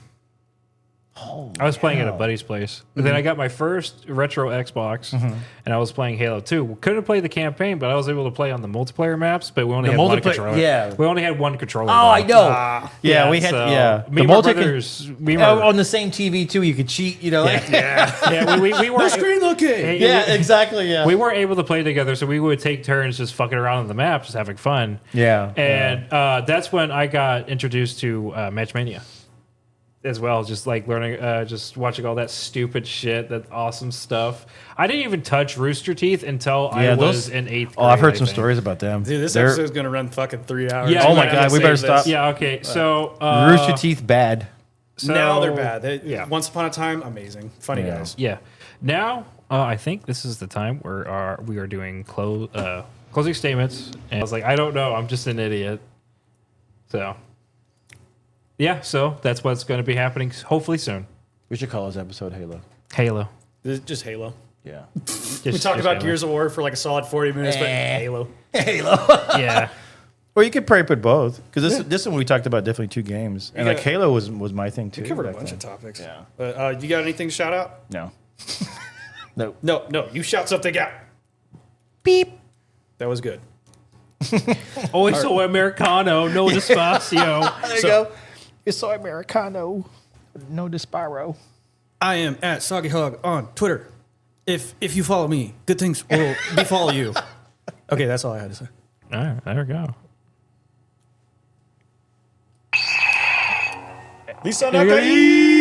I was playing at a buddy's place. But then I got my first retro Xbox, and I was playing Halo 2. Couldn't play the campaign, but I was able to play on the multiplayer maps. But we only had one controller. yeah. We only had one controller. Oh, I though. know. Yeah, we had so the Me and my brothers, we were on the same TV too. You could cheat. You know. yeah, we were Screen looking. Exactly. Yeah. We weren't able to play together, so we would take turns just fucking around on the map, just having fun. Yeah. And that's when I got introduced to Matchmania as well. Just like learning, just watching all that stupid shit, that awesome stuff. I didn't even touch Rooster Teeth until I was in 8th grade. Oh, I've heard I some think. stories about them. Dude, this They're- episode's going to run fucking 3 hours. Yeah, Oh we my might God, we better stop. Yeah, okay. So Rooster Teeth bad. so- now they're bad. yeah. Once upon a time, amazing. Funny guys. Yeah. Now, I think this is the time where we are doing closing statements. And I was like, I don't know. I'm just an idiot. So, yeah. So that's what's going to be happening hopefully soon. We should call this episode Halo. Halo. This is just Halo. Yeah. We talked about Gears of War for like a solid 40 minutes, but Halo. Yeah. Or you could probably put both because this one we talked about definitely 2 games, and like got- Halo was my thing too. We covered a back bunch then. of topics. Yeah. But you got anything to shout out? No. No. No. You shout something out. Beep. That was good. Oh, so Americano, no despacio. There you go. It's so Americano. No Desparo. I am at Soggy Hog on Twitter. If you follow me, good things will befall you. Okay, that's all I had to say. All right, there we go. Lisa Nakai!